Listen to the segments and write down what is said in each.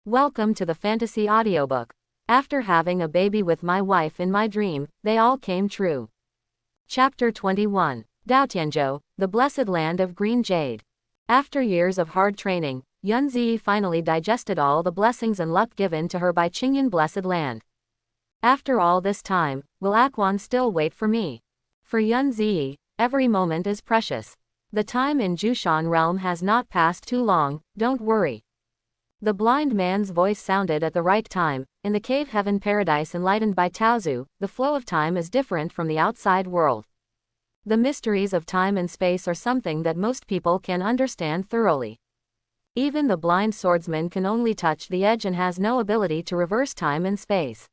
Welcome to the fantasy audiobook. After having a baby with my wife in my dream, they all came true. Chapter 21. Daotianzhou, the blessed land of green jade. After years of hard training, Yun Ziyi finally digested all the blessings and luck given to her by Qingyun blessed land. After all this time, will Akwon still wait for me? For Yun Ziyi, every moment is precious. The time in Jushan realm has not passed too long, don't worry. The blind man's voice sounded at the right time. In the cave heaven paradise enlightened by Taozu, the flow of time is different from the outside world. The mysteries of time and space are something that most people can understand thoroughly. Even the blind swordsman can only touch the edge and has no ability to reverse time and space.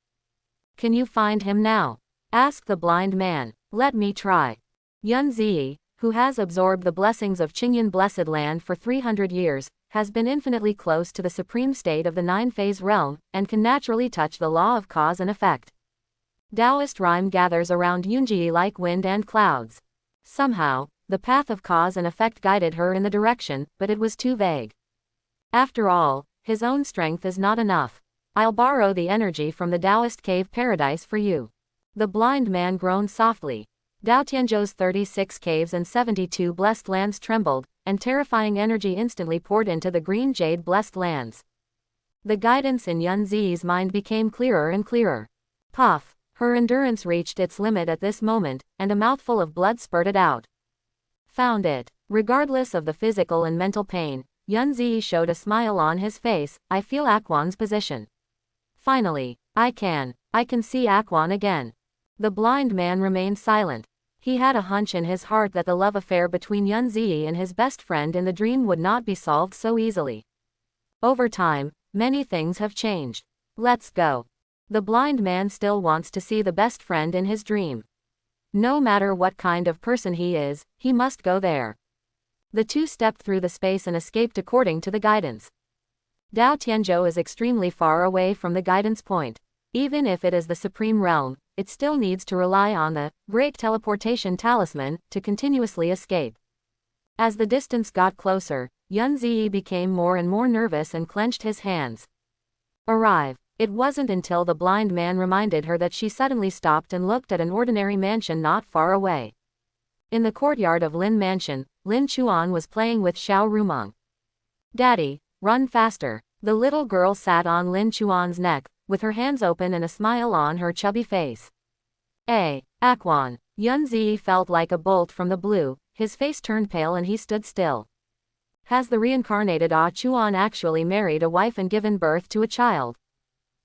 Can you find him now? Asked the blind man. Let me try. Yun Ziyi, who has absorbed the blessings of Qingyun blessed land for 300 years, has been infinitely close to the supreme state of the nine-phase realm, and can naturally touch the law of cause and effect. Taoist rhyme gathers around Yunji like wind and clouds. Somehow, the path of cause and effect guided her in the direction, but it was too vague. After all, his own strength is not enough. I'll borrow the energy from the Taoist cave paradise for you. The blind man groaned softly. Daotianzhou's 36 caves and 72 blessed lands trembled, and terrifying energy instantly poured into the green jade blessed lands. The guidance in Yun Ziyi's mind became clearer and clearer. Puff! Her endurance reached its limit at this moment, and a mouthful of blood spurted out. Found it. Regardless of the physical and mental pain, Yun Ziyi showed a smile on his face. I feel Akwon's position. Finally, I can see Akwon again. The blind man remained silent. He had a hunch in his heart that the love affair between Yun Ziyi and his best friend in the dream would not be solved so easily. Over time, many things have changed. Let's go. The blind man still wants to see the best friend in his dream. No matter what kind of person he is, he must go there. The two stepped through the space and escaped according to the guidance. Daotianzhou is extremely far away from the guidance point. Even if it is the supreme realm, it still needs to rely on the great teleportation talisman to continuously escape. As the distance got closer, Yun Ziyi became more and more nervous and clenched his hands. Arrive. It wasn't until the blind man reminded her that she suddenly stopped and looked at an ordinary mansion not far away. In the courtyard of Lin Mansion, Lin Chuan was playing with Xiao Rumong. Daddy, run faster. The little girl sat on Lin Chuan's neck, with her hands open and a smile on her chubby face. Akwon. Yun Ziyi felt like a bolt from the blue. His face turned pale and he stood still. Has the reincarnated Ah Chuan actually married a wife and given birth to a child?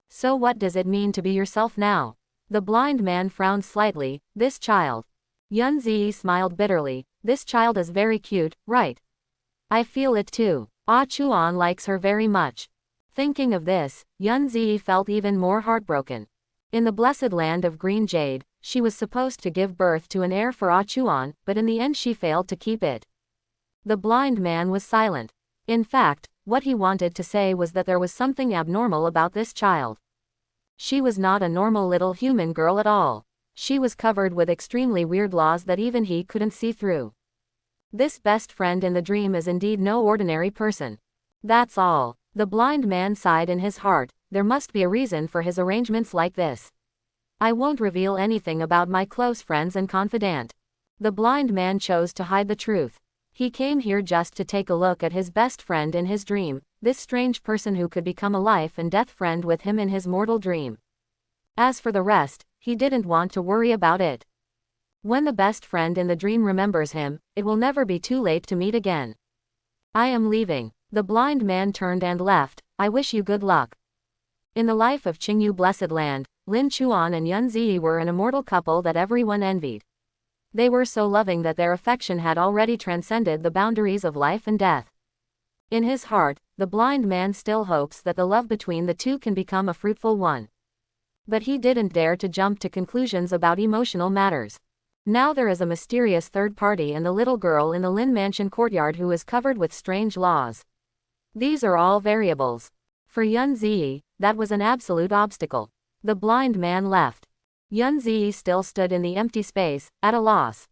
So what does it mean to be yourself now? The blind man frowned slightly. This child. Yun Ziyi smiled bitterly. This child is very cute, right? I feel it too. Ah Chuan likes her very much. Thinking of this, Yun Ziyi felt even more heartbroken. In the blessed land of green jade, she was supposed to give birth to an heir for Ah Chuan, but in the end she failed to keep it. The blind man was silent. In fact, what he wanted to say was that there was something abnormal about this child. She was not a normal little human girl at all. She was covered with extremely weird laws that even he couldn't see through. This best friend in the dream is indeed no ordinary person. That's all. The blind man sighed in his heart. There must be a reason for his arrangements like this. I won't reveal anything about my close friends and confidant. The blind man chose to hide the truth. He came here just to take a look at his best friend in his dream, this strange person who could become a life and death friend with him in his mortal dream. As for the rest, he didn't want to worry about it. When the best friend in the dream remembers him, it will never be too late to meet again. I am leaving. The blind man turned and left. I wish you good luck. In the life of Qingyu blessed land, Lin Chuan and Yun Ziyi were an immortal couple that everyone envied. They were so loving that their affection had already transcended the boundaries of life and death. In his heart, the blind man still hopes that the love between the two can become a fruitful one. But he didn't dare to jump to conclusions about emotional matters. Now there is a mysterious third party and the little girl in the Lin Mansion courtyard who is covered with strange laws. These are all variables. For Yun Ziyi, that was an absolute obstacle. The blind man left. Yun Ziyi still stood in the empty space, at a loss.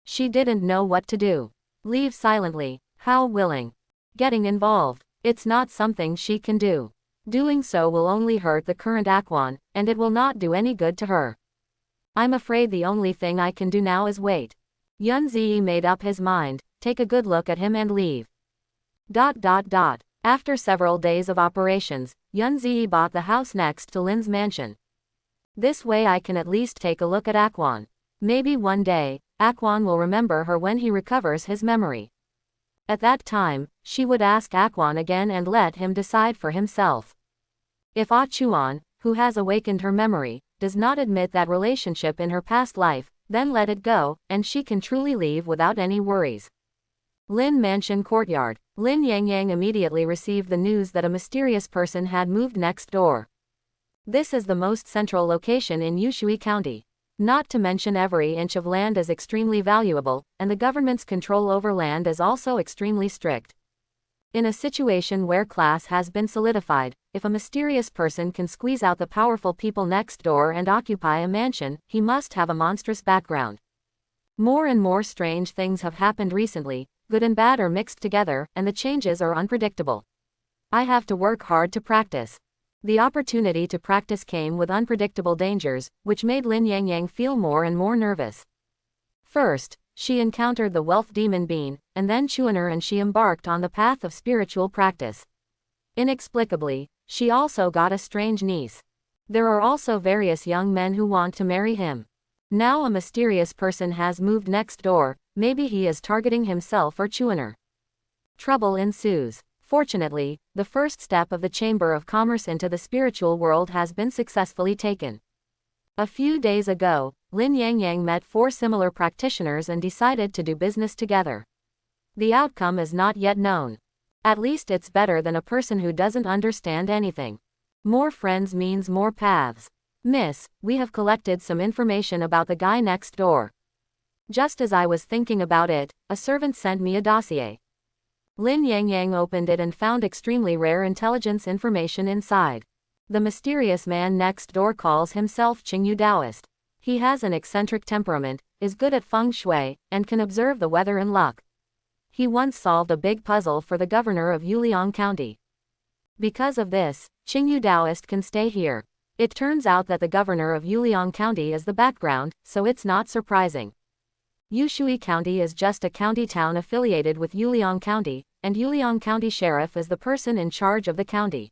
She didn't know what to do. Leave silently. How willing. Getting involved. It's not something she can do. Doing so will only hurt the current Akwon, and it will not do any good to her. I'm afraid the only thing I can do now is wait. Yun Zi made up his mind, take a good look at him and leave. After several days of operations, Yun Zi bought the house next to Lin's mansion. This way I can at least take a look at Akwon. Maybe one day, Akwon will remember her when he recovers his memory. At that time, she would ask Akwon again and let him decide for himself. If Ah Chuan, who has awakened her memory, does not admit that relationship in her past life, then let it go, and she can truly leave without any worries. Lin Mansion Courtyard. Lin Yangyang immediately received the news that a mysterious person had moved next door. This is the most central location in Yushui County. Not to mention every inch of land is extremely valuable, and the government's control over land is also extremely strict. In a situation where class has been solidified, if a mysterious person can squeeze out the powerful people next door and occupy a mansion, he must have a monstrous background. More and more strange things have happened recently, good and bad are mixed together, and the changes are unpredictable. I have to work hard to practice. The opportunity to practice came with unpredictable dangers, which made Lin Yangyang feel more and more nervous. First, she encountered the wealth demon being, and then Chuaner and she embarked on the path of spiritual practice. Inexplicably, she also got a strange niece. There are also various young men who want to marry him. Now a mysterious person has moved next door, maybe he is targeting himself or Chuaner. Trouble ensues. Fortunately, the first step of the Chamber of Commerce into the spiritual world has been successfully taken. A few days ago, Lin Yangyang met 4 similar practitioners and decided to do business together. The outcome is not yet known. At least it's better than a person who doesn't understand anything. More friends means more paths. Miss, we have collected some information about the guy next door. Just as I was thinking about it, a servant sent me a dossier. Lin Yangyang opened it and found extremely rare intelligence information inside. The mysterious man next door calls himself Qingyu Taoist. He has an eccentric temperament, is good at feng shui, and can observe the weather and luck. He once solved a big puzzle for the governor of Yuliang County. Because of this, Qingyu Taoist can stay here. It turns out that the governor of Yuliang County is the background, so it's not surprising. Yushui County is just a county town affiliated with Yuliang County, and Yuliang County Sheriff is the person in charge of the county.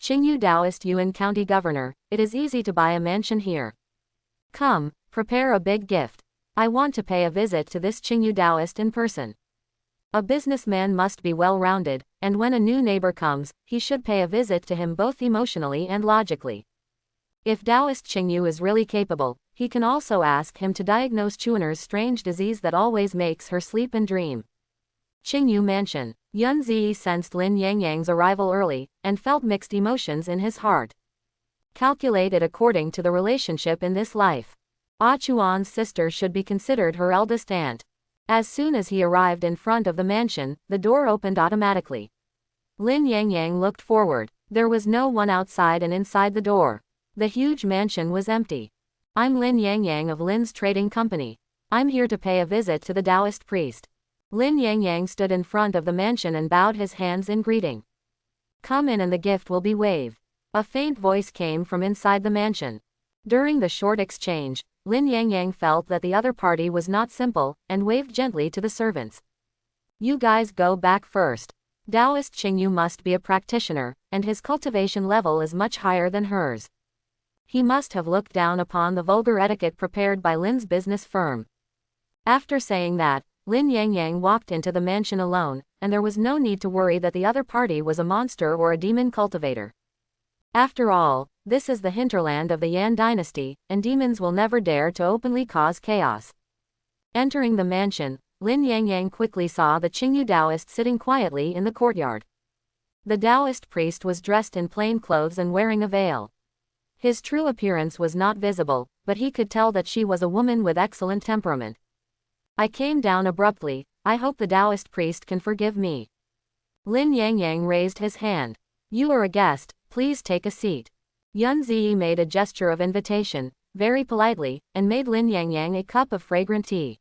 Qingyu Taoist Yuan County Governor, it is easy to buy a mansion here. Come, prepare a big gift. I want to pay a visit to this Qingyu Taoist in person. A businessman must be well-rounded, and when a new neighbor comes, he should pay a visit to him both emotionally and logically. If Taoist Qingyu is really capable, he can also ask him to diagnose Chuaner's strange disease that always makes her sleep and dream. Qingyu Mansion. Yun Zi sensed Lin Yangyang's arrival early, and felt mixed emotions in his heart. Calculate it according to the relationship in this life. Ah Chuan's sister should be considered her eldest aunt. As soon as he arrived in front of the mansion, the door opened automatically. Lin Yangyang looked forward. There was no one outside and inside the door. The huge mansion was empty. I'm Lin Yangyang of Lin's Trading Company. I'm here to pay a visit to the Taoist priest. Lin Yangyang stood in front of the mansion and bowed his hands in greeting. Come in and the gift will be waived. A faint voice came from inside the mansion. During the short exchange, Lin Yangyang felt that the other party was not simple, and waved gently to the servants. You guys go back first. Taoist Qingyu must be a practitioner, and his cultivation level is much higher than hers. He must have looked down upon the vulgar etiquette prepared by Lin's business firm. After saying that, Lin Yangyang walked into the mansion alone, and there was no need to worry that the other party was a monster or a demon cultivator. After all, this is the hinterland of the Yan dynasty, and demons will never dare to openly cause chaos. Entering the mansion, Lin Yangyang quickly saw the Qingyu Taoist sitting quietly in the courtyard. The Taoist priest was dressed in plain clothes and wearing a veil. His true appearance was not visible, but he could tell that she was a woman with excellent temperament. I came down abruptly, I hope the Taoist priest can forgive me. Lin Yangyang raised his hand. You are a guest, please take a seat. Yun Zi made a gesture of invitation, very politely, and made Lin Yangyang a cup of fragrant tea.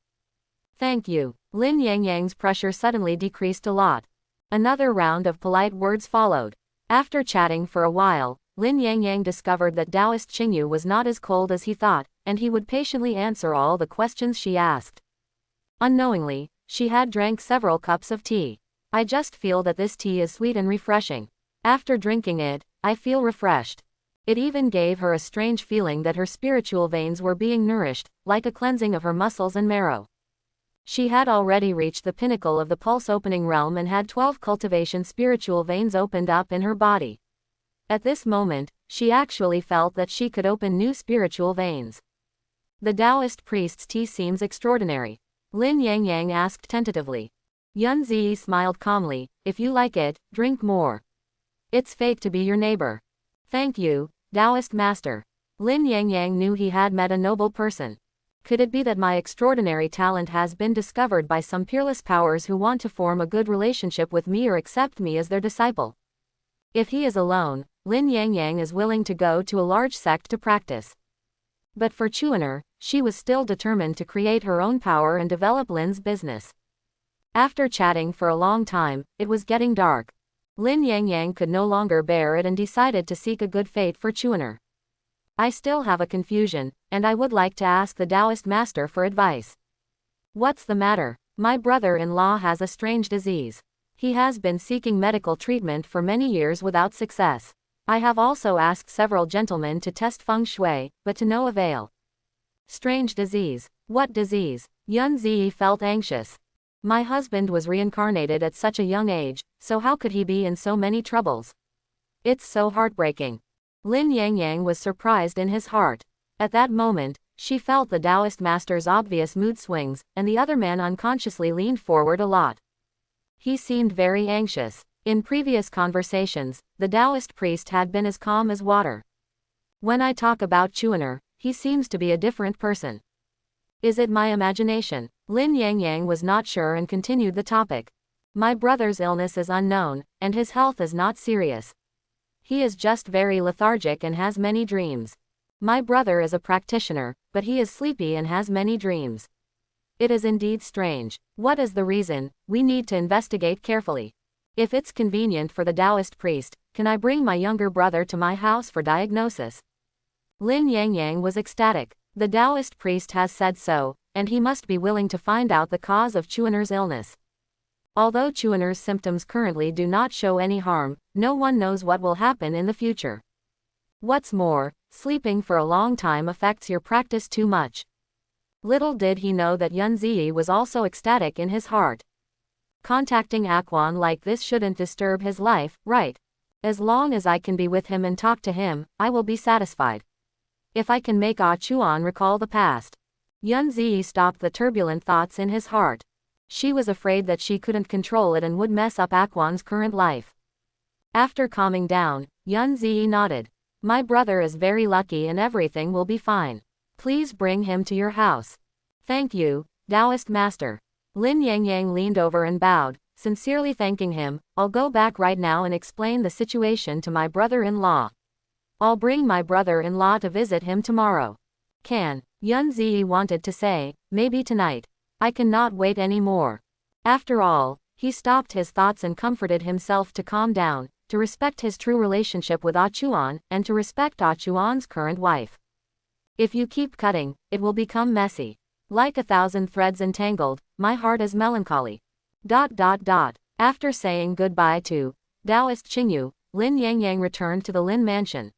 Thank you. Lin Yangyang's pressure suddenly decreased a lot. Another round of polite words followed. After chatting for a while, Lin Yang discovered that Taoist Qingyu was not as cold as he thought, and he would patiently answer all the questions she asked. Unknowingly, she had drank several cups of tea. I just feel that this tea is sweet and refreshing. After drinking it, I feel refreshed. It even gave her a strange feeling that her spiritual veins were being nourished, like a cleansing of her muscles and marrow. She had already reached the pinnacle of the pulse-opening realm and had 12 cultivation spiritual veins opened up in her body. At this moment, she actually felt that she could open new spiritual veins. The Taoist priest's tea seems extraordinary. Lin Yang asked tentatively. Yun Ziyi smiled calmly. If you like it, drink more. It's fake to be your neighbor. Thank you, Taoist master. Lin Yang knew he had met a noble person. Could it be that my extraordinary talent has been discovered by some peerless powers who want to form a good relationship with me or accept me as their disciple? If he is alone, Lin Yang is willing to go to a large sect to practice. But for Chuaner, she was still determined to create her own power and develop Lin's business. After chatting for a long time, it was getting dark. Lin Yang could no longer bear it and decided to seek a good fate for Chuaner. I still have a confusion, and I would like to ask the Taoist master for advice. What's the matter? My brother-in-law has a strange disease. He has been seeking medical treatment for many years without success. I have also asked several gentlemen to test feng shui, but to no avail. Strange disease. What disease? Yun Ziyi felt anxious. My husband was reincarnated at such a young age, so how could he be in so many troubles? It's so heartbreaking. Lin Yang was surprised in his heart. At that moment, she felt the Taoist master's obvious mood swings, and the other man unconsciously leaned forward a lot. He seemed very anxious. In previous conversations, the Taoist priest had been as calm as water. When I talk about Chuaner, he seems to be a different person. Is it my imagination? Lin Yang was not sure and continued the topic. My brother's illness is unknown, and his health is not serious. He is just very lethargic and has many dreams. My brother is a practitioner, but he is sleepy and has many dreams. It is indeed strange. What is the reason? We need to investigate carefully. If it's convenient for the Taoist priest, can I bring my younger brother to my house for diagnosis? Lin Yang was ecstatic. The Taoist priest has said so, and he must be willing to find out the cause of Chuaner's illness. Although Chuaner's symptoms currently do not show any harm, no one knows what will happen in the future. What's more, sleeping for a long time affects your practice too much. Little did he know that Yun Ziyi was also ecstatic in his heart. Contacting Aquan like this shouldn't disturb his life, right? As long as I can be with him and talk to him, I will be satisfied. If I can make Ah Chuan recall the past. Yun Ziyi stopped the turbulent thoughts in his heart. She was afraid that she couldn't control it and would mess up Aquan's current life. After calming down, Yun Ziyi nodded. My brother is very lucky and everything will be fine. Please bring him to your house. Thank you, Taoist master. Lin Yang leaned over and bowed, sincerely thanking him. I'll go back right now and explain the situation to my brother-in-law. I'll bring my brother-in-law to visit him tomorrow. Yun Ziyi wanted to say, maybe tonight. I cannot wait any more. After all, he stopped his thoughts and comforted himself to calm down, to respect his true relationship with Ah Chuan, and to respect Ah Chuan's current wife. If you keep cutting, it will become messy. Like 1,000 threads entangled, my heart is melancholy. After saying goodbye to Taoist Qingyu, Lin Yang returned to the Lin mansion.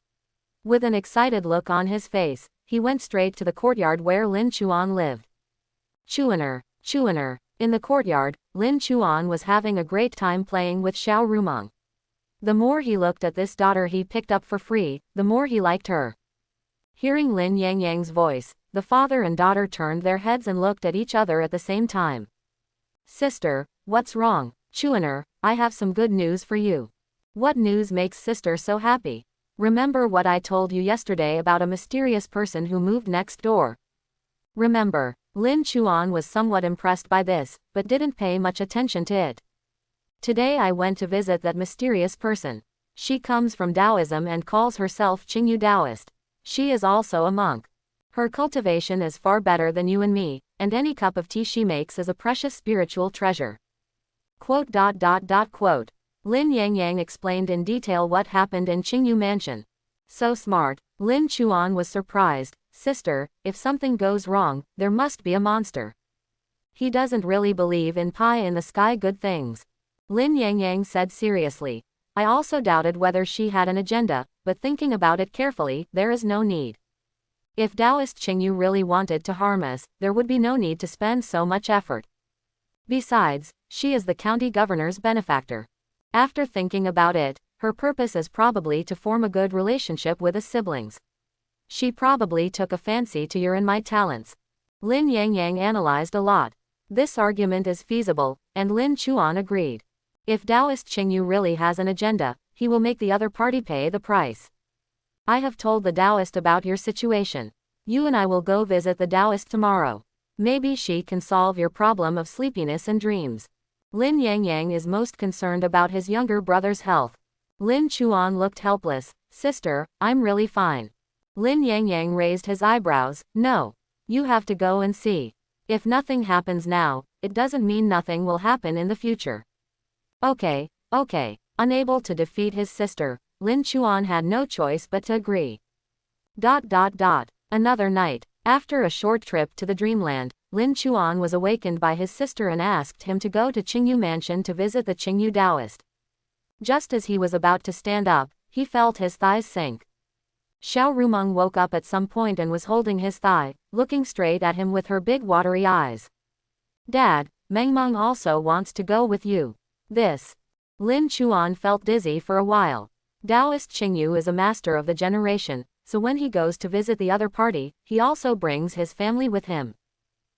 With an excited look on his face, he went straight to the courtyard where Lin Chuan lived. Chuaner. In the courtyard, Lin Chuan was having a great time playing with Xiao Rumong. The more he looked at this daughter he picked up for free, the more he liked her. Hearing Lin Yang's voice, the father and daughter turned their heads and looked at each other at the same time. Sister, what's wrong? Chuaner, I have some good news for you. What news makes sister so happy? Remember what I told you yesterday about a mysterious person who moved next door? Remember. Lin Chuan was somewhat impressed by this, but didn't pay much attention to it. Today I went to visit that mysterious person. She comes from Taoism and calls herself Qingyu Taoist. She is also a monk. Her cultivation is far better than you and me, and any cup of tea she makes is a precious spiritual treasure. Quote. Lin Yang explained in detail what happened in Qingyu Mansion. So smart. Lin Chuan was surprised. Sister, if something goes wrong, there must be a monster. He doesn't really believe in pie in the sky good things. Lin Yang said seriously. I also doubted whether she had an agenda, but thinking about it carefully, there is no need. If Taoist Qingyu really wanted to harm us, there would be no need to spend so much effort. Besides, she is the county governor's benefactor. After thinking about it, her purpose is probably to form a good relationship with his siblings. She probably took a fancy to my talents. Lin Yang analyzed a lot. This argument is feasible, and Lin Chuan agreed. If Taoist Qingyu really has an agenda, he will make the other party pay the price. I have told the Taoist about your situation. You and I will go visit the Taoist tomorrow. Maybe she can solve your problem of sleepiness and dreams. Lin Yang is most concerned about his younger brother's health. Lin Chuan looked helpless. Sister, I'm really fine. Lin Yang raised his eyebrows. No. You have to go and see. If nothing happens now, it doesn't mean nothing will happen in the future. Okay. Unable to defeat his sister, Lin Chuan had no choice but to agree. Another night. After a short trip to the dreamland, Lin Chuan was awakened by his sister and asked him to go to Qingyu Mansion to visit the Qingyu Taoist. Just as he was about to stand up, he felt his thighs sink. Xiao Rumeng woke up at some point and was holding his thigh, looking straight at him with her big watery eyes. Dad, Mengmeng also wants to go with you. Lin Chuan felt dizzy for a while. Taoist Qingyu is a master of the generation, so when he goes to visit the other party, he also brings his family with him.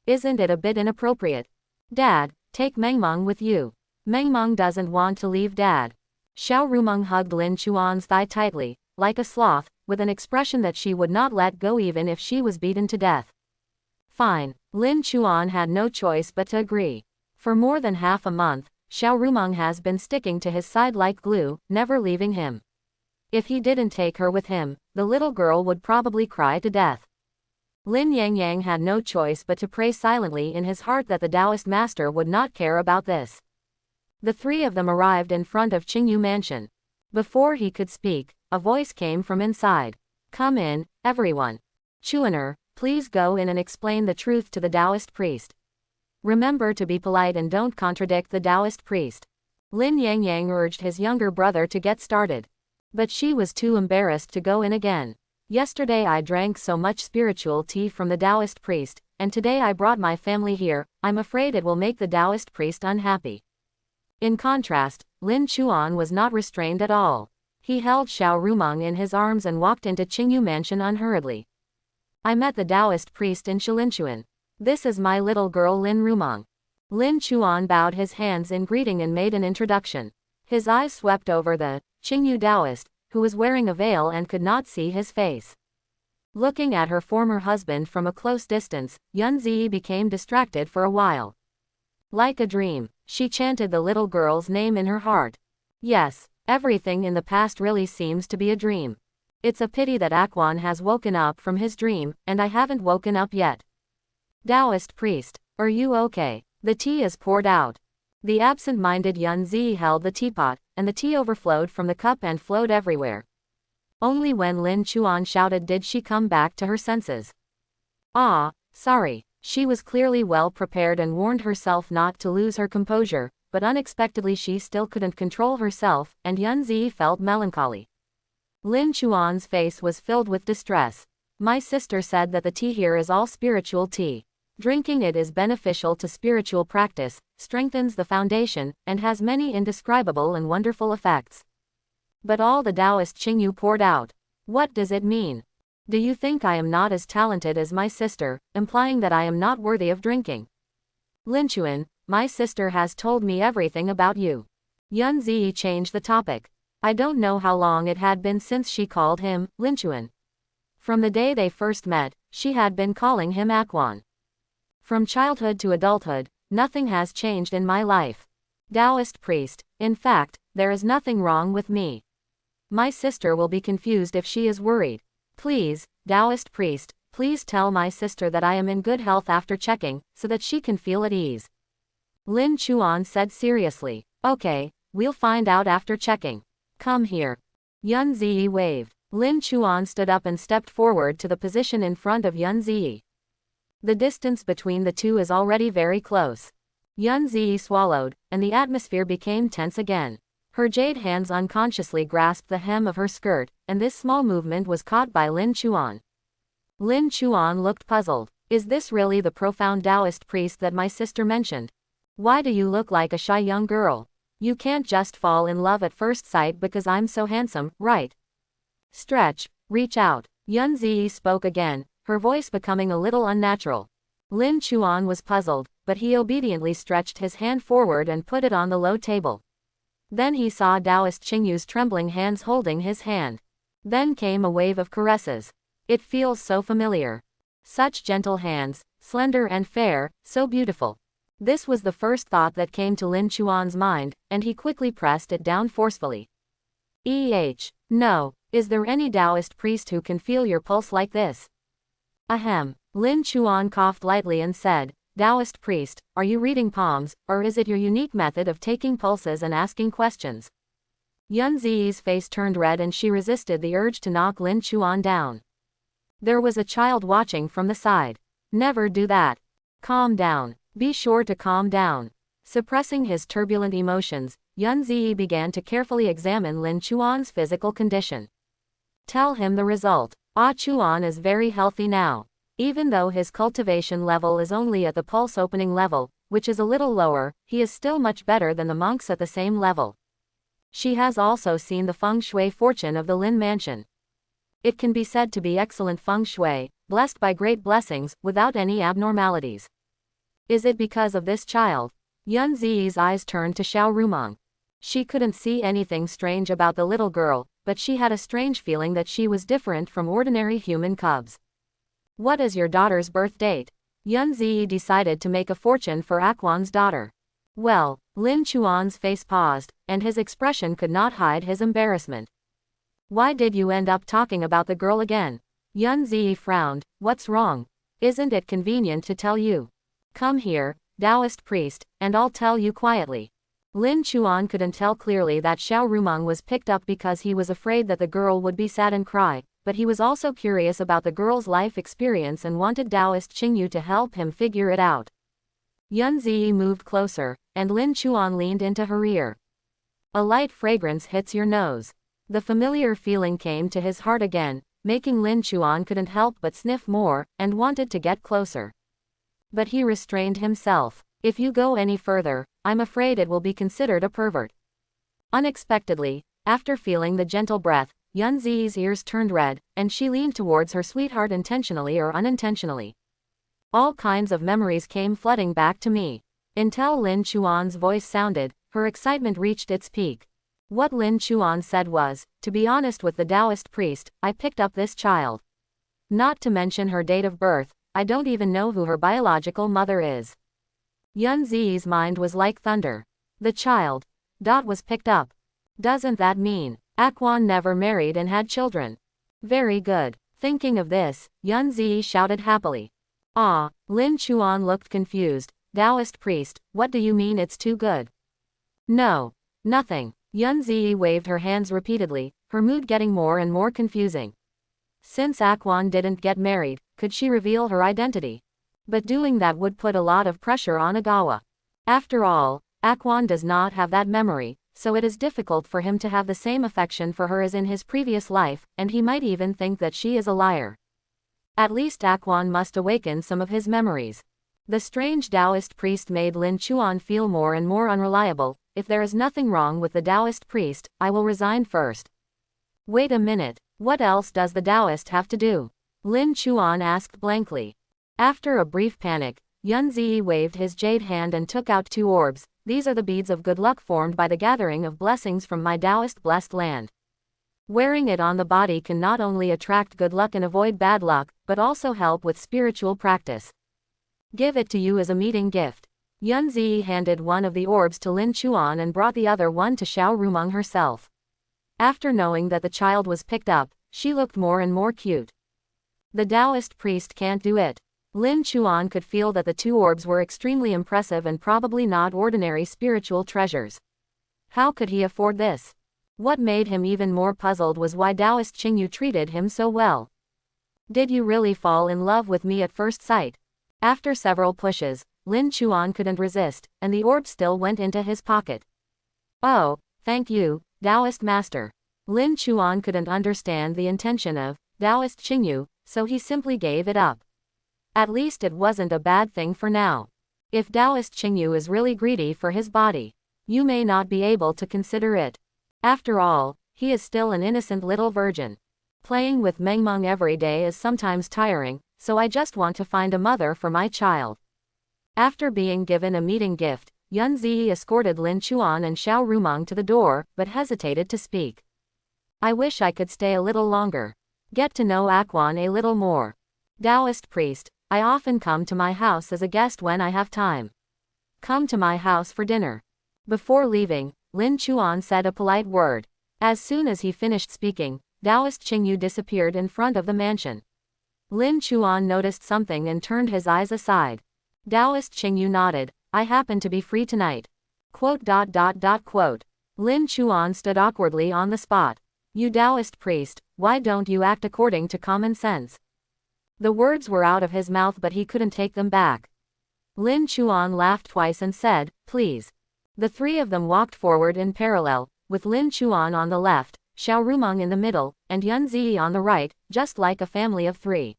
Isn't it a bit inappropriate? Dad, take Mengmeng with you. Mengmeng doesn't want to leave Dad. Xiao Rumeng hugged Lin Chuan's thigh tightly, like a sloth, with an expression that she would not let go even if she was beaten to death. Fine. Lin Chuan had no choice but to agree. For more than half a month, Xiao Rumeng has been sticking to his side like glue, never leaving him. If he didn't take her with him, the little girl would probably cry to death. Lin Yang had no choice but to pray silently in his heart that the Taoist master would not care about this. The three of them arrived in front of Qingyu Mansion. Before he could speak, a voice came from inside. Come in, everyone. Chuaner, please go in and explain the truth to the Taoist priest. Remember to be polite and don't contradict the Taoist priest. Lin Yang urged his younger brother to get started. But she was too embarrassed to go in again. Yesterday I drank so much spiritual tea from the Taoist priest, and today I brought my family here. I'm afraid it will make the Taoist priest unhappy. In contrast, Lin Chuan was not restrained at all. He held Xiao Rumeng in his arms and walked into Qingyu Mansion unhurriedly. I met the Taoist priest in Shilinchuan. This is my little girl Lin Rumeng. Lin Chuan bowed his hands in greeting and made an introduction. His eyes swept over the Qingyu Taoist, who was wearing a veil and could not see his face. Looking at her former husband from a close distance, Yun Zi became distracted for a while. Like a dream, she chanted the little girl's name in her heart. Yes, everything in the past really seems to be a dream. It's a pity that Akwan has woken up from his dream, and I haven't woken up yet. Taoist priest, are you okay? The tea is poured out. The absent-minded Yun Zi held the teapot, and the tea overflowed from the cup and flowed everywhere. Only when Lin Chuan shouted did she come back to her senses. Ah, sorry. She was clearly well prepared and warned herself not to lose her composure, but unexpectedly she still couldn't control herself, and Yun Zi felt melancholy. Lin Chuan's face was filled with distress. My sister said that the tea here is all spiritual tea. Drinking it is beneficial to spiritual practice, strengthens the foundation, and has many indescribable and wonderful effects. But all the Taoist Qingyu poured out. What does it mean? Do you think I am not as talented as my sister, implying that I am not worthy of drinking? Linchuan, my sister has told me everything about you. Yun Zi changed the topic. I don't know how long it had been since she called him Linchuan. From the day they first met, she had been calling him Akwan. From childhood to adulthood, nothing has changed in my life. Taoist priest, in fact, there is nothing wrong with me. My sister will be confused if she is worried. Please, Taoist priest, please tell my sister that I am in good health after checking, so that she can feel at ease. Lin Chuan said seriously. Okay, we'll find out after checking. Come here. Yun Ziyi waved. Lin Chuan stood up and stepped forward to the position in front of Yun Ziyi. The distance between the two is already very close. Yun Ziyi swallowed, and the atmosphere became tense again. Her jade hands unconsciously grasped the hem of her skirt, and this small movement was caught by Lin Chuan. Lin Chuan looked puzzled. Is this really the profound Taoist priest that my sister mentioned? Why do you look like a shy young girl? You can't just fall in love at first sight because I'm so handsome, right? Stretch, reach out. Yun Ziyi spoke again, her voice becoming a little unnatural. Lin Chuan was puzzled, but he obediently stretched his hand forward and put it on the low table. Then he saw Taoist Qingyu's trembling hands holding his hand. Then came a wave of caresses. It feels so familiar. Such gentle hands, slender and fair, so beautiful. This was the first thought that came to Lin Chuan's mind, and he quickly pressed it down forcefully. No, is there any Taoist priest who can feel your pulse like this? Ahem. Lin Chuan coughed lightly and said, Taoist priest, are you reading palms, or is it your unique method of taking pulses and asking questions? Yun Ziyi's face turned red and she resisted the urge to knock Lin Chuan down. There was a child watching from the side. Never do that. Calm down. Be sure to calm down. Suppressing his turbulent emotions, Yun Ziyi began to carefully examine Lin Chuan's physical condition. Tell him the result. Ah Chuan is very healthy now. Even though his cultivation level is only at the pulse opening level, which is a little lower, he is still much better than the monks at the same level. She has also seen the feng shui fortune of the Lin mansion. It can be said to be excellent feng shui, blessed by great blessings, without any abnormalities. Is it because of this child? Yun Ziyi's eyes turned to Xiao Rumong. She couldn't see anything strange about the little girl, but she had a strange feeling that she was different from ordinary human cubs. What is your daughter's birth date? Yun Ziyi decided to make a fortune for Akwan's daughter. Well, Lin Chuan's face paused, and his expression could not hide his embarrassment. Why did you end up talking about the girl again? Yun Ziyi frowned. What's wrong? Isn't it convenient to tell you? Come here, Taoist priest, and I'll tell you quietly. Lin Chuan couldn't tell clearly that Xiao Rumong was picked up because he was afraid that the girl would be sad and cry, but he was also curious about the girl's life experience and wanted Taoist Qingyu to help him figure it out. Yun Ziyi moved closer, and Lin Chuan leaned into her ear. A light fragrance hits your nose. The familiar feeling came to his heart again, making Lin Chuan couldn't help but sniff more, and wanted to get closer. But he restrained himself. If you go any further, I'm afraid it will be considered a pervert. Unexpectedly, after feeling the gentle breath, Yun Ziyi's ears turned red, and she leaned towards her sweetheart intentionally or unintentionally. All kinds of memories came flooding back to me. Until Lin Chuan's voice sounded, her excitement reached its peak. What Lin Chuan said was, to be honest with the Taoist priest, I picked up this child. Not to mention her date of birth, I don't even know who her biological mother is. Yun Ziyi's mind was like thunder. The child. Was picked up. Doesn't that mean Akwan never married and had children? Very good. Thinking of this, Yun Ziyi shouted happily. Ah, Lin Chuan looked confused. Taoist priest, what do you mean it's too good? No. Nothing. Yun Ziyi waved her hands repeatedly, her mood getting more and more confusing. Since Akwan didn't get married, could she reveal her identity? But doing that would put a lot of pressure on Agawa. After all, Akwan does not have that memory, so it is difficult for him to have the same affection for her as in his previous life, and he might even think that she is a liar. At least Akwan must awaken some of his memories. The strange Taoist priest made Lin Chuan feel more and more unreliable. If there is nothing wrong with the Taoist priest, I will resign first. Wait a minute, what else does the Taoist have to do? Lin Chuan asked blankly. After a brief panic, Yun Ziyi waved his jade hand and took out 2 orbs. These are the beads of good luck formed by the gathering of blessings from my Taoist blessed land. Wearing it on the body can not only attract good luck and avoid bad luck, but also help with spiritual practice. Give it to you as a meeting gift. Yun Ziyi handed one of the orbs to Lin Chuan and brought the other one to Xiao Rumong herself. After knowing that the child was picked up, she looked more and more cute. The Taoist priest can't do it. Lin Chuan could feel that the 2 orbs were extremely impressive and probably not ordinary spiritual treasures. How could he afford this? What made him even more puzzled was why Taoist Qingyu treated him so well. Did you really fall in love with me at first sight? After several pushes, Lin Chuan couldn't resist, and the orb still went into his pocket. Oh, thank you, Taoist master. Lin Chuan couldn't understand the intention of Taoist Qingyu, so he simply gave it up. At least it wasn't a bad thing for now. If Taoist Qingyu is really greedy for his body, you may not be able to consider it. After all, he is still an innocent little virgin. Playing with Mengmeng every day is sometimes tiring, so I just want to find a mother for my child. After being given a meeting gift, Yun Ziyi escorted Lin Chuan and Xiao Rumong to the door, but hesitated to speak. I wish I could stay a little longer. Get to know Akwan a little more. Taoist priest, I often come to my house as a guest when I have time. Come to my house for dinner. Before leaving, Lin Chuan said a polite word. As soon as he finished speaking, Taoist Qingyu disappeared in front of the mansion. Lin Chuan noticed something and turned his eyes aside. Taoist Qingyu nodded. I happen to be free tonight. Quote. Lin Chuan stood awkwardly on the spot. You Taoist priest, why don't you act according to common sense? The words were out of his mouth but he couldn't take them back. Lin Chuan laughed twice and said, please. The three of them walked forward in parallel, with Lin Chuan on the left, Xiao Rumong in the middle, and Yun Ziyi on the right, just like a family of three.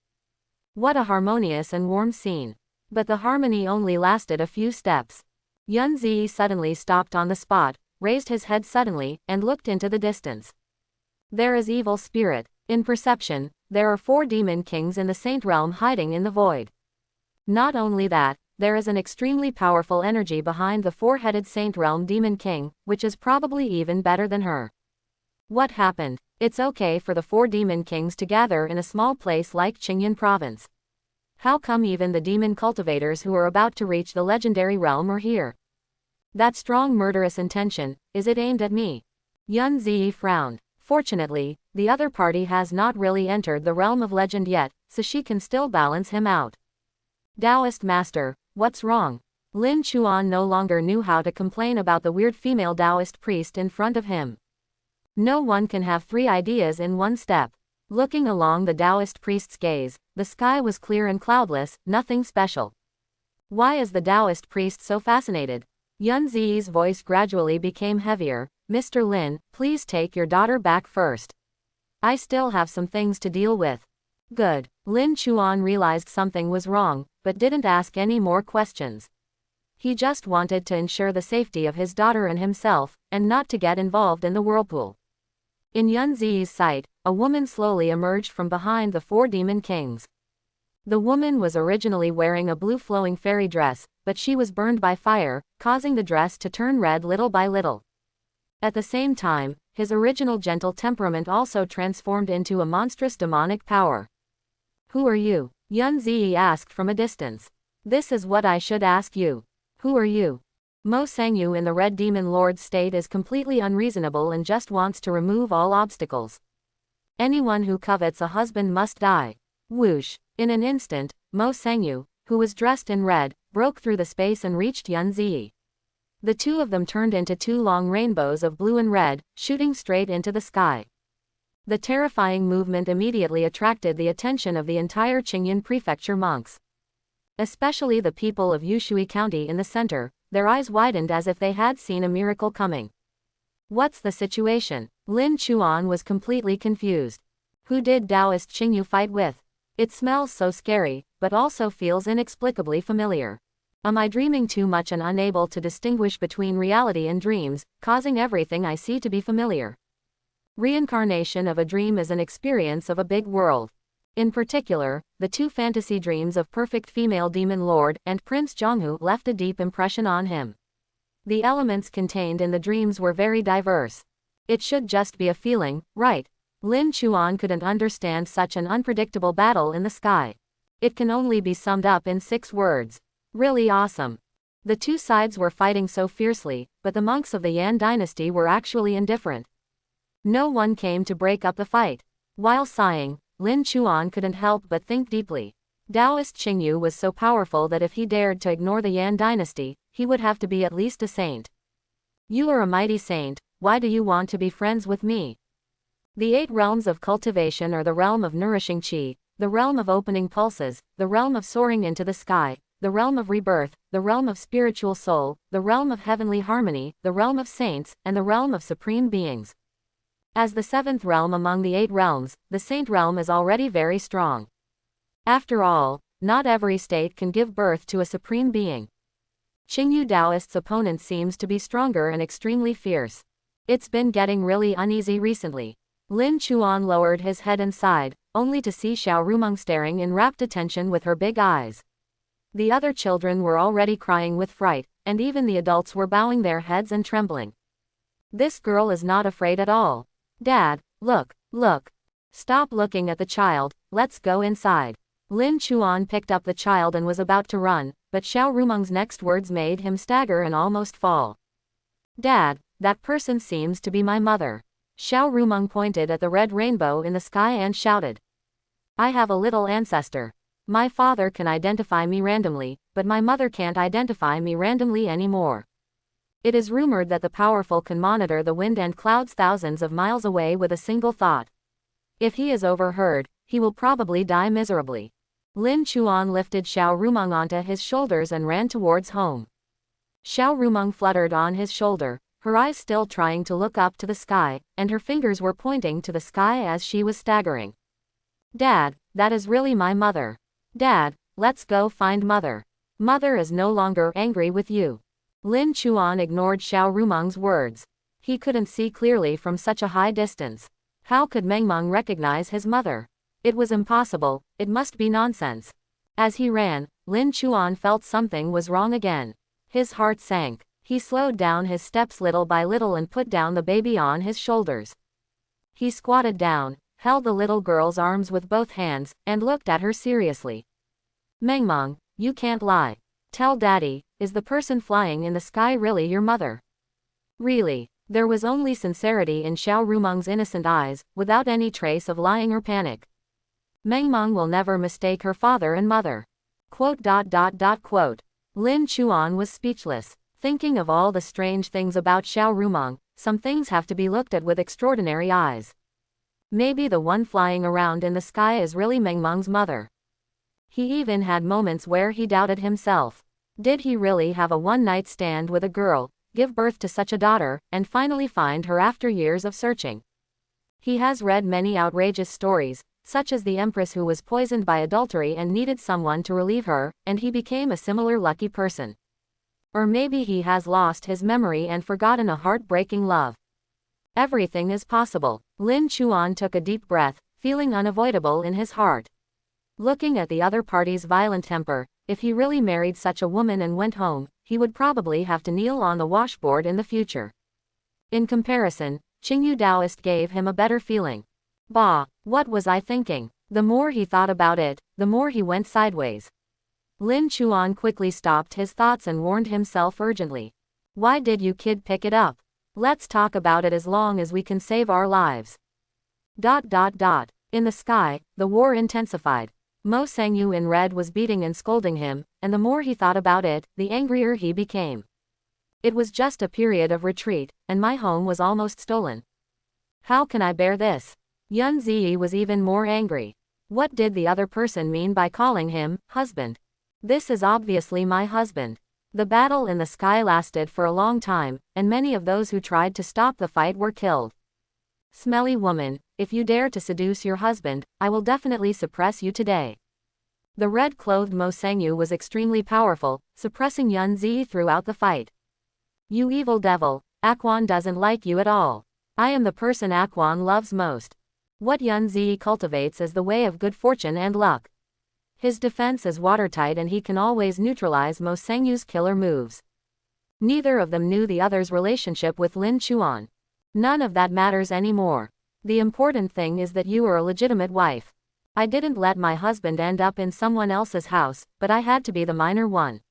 What a harmonious and warm scene. But the harmony only lasted a few steps. Yun Ziyi suddenly stopped on the spot, raised his head suddenly, and looked into the distance. There is evil spirit. In perception, there are 4 demon kings in the saint realm hiding in the void. Not only that, there is an extremely powerful energy behind the 4-headed saint realm demon king, which is probably even better than her. What happened? It's okay for the 4 demon kings to gather in a small place like Qingyan province. How come even the demon cultivators who are about to reach the legendary realm are here? That strong murderous intention, is it aimed at me? Yun Ziyi frowned. Fortunately, the other party has not really entered the realm of legend yet, so she can still balance him out. Taoist master, what's wrong? Lin Chuan no longer knew how to complain about the weird female Taoist priest in front of him. No one can have 3 ideas in one step. Looking along the Taoist priest's gaze, the sky was clear and cloudless, nothing special. Why is the Taoist priest so fascinated? Yun Ziyi's voice gradually became heavier. Mr. Lin, please take your daughter back first. I still have some things to deal with. Good. Lin Chuan realized something was wrong, but didn't ask any more questions. He just wanted to ensure the safety of his daughter and himself, and not to get involved in the whirlpool. In Yun Ziyi's sight, a woman slowly emerged from behind the 4 demon kings. The woman was originally wearing a blue flowing fairy dress, but she was burned by fire, causing the dress to turn red little by little. At the same time, his original gentle temperament also transformed into a monstrous demonic power. Who are you? Yun Ziyi asked from a distance. This is what I should ask you. Who are you? Mo Sangyu in the Red Demon Lord's state is completely unreasonable and just wants to remove all obstacles. Anyone who covets a husband must die. Whoosh! In an instant, Mo Sangyu, who was dressed in red, broke through the space and reached Yun Ziyi. The 2 of them turned into 2 long rainbows of blue and red, shooting straight into the sky. The terrifying movement immediately attracted the attention of the entire Qingyan prefecture monks. Especially the people of Yushui County in the center, their eyes widened as if they had seen a miracle coming. What's the situation? Lin Chuan was completely confused. Who did Taoist Qingyu fight with? It smells so scary, but also feels inexplicably familiar. Am I dreaming too much and unable to distinguish between reality and dreams, causing everything I see to be familiar? Reincarnation of a dream is an experience of a big world. In particular, the 2 fantasy dreams of perfect female demon lord and Prince Zhonghu left a deep impression on him. The elements contained in the dreams were very diverse. It should just be a feeling, right? Lin Chuan couldn't understand such an unpredictable battle in the sky. It can only be summed up in 6 words. Really awesome. The 2 sides were fighting so fiercely, but the monks of the Yan dynasty were actually indifferent. No one came to break up the fight. While sighing, Lin Chuan couldn't help but think deeply. Taoist Qingyu was so powerful that if he dared to ignore the Yan dynasty, he would have to be at least a saint. You are a mighty saint, why do you want to be friends with me? The 8 realms of cultivation are the realm of nourishing chi, the realm of opening pulses, the realm of soaring into the sky, the realm of rebirth, the realm of spiritual soul, the realm of heavenly harmony, the realm of saints, and the realm of supreme beings. As the 7th realm among the 8 realms, the saint realm is already very strong. After all, not every state can give birth to a supreme being. Qingyu Taoist's opponent seems to be stronger and extremely fierce. It's been getting really uneasy recently. Lin Chuan lowered his head and sighed, only to see Xiao Rumeng staring in rapt attention with her big eyes. The other children were already crying with fright, and even the adults were bowing their heads and trembling. This girl is not afraid at all. Dad, look, look. Stop looking at the child, let's go inside. Lin Chuan picked up the child and was about to run, but Xiao Rumeng's next words made him stagger and almost fall. Dad, that person seems to be my mother. Xiao Rumeng pointed at the red rainbow in the sky and shouted. I have a little ancestor. My father can identify me randomly, but my mother can't identify me randomly anymore. It is rumored that the powerful can monitor the wind and clouds thousands of miles away with a single thought. If he is overheard, he will probably die miserably. Lin Chuan lifted Xiao Rumeng onto his shoulders and ran towards home. Xiao Rumeng fluttered on his shoulder, her eyes still trying to look up to the sky, and her fingers were pointing to the sky as she was staggering. Dad, that is really my mother. Dad, let's go find mother. Mother is no longer angry with you. Lin Chuan ignored Xiao Rumeng's words. He couldn't see clearly from such a high distance. How could Meng Meng recognize his mother? It was impossible, it must be nonsense. As he ran, Lin Chuan felt something was wrong again. His heart sank. He slowed down his steps little by little and put down the baby on his shoulders. He squatted down, held the little girl's arms with both hands, and looked at her seriously. Meng Meng, you can't lie. Tell Daddy, is the person flying in the sky really your mother? Really? There was only sincerity in Xiao Rumeng's innocent eyes, without any trace of lying or panic. Meng Meng will never mistake her father and mother. Quote. Lin Chuan was speechless. Thinking of all the strange things about Xiao Rumeng, some things have to be looked at with extraordinary eyes. Maybe the one flying around in the sky is really Meng Meng's mother. He even had moments where he doubted himself. Did he really have a one-night stand with a girl, give birth to such a daughter, and finally find her after years of searching? He has read many outrageous stories, such as the empress who was poisoned by adultery and needed someone to relieve her, and he became a similar lucky person. Or maybe he has lost his memory and forgotten a heartbreaking love. Everything is possible. Lin Chuan took a deep breath, feeling unavoidable in his heart. Looking at the other party's violent temper, if he really married such a woman and went home, he would probably have to kneel on the washboard in the future. In comparison, Qingyu Taoist gave him a better feeling. Bah, what was I thinking? The more he thought about it, the more he went sideways. Lin Chuan quickly stopped his thoughts and warned himself urgently. Why did you kid pick it up? Let's talk about it as long as we can save our lives. In the sky, the war intensified. Mo Sangyu in red was beating and scolding him, and the more he thought about it, the angrier he became. It was just a period of retreat, and my home was almost stolen. How can I bear this? Yun Ziyi was even more angry. What did the other person mean by calling him husband? This is obviously my husband. The battle in the sky lasted for a long time, and many of those who tried to stop the fight were killed. Smelly woman, if you dare to seduce your husband, I will definitely suppress you today. The red-clothed Mo Sangyu was extremely powerful, suppressing Yun Zi throughout the fight. You evil devil, Akwon doesn't like you at all. I am the person Akwon loves most. What Yun Zi cultivates is the way of good fortune and luck. His defense is watertight and he can always neutralize Mo Sangyu's killer moves. Neither of them knew the other's relationship with Lin Chuan. None of that matters anymore. The important thing is that you are a legitimate wife. I didn't let my husband end up in someone else's house, but I had to be the minor one.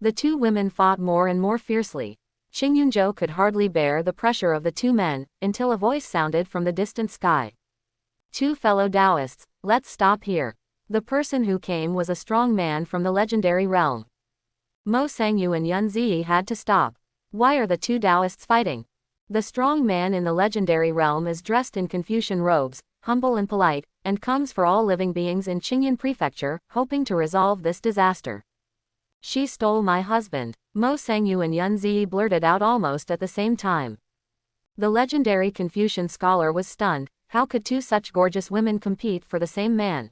The two women fought more and more fiercely. Xing Yunzhou could hardly bear the pressure of the two men, until a voice sounded from the distant sky. Two fellow Taoists, let's stop here. The person who came was a strong man from the legendary realm. Mo Sangyu and Yun Zi had to stop. Why are the two Taoists fighting? The strong man in the legendary realm is dressed in Confucian robes, humble and polite, and comes for all living beings in Qingyan Prefecture, hoping to resolve this disaster. She stole my husband, Mo Sangyu and Yun Ziyi blurted out almost at the same time. The legendary Confucian scholar was stunned. How could two such gorgeous women compete for the same man?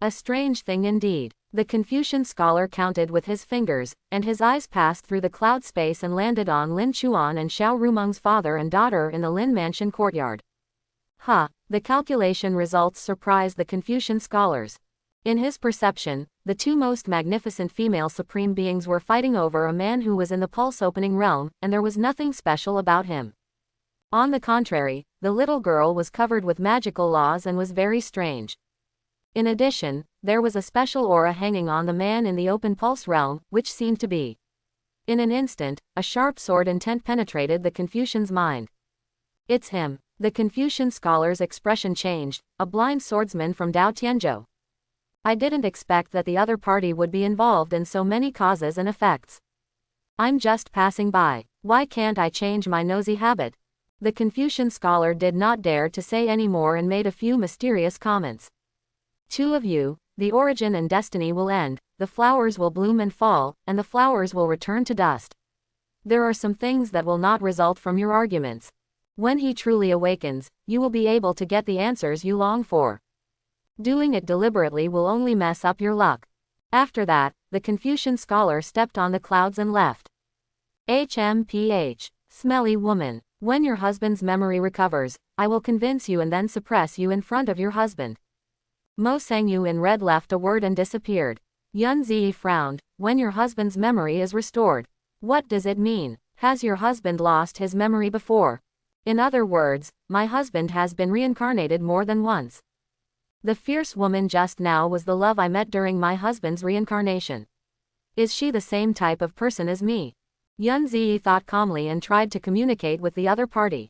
A strange thing indeed. The Confucian scholar counted with his fingers, and his eyes passed through the cloud space and landed on Lin Chuan and Xiao Rumeng's father and daughter in the Lin mansion courtyard. The calculation results surprised the Confucian scholars. In his perception, the two most magnificent female supreme beings were fighting over a man who was in the pulse-opening realm, and there was nothing special about him. On the contrary, the little girl was covered with magical laws and was very strange. In addition, there was a special aura hanging on the man in the open pulse realm, which seemed to be. In an instant, a sharp sword intent penetrated the Confucian's mind. It's him. The Confucian scholar's expression changed, a blind swordsman from Dao Tianzhou. I didn't expect that the other party would be involved in so many causes and effects. I'm just passing by. Why can't I change my nosy habit? The Confucian scholar did not dare to say any more and made a few mysterious comments. Two of you, the origin and destiny will end, the flowers will bloom and fall, and the flowers will return to dust. There are some things that will not result from your arguments. When he truly awakens, you will be able to get the answers you long for. Doing it deliberately will only mess up your luck. After that, the Confucian scholar stepped on the clouds and left. HMPH. Smelly woman. When your husband's memory recovers, I will convince you and then suppress you in front of your husband. Mo Sangyu in red left a word and disappeared. Yun Ziyi frowned. When your husband's memory is restored. What does it mean? Has your husband lost his memory before? In other words, my husband has been reincarnated more than once. The fierce woman just now was the love I met during my husband's reincarnation. Is she the same type of person as me? Yun Ziyi thought calmly and tried to communicate with the other party.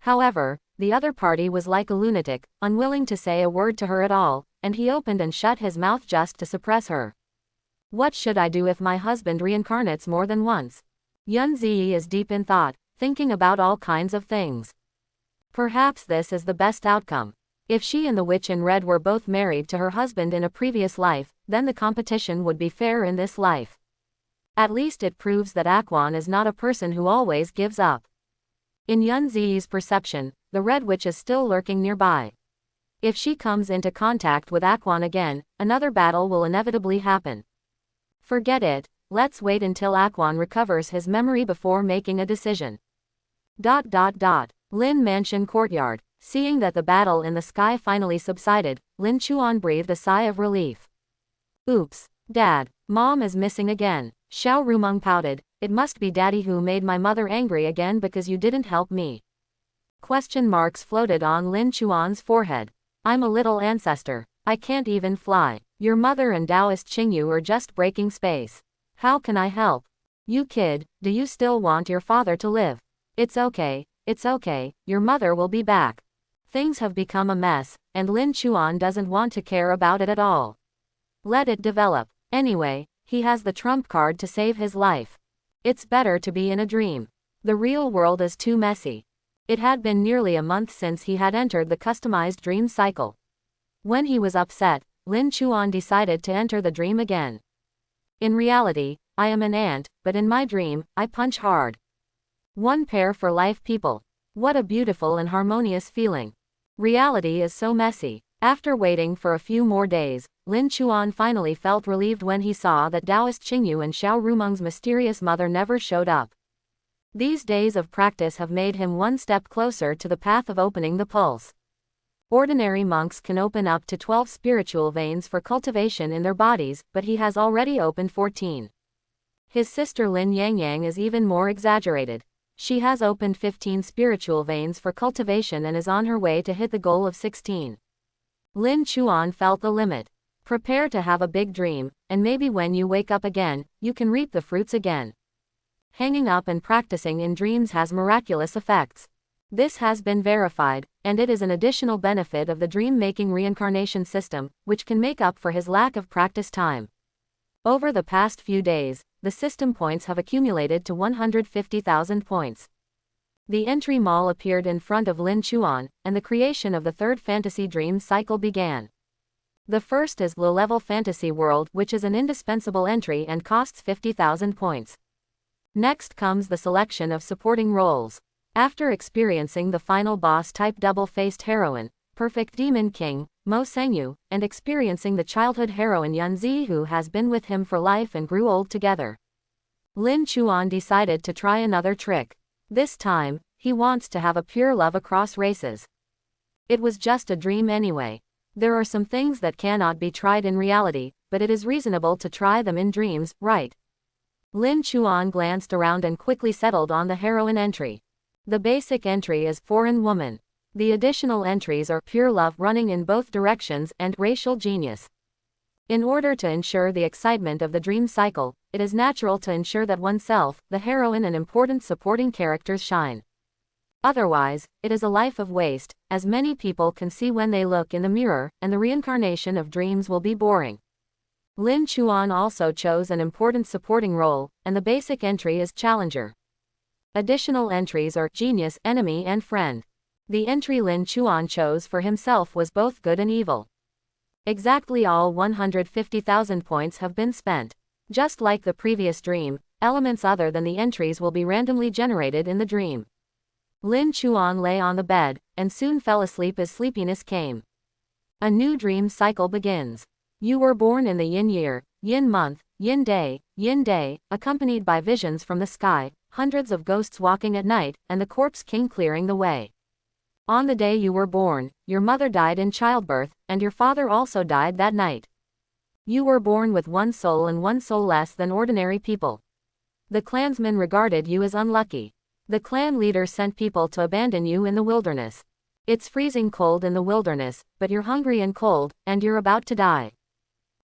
However, the other party was like a lunatic, unwilling to say a word to her at all, and he opened and shut his mouth just to suppress her. What should I do if my husband reincarnates more than once? Yun Ziyi is deep in thought, thinking about all kinds of things. Perhaps this is the best outcome. If she and the witch in red were both married to her husband in a previous life, then the competition would be fair in this life. At least it proves that Aquan is not a person who always gives up. In Yun Ziyi's perception, the red witch is still lurking nearby. If she comes into contact with Aquan again, another battle will inevitably happen. Forget it, let's wait until Aquan recovers his memory before making a decision. Lin Mansion courtyard. Seeing that the battle in the sky finally subsided, Lin Chuan breathed a sigh of relief. Oops, Dad, Mom is missing again. Xiao Rumeng pouted. It must be Daddy who made my mother angry again because you didn't help me. Question marks floated on Lin Chuan's forehead. I'm a little ancestor. I can't even fly. Your mother and Taoist Qingyu are just breaking space. How can I help? You kid, do you still want your father to live? It's okay, your mother will be back. Things have become a mess, and Lin Chuan doesn't want to care about it at all. Let it develop. Anyway, he has the trump card to save his life. It's better to be in a dream. The real world is too messy. It had been nearly a month since he had entered the customized dream cycle. When he was upset, Lin Chuan decided to enter the dream again. In reality, I am an ant, but in my dream, I punch hard. One pair for life, people. What a beautiful and harmonious feeling. Reality is so messy. After waiting for a few more days, Lin Chuan finally felt relieved when he saw that Taoist Qingyu and Xiao Rumeng's mysterious mother never showed up. These days of practice have made him one step closer to the path of opening the pulse. Ordinary monks can open up to 12 spiritual veins for cultivation in their bodies, but he has already opened 14. His sister Lin Yangyang is even more exaggerated. She has opened 15 spiritual veins for cultivation and is on her way to hit the goal of 16. Lin Chuan felt the limit. Prepare to have a big dream, and maybe when you wake up again, you can reap the fruits again. Hanging up and practicing in dreams has miraculous effects. This has been verified, and it is an additional benefit of the dream-making reincarnation system, which can make up for his lack of practice time. Over the past few days, the system points have accumulated to 150,000 points. The entry mall appeared in front of Lin Chuan, and the creation of the third fantasy dream cycle began. The first is low-level fantasy world, which is an indispensable entry and costs 50,000 points. Next comes the selection of supporting roles. After experiencing the final boss-type double-faced heroine, Perfect Demon King, Mo Sengyu, and experiencing the childhood heroine Yunzi who has been with him for life and grew old together, Lin Chuan decided to try another trick. This time, he wants to have a pure love across races. It was just a dream anyway. There are some things that cannot be tried in reality, but it is reasonable to try them in dreams, right? Lin Chuan glanced around and quickly settled on the heroine entry. The basic entry is foreign woman. The additional entries are pure love running in both directions and racial genius. In order to ensure the excitement of the dream cycle, it is natural to ensure that oneself, the heroine and important supporting characters shine. Otherwise, it is a life of waste, as many people can see when they look in the mirror, and the reincarnation of dreams will be boring. Lin Chuan also chose an important supporting role, and the basic entry is challenger. Additional entries are genius, enemy and friend. The entry Lin Chuan chose for himself was both good and evil. Exactly all 150,000 points have been spent. Just like the previous dream, elements other than the entries will be randomly generated in the dream. Lin Chuan lay on the bed, and soon fell asleep as sleepiness came. A new dream cycle begins. You were born in the yin year, yin month, yin day, accompanied by visions from the sky, hundreds of ghosts walking at night, and the corpse king clearing the way. On the day you were born, your mother died in childbirth, and your father also died that night. You were born with one soul and one soul less than ordinary people. The clansmen regarded you as unlucky. The clan leader sent people to abandon you in the wilderness. It's freezing cold in the wilderness, but you're hungry and cold, and you're about to die.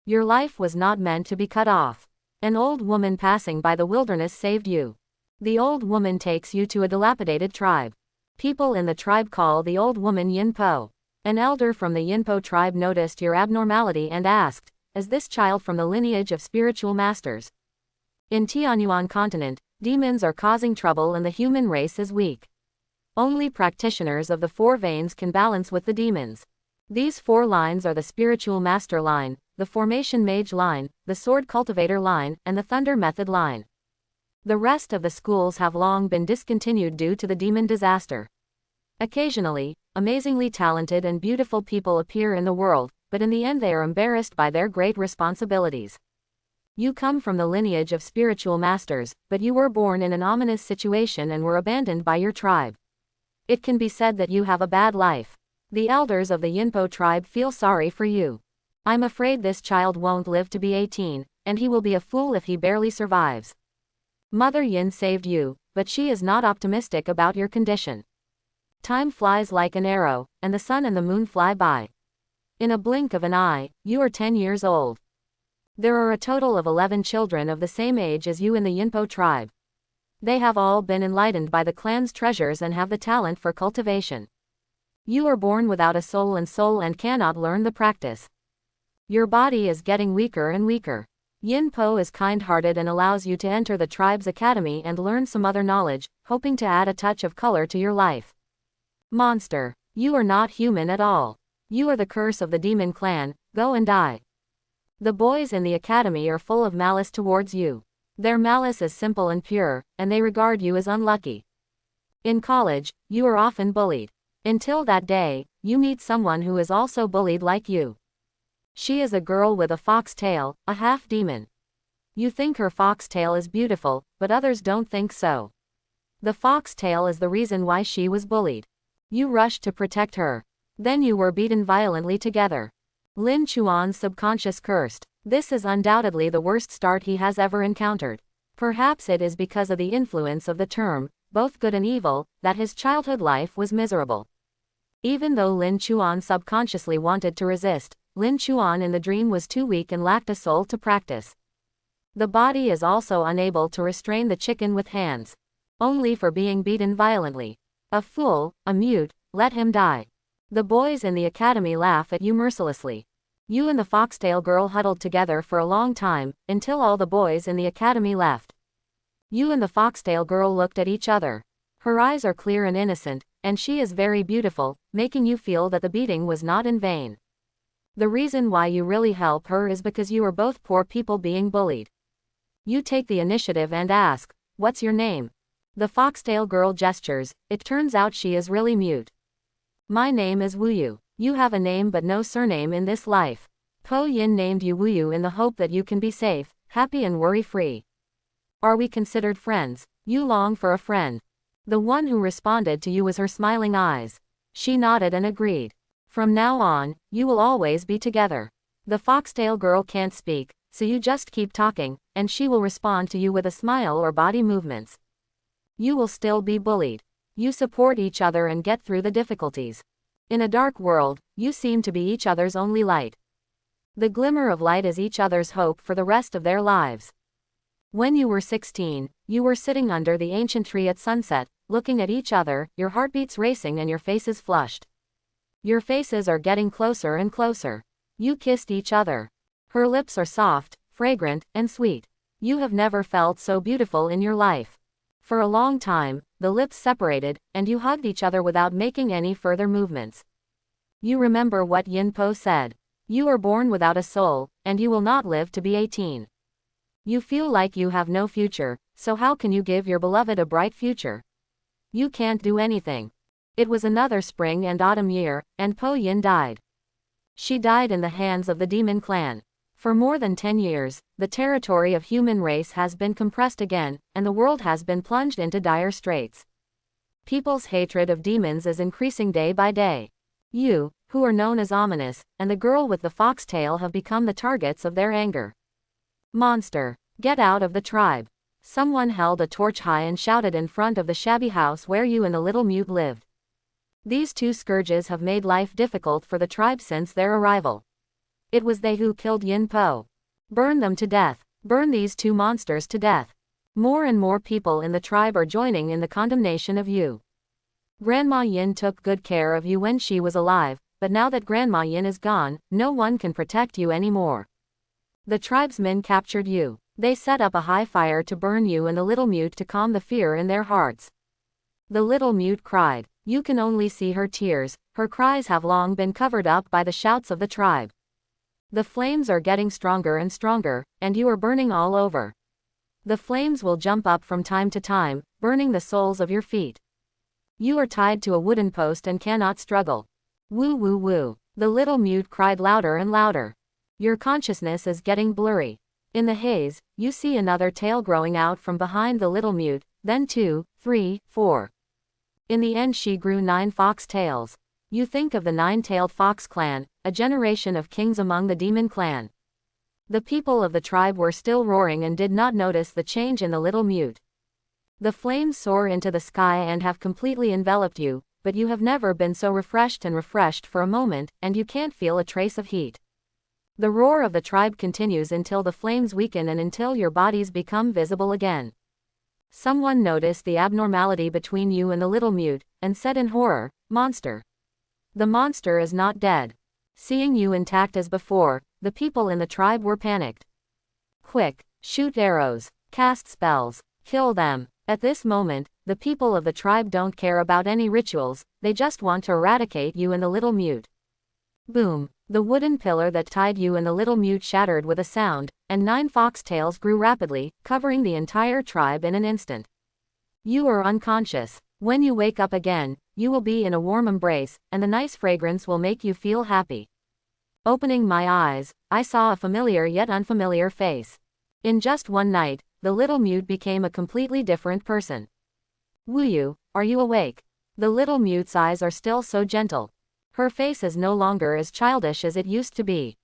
Your life was not meant to be cut off. An old woman passing by the wilderness saved you. The old woman takes you to a dilapidated tribe. People in the tribe call the old woman Yinpo. An elder from the Yinpo tribe noticed your abnormality and asked, "Is this child from the lineage of spiritual masters?" In Tianyuan continent, demons are causing trouble and the human race is weak. Only practitioners of the four veins can balance with the demons. These four lines are the spiritual master line, the formation mage line, the sword cultivator line, and the thunder method line. The rest of the schools have long been discontinued due to the demon disaster. Occasionally, amazingly talented and beautiful people appear in the world, but in the end they are embarrassed by their great responsibilities. You come from the lineage of spiritual masters, but you were born in an ominous situation and were abandoned by your tribe. It can be said that you have a bad life. The elders of the Yinpo tribe feel sorry for you. I'm afraid this child won't live to be 18, and he will be a fool if he barely survives. Mother Yin saved you, but she is not optimistic about your condition. Time flies like an arrow, and the sun and the moon fly by. In a blink of an eye, you are 10 years old. There are a total of 11 children of the same age as you in the Yinpo tribe. They have all been enlightened by the clan's treasures and have the talent for cultivation. You are born without a soul and cannot learn the practice. Your body is getting weaker and weaker. Yinpo is kind-hearted and allows you to enter the tribe's academy and learn some other knowledge, hoping to add a touch of color to your life. Monster. You are not human at all. You are the curse of the demon clan, go and die. The boys in the academy are full of malice towards you. Their malice is simple and pure, and they regard you as unlucky. In college, you are often bullied. Until that day, you meet someone who is also bullied like you. She is a girl with a fox tail, a half-demon. You think her fox tail is beautiful, but others don't think so. The fox tail is the reason why she was bullied. You rushed to protect her. Then you were beaten violently together. Lin Chuan's subconscious cursed. This is undoubtedly the worst start he has ever encountered. Perhaps it is because of the influence of the term, both good and evil, that his childhood life was miserable. Even though Lin Chuan subconsciously wanted to resist, Lin Chuan in the dream was too weak and lacked a soul to practice. The body is also unable to restrain the chicken with hands. Only for being beaten violently. A fool, a mute, let him die. The boys in the academy laugh at you mercilessly. You and the foxtail girl huddled together for a long time, until all the boys in the academy left. You and the foxtail girl looked at each other. Her eyes are clear and innocent, and she is very beautiful, making you feel that the beating was not in vain. The reason why you really help her is because you are both poor people being bullied. You take the initiative and ask, "What's your name?" The foxtail girl gestures. It turns out she is really mute. "My name is Wuyu. You have a name but no surname in this life. Po Yin named you Wuyu in the hope that you can be safe, happy and worry-free. Are we considered friends? You long for a friend." The one who responded to you was her smiling eyes. She nodded and agreed. "From now on, you will always be together." The foxtail girl can't speak, so you just keep talking, and she will respond to you with a smile or body movements. You will still be bullied. You support each other and get through the difficulties. In a dark world, you seem to be each other's only light. The glimmer of light is each other's hope for the rest of their lives. When you were 16, you were sitting under the ancient tree at sunset, looking at each other, your heartbeats racing and your faces flushed. Your faces are getting closer and closer. You kissed each other. Her lips are soft, fragrant, and sweet. You have never felt so beautiful in your life. For a long time, the lips separated, and you hugged each other without making any further movements. You remember what Yin Po said. You are born without a soul, and you will not live to be 18. You feel like you have no future, so how can you give your beloved a bright future? You can't do anything. It was another spring and autumn year, and Po Yin died. She died in the hands of the demon clan. For more than 10 years, the territory of human race has been compressed again, and the world has been plunged into dire straits. People's hatred of demons is increasing day by day. You, who are known as ominous, and the girl with the foxtail have become the targets of their anger. "Monster, get out of the tribe." Someone held a torch high and shouted in front of the shabby house where you and the little mute lived. These two scourges have made life difficult for the tribe since their arrival. It was they who killed Yin Po. Burn them to death. Burn these two monsters to death. More and more people in the tribe are joining in the condemnation of you. Grandma Yin took good care of you when she was alive, but now that Grandma Yin is gone, no one can protect you anymore. The tribesmen captured you. They set up a high fire to burn you and the little mute to calm the fear in their hearts. The little mute cried. You can only see her tears. Her cries have long been covered up by the shouts of the tribe. The flames are getting stronger and stronger, and you are burning all over. The flames will jump up from time to time, burning the soles of your feet. You are tied to a wooden post and cannot struggle. Woo woo woo. The little mute cried louder and louder. Your consciousness is getting blurry. In the haze, you see another tail growing out from behind the little mute, then 2, 3, 4. In the end she grew 9 fox tails. You think of the 9-tailed fox clan, a generation of kings among the demon clan. The people of the tribe were still roaring and did not notice the change in the little mute. The flames soar into the sky and have completely enveloped you, but you have never been so refreshed for a moment, and you can't feel a trace of heat. The roar of the tribe continues until the flames weaken and until your bodies become visible again. Someone noticed the abnormality between you and the little mute, and said in horror, "Monster." The monster is not dead. Seeing you intact as before, the people in the tribe were panicked. Quick, shoot arrows, cast spells, kill them. At this moment, the people of the tribe don't care about any rituals, they just want to eradicate you and the little mute. Boom, the wooden pillar that tied you and the little mute shattered with a sound, and 9 foxtails grew rapidly, covering the entire tribe in an instant. You are unconscious. When you wake up again, you will be in a warm embrace, and the nice fragrance will make you feel happy. Opening my eyes, I saw a familiar yet unfamiliar face. In just one night, the little mute became a completely different person. Wuyu, are you awake? The little mute's eyes are still so gentle. Her face is no longer as childish as it used to be.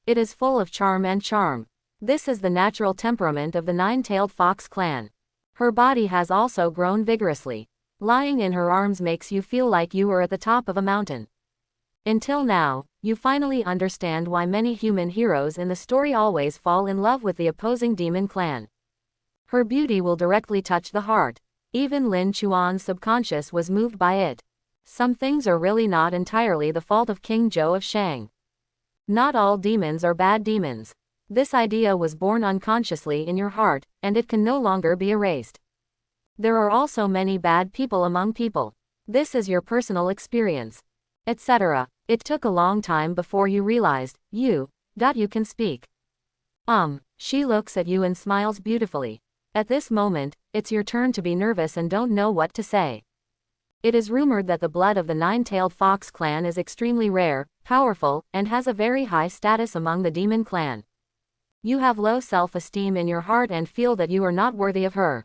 It is full of charm and charm. This is the natural temperament of the 9-tailed fox clan. Her body has also grown vigorously. Lying in her arms makes you feel like you are at the top of a mountain. Until now, you finally understand why many human heroes in the story always fall in love with the opposing demon clan. Her beauty will directly touch the heart. Even Lin Chuan's subconscious was moved by it. Some things are really not entirely the fault of King Zhou of Shang. Not all demons are bad demons. This idea was born unconsciously in your heart, and it can no longer be erased. There are also many bad people among people. This is your personal experience. Etc. It took a long time before you realized, you can speak. She looks at you and smiles beautifully. At this moment, it's your turn to be nervous and don't know what to say. It is rumored that the blood of the nine-tailed fox clan is extremely rare, powerful, and has a very high status among the demon clan. You have low self-esteem in your heart and feel that you are not worthy of her.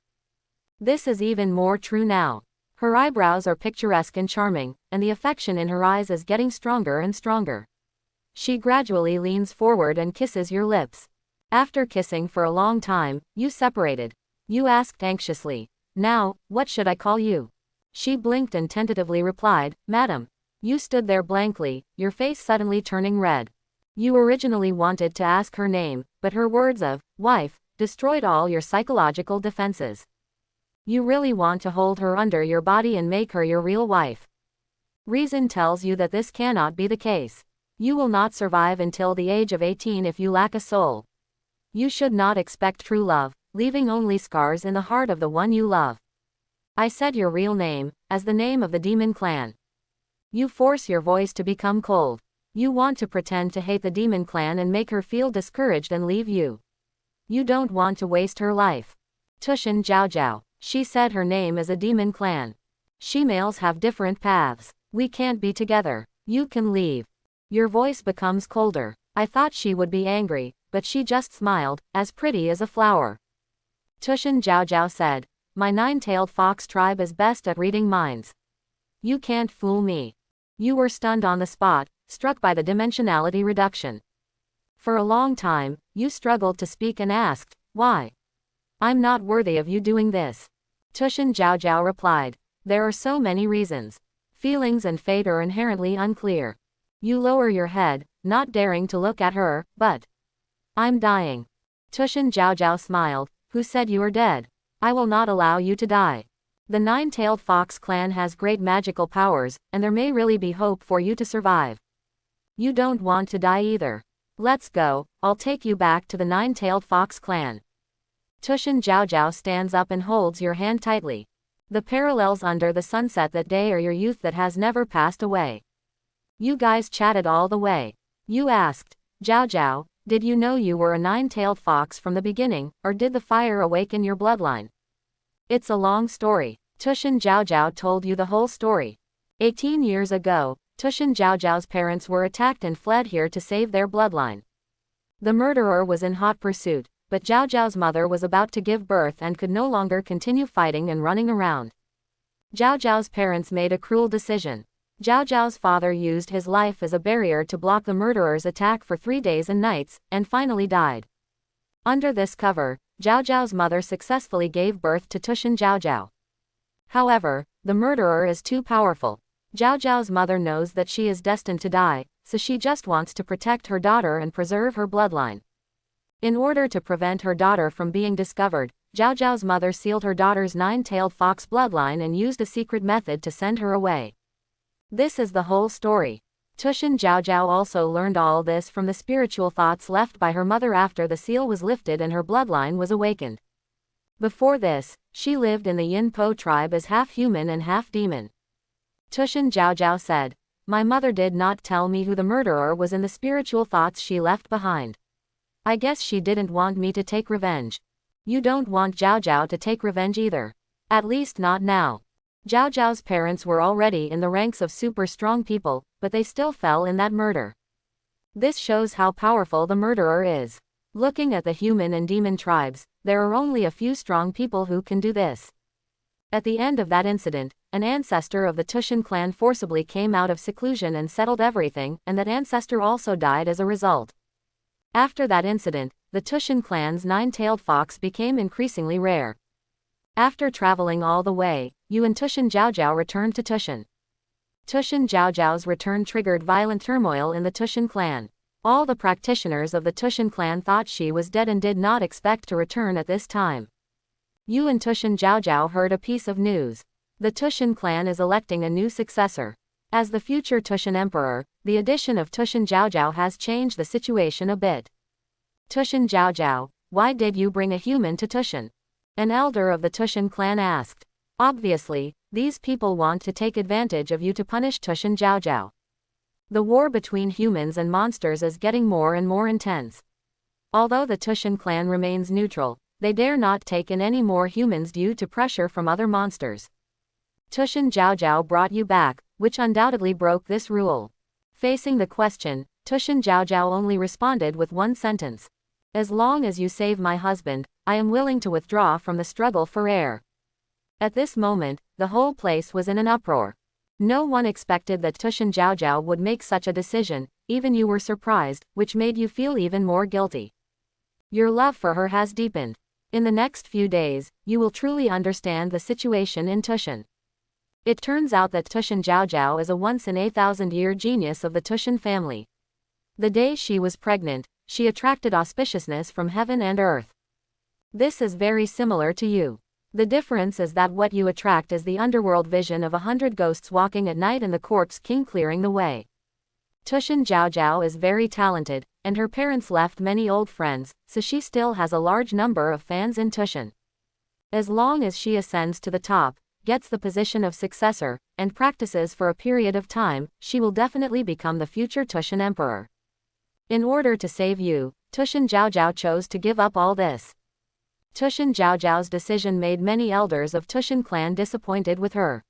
This is even more true now. Her eyebrows are picturesque and charming, and the affection in her eyes is getting stronger and stronger. She gradually leans forward and kisses your lips. After kissing for a long time, you separated. You asked anxiously, "Now, what should I call you?" She blinked and tentatively replied, "Madam." You stood there blankly, your face suddenly turning red. You originally wanted to ask her name, but her words of wife destroyed all your psychological defenses. You really want to hold her under your body and make her your real wife. Reason tells you that this cannot be the case. You will not survive until the age of 18 if you lack a soul. You should not expect true love, leaving only scars in the heart of the one you love. I said your real name, as the name of the demon clan. You force your voice to become cold. You want to pretend to hate the demon clan and make her feel discouraged and leave you. You don't want to waste her life. Tushin Jiao Jiao. She said her name is a demon clan. She-males have different paths. We can't be together. You can leave. Your voice becomes colder. I thought she would be angry, but she just smiled, as pretty as a flower. Tushin Jiao Jiao said, "My nine-tailed fox tribe is best at reading minds. You can't fool me." You were stunned on the spot, struck by the dimensionality reduction. For a long time, you struggled to speak and asked, "Why? I'm not worthy of you doing this." Tushin Jiao Jiao replied, "There are so many reasons. Feelings and fate are inherently unclear." You lower your head, not daring to look at her, but "I'm dying." Tushin Jiao Jiao smiled, "Who said you are dead? I will not allow you to die. The nine-tailed fox clan has great magical powers, and there may really be hope for you to survive. You don't want to die either. Let's go, I'll take you back to the nine-tailed fox clan." Tushin Jiao Jiao stands up and holds your hand tightly. The parallels under the sunset that day are your youth that has never passed away. You guys chatted all the way. You asked, "Jiao Jiao, did you know you were a nine-tailed fox from the beginning, or did the fire awaken your bloodline?" It's a long story. Tushin Jiao Jiao told you the whole story. 18 years ago, Tushin Jiao Jiao's parents were attacked and fled here to save their bloodline. The murderer was in hot pursuit, but Jiao Jiao's mother was about to give birth and could no longer continue fighting and running around. Jiao Jiao's parents made a cruel decision. Jiao Jiao's father used his life as a barrier to block the murderer's attack for 3 days and nights, and finally died. Under this cover, Jiao Jiao's mother successfully gave birth to Tushin Jiao Jiao. However, the murderer is too powerful. Jiao Jiao's mother knows that she is destined to die, so she just wants to protect her daughter and preserve her bloodline. In order to prevent her daughter from being discovered, Jiao Jiao's mother sealed her daughter's nine-tailed fox bloodline and used a secret method to send her away. This is the whole story. Tushin Jiao Jiao also learned all this from the spiritual thoughts left by her mother after the seal was lifted and her bloodline was awakened. Before this, she lived in the Yin Po tribe as half human and half demon. Tushin Jiao Jiao said, "My mother did not tell me who the murderer was in the spiritual thoughts she left behind. I guess she didn't want me to take revenge." You don't want Jiao Jiao to take revenge either. At least not now. Jiao Jiao's parents were already in the ranks of super strong people, but they still fell in that murder. This shows how powerful the murderer is. Looking at the human and demon tribes, there are only a few strong people who can do this. At the end of that incident, an ancestor of the Tushin clan forcibly came out of seclusion and settled everything, and that ancestor also died as a result. After that incident, the Tushin clan's nine-tailed fox became increasingly rare. After traveling all the way, you and Tushin Jiao Jiao returned to Tushin. Tushin Jiao Jiao's return triggered violent turmoil in the Tushin clan. All the practitioners of the Tushin clan thought she was dead and did not expect to return at this time. You and Tushin Jiao Jiao heard a piece of news. The Tushin clan is electing a new successor. As the future Tushan Emperor, the addition of Tushan Zhaozhao has changed the situation a bit. Tushan Zhaozhao, why did you bring a human to Tushan? An elder of the Tushan clan asked. Obviously, these people want to take advantage of you to punish Tushan Zhaozhao. The war between humans and monsters is getting more and more intense. Although the Tushan clan remains neutral, they dare not take in any more humans due to pressure from other monsters. Tushan Zhaozhao brought you back, which undoubtedly broke this rule. Facing the question, Tushan Zhaozhao only responded with one sentence. As long as you save my husband, I am willing to withdraw from the struggle for air. At this moment, the whole place was in an uproar. No one expected that Tushan Zhaozhao would make such a decision, even you were surprised, which made you feel even more guilty. Your love for her has deepened. In the next few days, you will truly understand the situation in Tushan. It turns out that Tushan Zhaozhao is a once-in-a-thousand-year genius of the Tushan family. The day she was pregnant, she attracted auspiciousness from heaven and earth. This is very similar to you. The difference is that what you attract is the underworld vision of 100 ghosts walking at night and the corpse king clearing the way. Tushan Zhaozhao is very talented, and her parents left many old friends, so she still has a large number of fans in Tushan. As long as she ascends to the top, gets the position of successor, and practices for a period of time, she will definitely become the future Tushan Emperor. In order to save you, Tushan Zhaozhao chose to give up all this. Tushan Zhaozhao's decision made many elders of Tushan clan disappointed with her.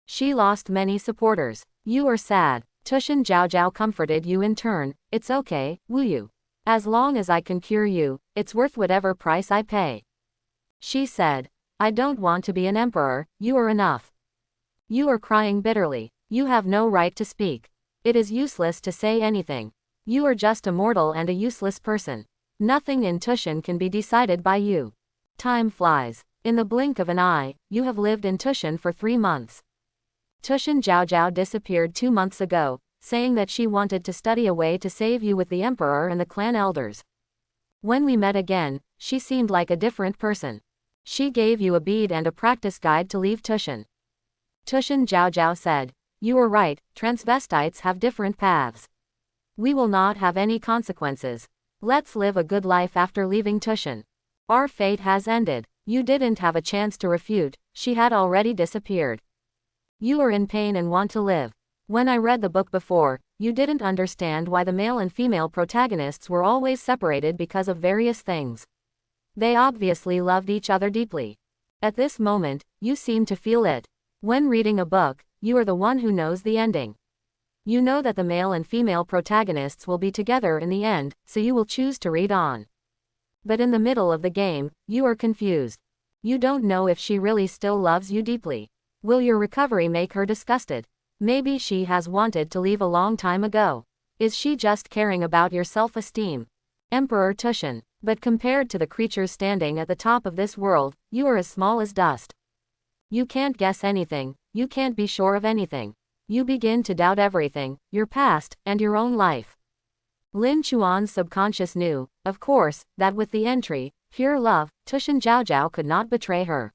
She lost many supporters. You are sad. Tushan Zhaozhao comforted you in turn. It's okay, Wu Yu. As long as I can cure you, it's worth whatever price I pay. She said, I don't want to be an emperor, you are enough. You are crying bitterly. You have no right to speak. It is useless to say anything. You are just a mortal and a useless person. Nothing in Tushan can be decided by you. Time flies. In the blink of an eye, you have lived in Tushan for 3 months. Tushan Zhaozhao disappeared 2 months ago, saying that she wanted to study a way to save you with the emperor and the clan elders. When we met again, she seemed like a different person. She gave you a bead and a practice guide to leave Tushan. Tushan Zhaozhao said, you are right, transvestites have different paths. We will not have any consequences. Let's live a good life after leaving Tushan. Our fate has ended. You didn't have a chance to refute, she had already disappeared. You are in pain and want to live. When I read the book before, you didn't understand why the male and female protagonists were always separated because of various things. They obviously loved each other deeply. At this moment, you seem to feel it. When reading a book, you are the one who knows the ending. You know that the male and female protagonists will be together in the end, so you will choose to read on. But in the middle of the game, you are confused. You don't know if she really still loves you deeply. Will your recovery make her disgusted? Maybe she has wanted to leave a long time ago. Is she just caring about your self-esteem? Emperor Tushan. But compared to the creatures standing at the top of this world, you are as small as dust. You can't guess anything, you can't be sure of anything. You begin to doubt everything, your past, and your own life. Lin Chuan's subconscious knew, of course, that with the entry, pure love, Tushan Zhaozhao could not betray her.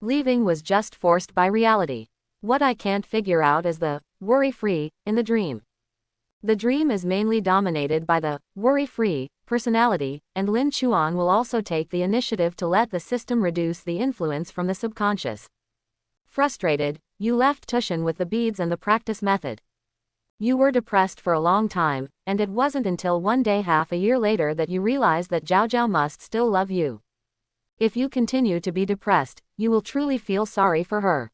Leaving was just forced by reality. What I can't figure out is the worry-free in the dream. The dream is mainly dominated by the worry-free personality, and Lin Chuan will also take the initiative to let the system reduce the influence from the subconscious. Frustrated, you left Tushan with the beads and the practice method. You were depressed for a long time, and it wasn't until one day half a year later that you realized that Zhaozhao must still love you. If you continue to be depressed, you will truly feel sorry for her.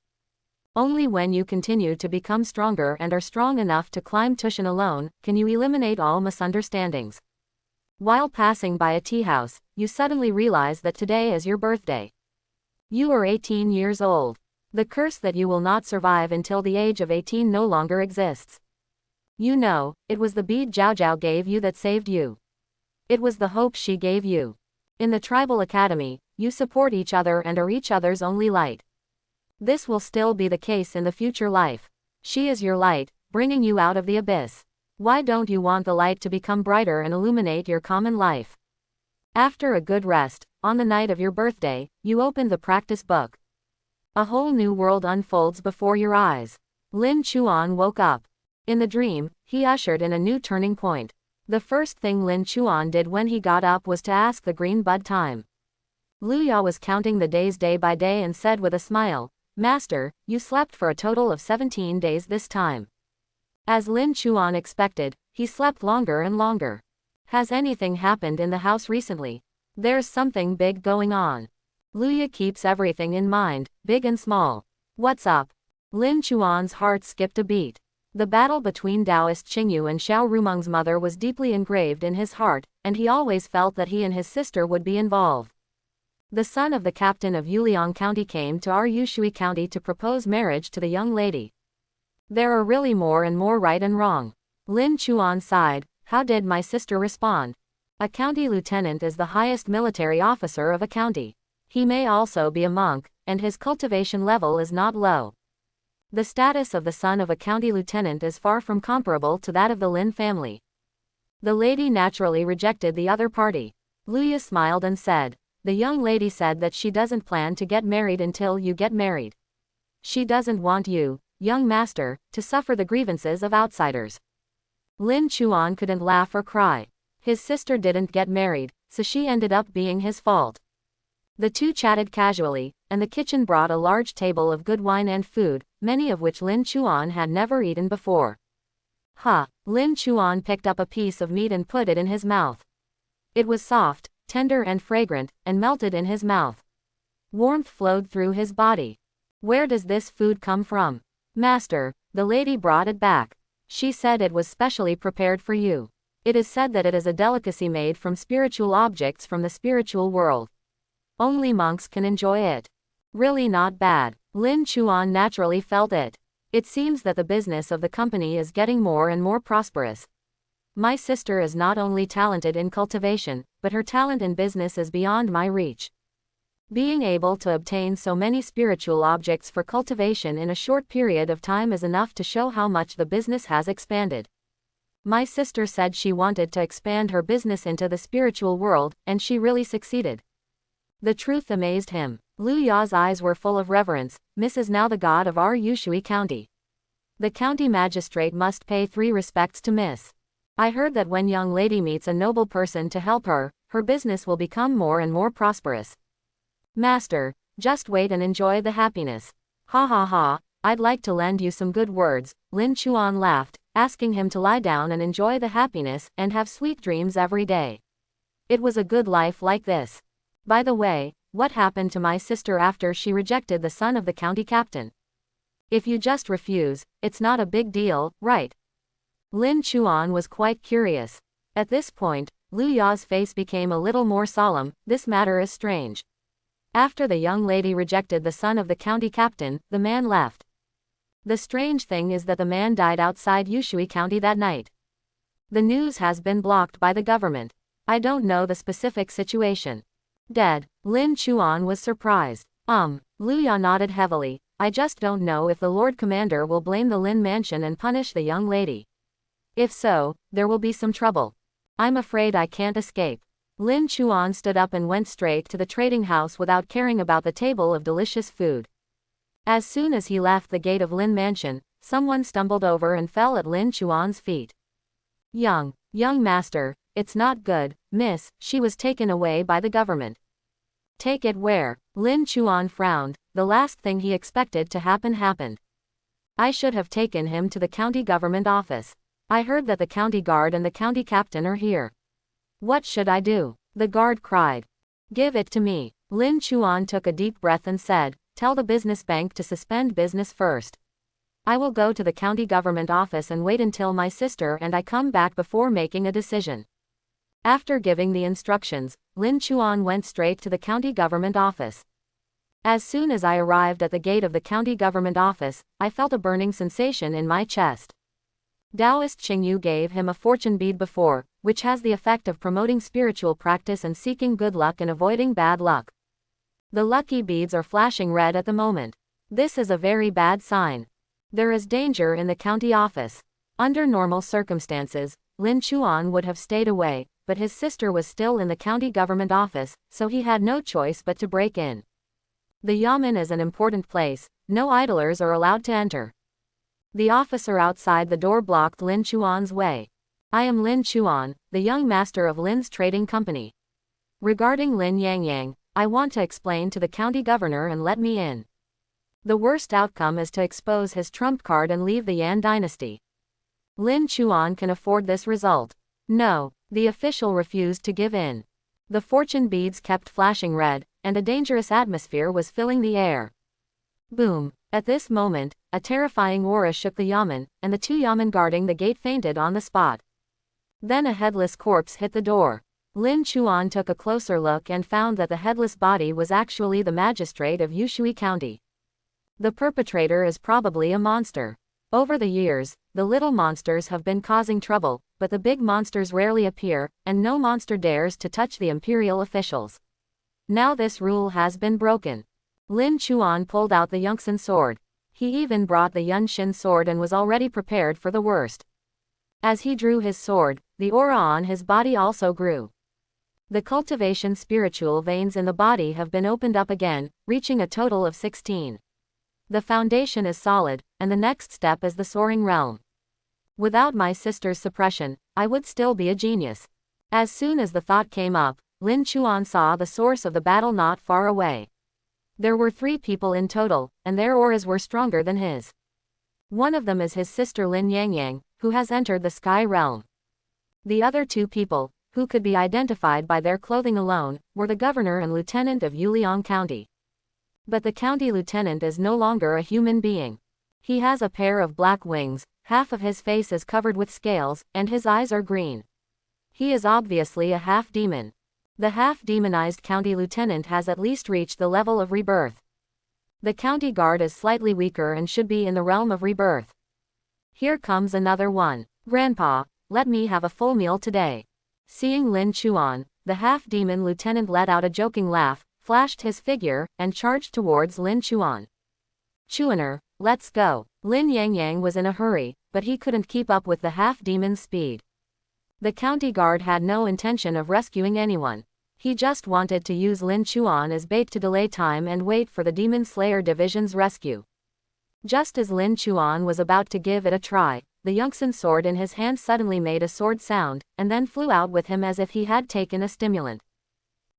Only when you continue to become stronger and are strong enough to climb Tushan alone, can you eliminate all misunderstandings. While passing by a tea house, you suddenly realize that today is your birthday. You are 18 years old. The curse that you will not survive until the age of 18 no longer exists. You know, it was the bead Zhaozhao gave you that saved you. It was the hope she gave you. In the tribal academy, you support each other and are each other's only light. This will still be the case in the future life. She is your light, bringing you out of the abyss. Why don't you want the light to become brighter and illuminate your common life? After a good rest, on the night of your birthday, you open the practice book. A whole new world unfolds before your eyes. Lin Chuan woke up. In the dream, he ushered in a new turning point. The first thing Lin Chuan did when he got up was to ask the green bud time. Lu Ya was counting the days day by day and said with a smile, "Master, you slept for a total of 17 days this time." As Lin Chuan expected, he slept longer and longer. Has anything happened in the house recently? There's something big going on. Lu Ya keeps everything in mind, big and small. What's up? Lin Chuan's heart skipped a beat. The battle between Taoist Qingyu and Xiao Rumeng's mother was deeply engraved in his heart, and he always felt that he and his sister would be involved. The son of the captain of Yuliang County came to our Yushui County to propose marriage to the young lady. There are really more and more right and wrong. Lin Chuan sighed. How did my sister respond? A county lieutenant is the highest military officer of a county. He may also be a monk, and his cultivation level is not low. The status of the son of a county lieutenant is far from comparable to that of the Lin family. The lady naturally rejected the other party. Lu Ya smiled and said, "The young lady said that she doesn't plan to get married until you get married. She doesn't want you, young master, to suffer the grievances of outsiders." Lin Chuan couldn't laugh or cry. His sister didn't get married, so she ended up being his fault. The two chatted casually, and the kitchen brought a large table of good wine and food, many of which Lin Chuan had never eaten before. Lin Chuan picked up a piece of meat and put it in his mouth. It was soft, tender and fragrant, and melted in his mouth. Warmth flowed through his body. Where does this food come from? Master, the lady brought it back. She said it was specially prepared for you. It is said that it is a delicacy made from spiritual objects from the spiritual world. Only monks can enjoy it. Really not bad. Lin Chuan naturally felt it. It seems that the business of the company is getting more and more prosperous. My sister is not only talented in cultivation, but her talent in business is beyond my reach. Being able to obtain so many spiritual objects for cultivation in a short period of time is enough to show how much the business has expanded. My sister said she wanted to expand her business into the spiritual world, and she really succeeded. The truth amazed him. Lu Ya's eyes were full of reverence. Miss is now the god of our Yushui County. The county magistrate must pay 3 respects to Miss. I heard that when young lady meets a noble person to help her, her business will become more and more prosperous. Master, just wait and enjoy the happiness. Ha ha ha, I'd like to lend you some good words. Lin Chuan laughed, asking him to lie down and enjoy the happiness and have sweet dreams every day. It was a good life like this. By the way, what happened to my sister after she rejected the son of the county captain? If you just refuse, it's not a big deal, right? Lin Chuan was quite curious. At this point, Lu Ya's face became a little more solemn. This matter is strange. After the young lady rejected the son of the county captain, the man left. The strange thing is that the man died outside Yushui County that night. The news has been blocked by the government. I don't know the specific situation. Dead. Lin Chuan was surprised. Lu Ya nodded heavily. I just don't know if the Lord Commander will blame the Lin Mansion and punish the young lady. If so, there will be some trouble. I'm afraid I can't escape. Lin Chuan stood up and went straight to the trading house without caring about the table of delicious food. As soon as he left the gate of Lin Mansion, someone stumbled over and fell at Lin Chuan's feet. Young master, it's not good, miss, she was taken away by the government. Take it where? Lin Chuan frowned. The last thing he expected to happen happened. I should have taken him to the county government office. I heard that the county guard and the county captain are here. What should I do? The guard cried. Give it to me. Lin Chuan took a deep breath and said, tell the business bank to suspend business first. I will go to the county government office and wait until my sister and I come back before making a decision. After giving the instructions, Lin Chuan went straight to the county government office. As soon as I arrived at the gate of the county government office, I felt a burning sensation in my chest. Taoist Qingyu gave him a fortune bead before, which has the effect of promoting spiritual practice and seeking good luck and avoiding bad luck. The lucky beads are flashing red at the moment. This is a very bad sign. There is danger in the county office. Under normal circumstances, Lin Chuan would have stayed away, but his sister was still in the county government office, so he had no choice but to break in. The yamen is an important place. No idlers are allowed to enter. The officer outside the door blocked Lin Chuan's way. I am Lin Chuan, the young master of Lin's trading company. Regarding Lin Yangyang, I want to explain to the county governor and let me in. The worst outcome is to expose his trump card and leave the Yan dynasty. Lin Chuan can afford this result. No, the official refused to give in. The fortune beads kept flashing red, and a dangerous atmosphere was filling the air. Boom. At this moment, a terrifying aura shook the yamen, and the 2 yamen guarding the gate fainted on the spot. Then a headless corpse hit the door. Lin Chuan took a closer look and found that the headless body was actually the magistrate of Yushui County. The perpetrator is probably a monster. Over the years, the little monsters have been causing trouble, but the big monsters rarely appear, and no monster dares to touch the imperial officials. Now this rule has been broken. Lin Chuan pulled out the Yunxin sword. He even brought the Yunshin sword and was already prepared for the worst. As he drew his sword, the aura on his body also grew. The cultivation spiritual veins in the body have been opened up again, reaching a total of 16. The foundation is solid, and the next step is the soaring realm. Without my sister's suppression, I would still be a genius. As soon as the thought came up, Lin Chuan saw the source of the battle not far away. There were 3 people in total, and their auras were stronger than his. One of them is his sister Lin Yangyang, who has entered the sky realm. The other 2 people, who could be identified by their clothing alone, were the governor and lieutenant of Yuliang County. But the county lieutenant is no longer a human being. He has a pair of black wings, half of his face is covered with scales, and his eyes are green. He is obviously a half-demon. The half-demonized county lieutenant has at least reached the level of rebirth. The county guard is slightly weaker and should be in the realm of rebirth. Here comes another one. Grandpa, let me have a full meal today. Seeing Lin Chuan, the half-demon lieutenant let out a joking laugh, flashed his figure, and charged towards Lin Chuan. Chuaner, let's go. Lin Yangyang was in a hurry, but he couldn't keep up with the half-demon's speed. The county guard had no intention of rescuing anyone. He just wanted to use Lin Chuan as bait to delay time and wait for the Demon Slayer Division's rescue. Just as Lin Chuan was about to give it a try, the Yunxin sword in his hand suddenly made a sword sound, and then flew out with him as if he had taken a stimulant.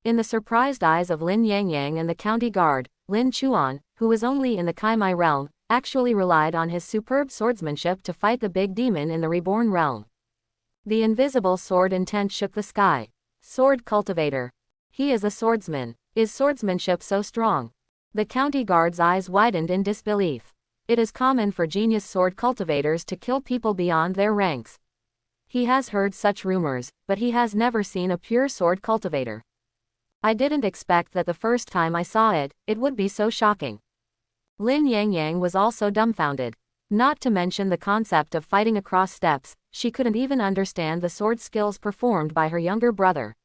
In the surprised eyes of Lin Yangyang and the county guard, Lin Chuan, who was only in the Kaimai realm, actually relied on his superb swordsmanship to fight the big demon in the reborn realm. The invisible sword intent shook the sky. Sword cultivator. He is a swordsman. Is swordsmanship so strong? The county guard's eyes widened in disbelief. It is common for genius sword cultivators to kill people beyond their ranks. He has heard such rumors, but he has never seen a pure sword cultivator. I didn't expect that the first time I saw it, it would be so shocking. Lin Yangyang was also dumbfounded. Not to mention the concept of fighting across steps, she couldn't even understand the sword skills performed by her younger brother.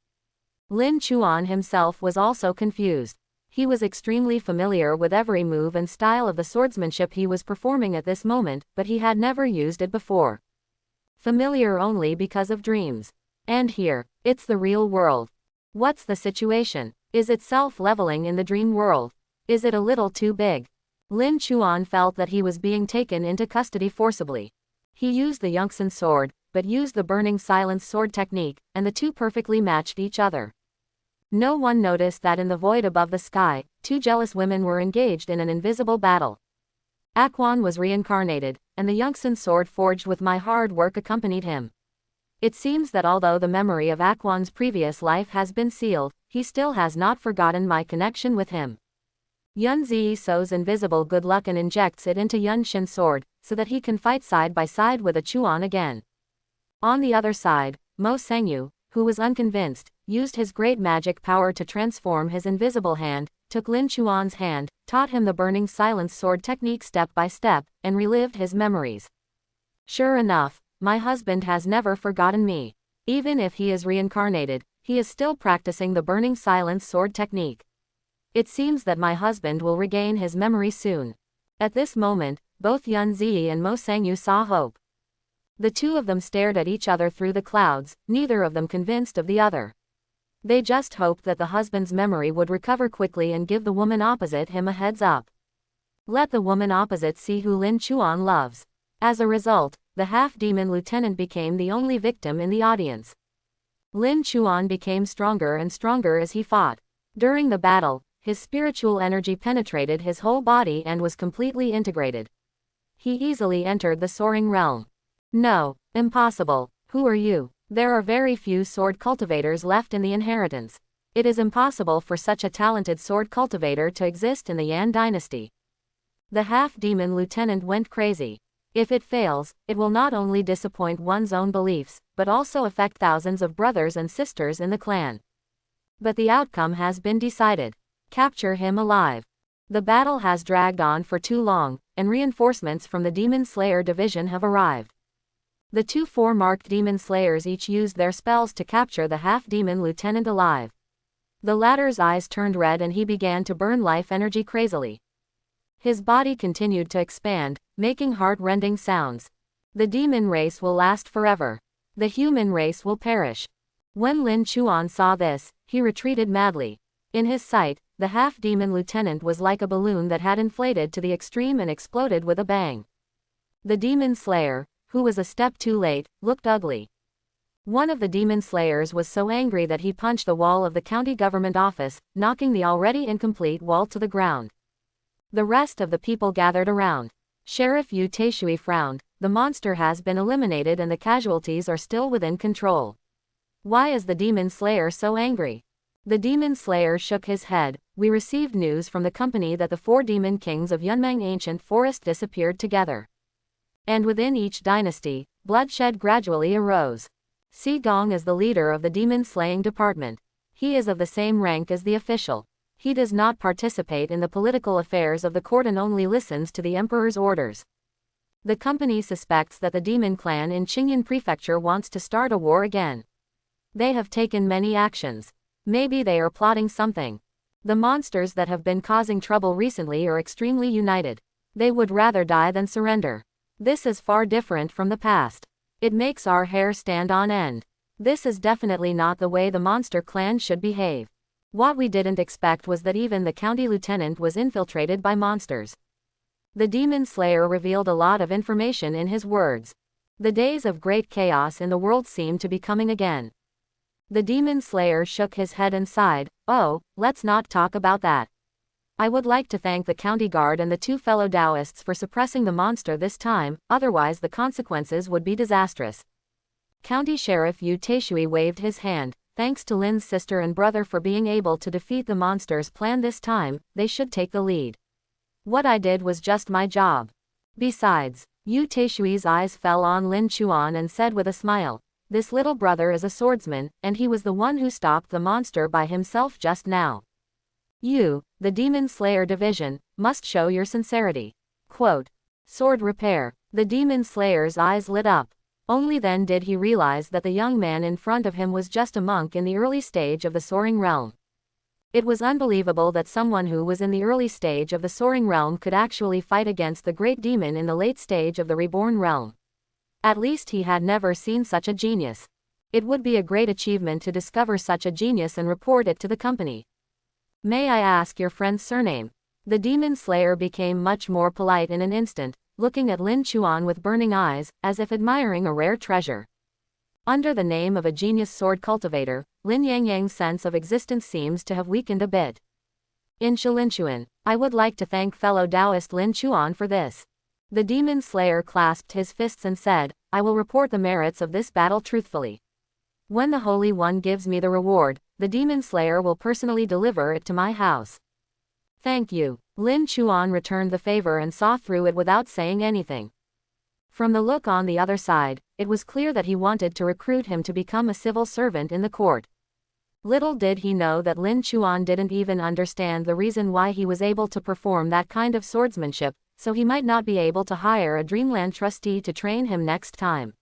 Lin Chuan himself was also confused. He was extremely familiar with every move and style of the swordsmanship he was performing at this moment, but he had never used it before. Familiar only because of dreams. And here, it's the real world. What's the situation? Is it self-leveling in the dream world? Is it a little too big? Lin Chuan felt that he was being taken into custody forcibly. He used the Yunxin sword, but used the burning silence sword technique, and the 2 perfectly matched each other. No one noticed that in the void above the sky, 2 jealous women were engaged in an invisible battle. Aquan was reincarnated, and the Yunxin sword forged with my hard work accompanied him. It seems that although the memory of Aquan's previous life has been sealed, he still has not forgotten my connection with him. Yun Zi sows invisible good luck and injects it into Yun Shin's sword, so that he can fight side by side with a Chuan again. On the other side, Mo Sengyu, who was unconvinced, used his great magic power to transform his invisible hand, took Lin Chuan's hand, taught him the burning silence sword technique step by step, and relived his memories. Sure enough, my husband has never forgotten me. Even if he is reincarnated, he is still practicing the burning silence sword technique. It seems that my husband will regain his memory soon. At this moment, both Yun Zi and Mo Sengyu saw hope. The 2 of them stared at each other through the clouds, neither of them convinced of the other. They just hoped that the husband's memory would recover quickly and give the woman opposite him a heads up. Let the woman opposite see who Lin Chuan loves. As a result, the half-demon lieutenant became the only victim in the audience. Lin Chuan became stronger and stronger as he fought. During the battle, his spiritual energy penetrated his whole body and was completely integrated. He easily entered the soaring realm. No, impossible. Who are you? There are very few sword cultivators left in the inheritance. It is impossible for such a talented sword cultivator to exist in the Yan dynasty. The half-demon lieutenant went crazy. If it fails, it will not only disappoint one's own beliefs, but also affect thousands of brothers and sisters in the clan. But the outcome has been decided. Capture him alive. The battle has dragged on for too long, and reinforcements from the Demon Slayer division have arrived. The 2 4-marked Demon Slayers each used their spells to capture the half-demon lieutenant alive. The latter's eyes turned red and he began to burn life energy crazily. His body continued to expand, making heart-rending sounds. The demon race will last forever. The human race will perish. When Lin Chuan saw this, he retreated madly. In his sight, the half-demon lieutenant was like a balloon that had inflated to the extreme and exploded with a bang. The demon slayer, who was a step too late, looked ugly. One of the demon slayers was so angry that he punched the wall of the county government office, knocking the already incomplete wall to the ground. The rest of the people gathered around. Sheriff Yu Taishui frowned. The monster has been eliminated and the casualties are still within control. Why is the demon slayer so angry? The demon slayer shook his head. We received news from the company that the 4 demon kings of Yunmeng ancient forest disappeared together. And within each dynasty, bloodshed gradually arose. Si Gong is the leader of the demon-slaying department. He is of the same rank as the official. He does not participate in the political affairs of the court and only listens to the emperor's orders. The company suspects that the demon clan in Qingyan Prefecture wants to start a war again. They have taken many actions. Maybe they are plotting something. The monsters that have been causing trouble recently are extremely united. They would rather die than surrender. This is far different from the past. It makes our hair stand on end. This is definitely not the way the monster clan should behave. What we didn't expect was that even the county lieutenant was infiltrated by monsters. The demon slayer revealed a lot of information in his words. The days of great chaos in the world seemed to be coming again. The demon slayer shook his head and sighed. Oh, let's not talk about that. I would like to thank the county guard and the 2 fellow Taoists for suppressing the monster this time, otherwise the consequences would be disastrous. County Sheriff Yu Taishui waved his hand. Thanks to Lin's sister and brother for being able to defeat the monster's plan this time, they should take the lead. What I did was just my job. Besides, Yu Taishui's eyes fell on Lin Chuan and said with a smile, this little brother is a swordsman, and he was the one who stopped the monster by himself just now. You, the Demon Slayer division, must show your sincerity. Quote. Sword repair. The Demon Slayer's eyes lit up. Only then did he realize that the young man in front of him was just a monk in the early stage of the soaring realm. It was unbelievable that someone who was in the early stage of the soaring realm could actually fight against the great demon in the late stage of the reborn realm. At least he had never seen such a genius. It would be a great achievement to discover such a genius and report it to the company. May I ask your friend's surname? The demon slayer became much more polite in an instant, looking at Lin Chuan with burning eyes, as if admiring a rare treasure. Under the name of a genius sword cultivator, Lin Yangyang's sense of existence seems to have weakened a bit. In Shilinchuan, I would like to thank fellow Taoist Lin Chuan for this. The demon slayer clasped his fists and said, I will report the merits of this battle truthfully. When the Holy One gives me the reward, the demon slayer will personally deliver it to my house. Thank you. Lin Chuan returned the favor and saw through it without saying anything. From the look on the other side, it was clear that he wanted to recruit him to become a civil servant in the court. Little did he know that Lin Chuan didn't even understand the reason why he was able to perform that kind of swordsmanship, so he might not be able to hire a Dreamland trustee to train him next time.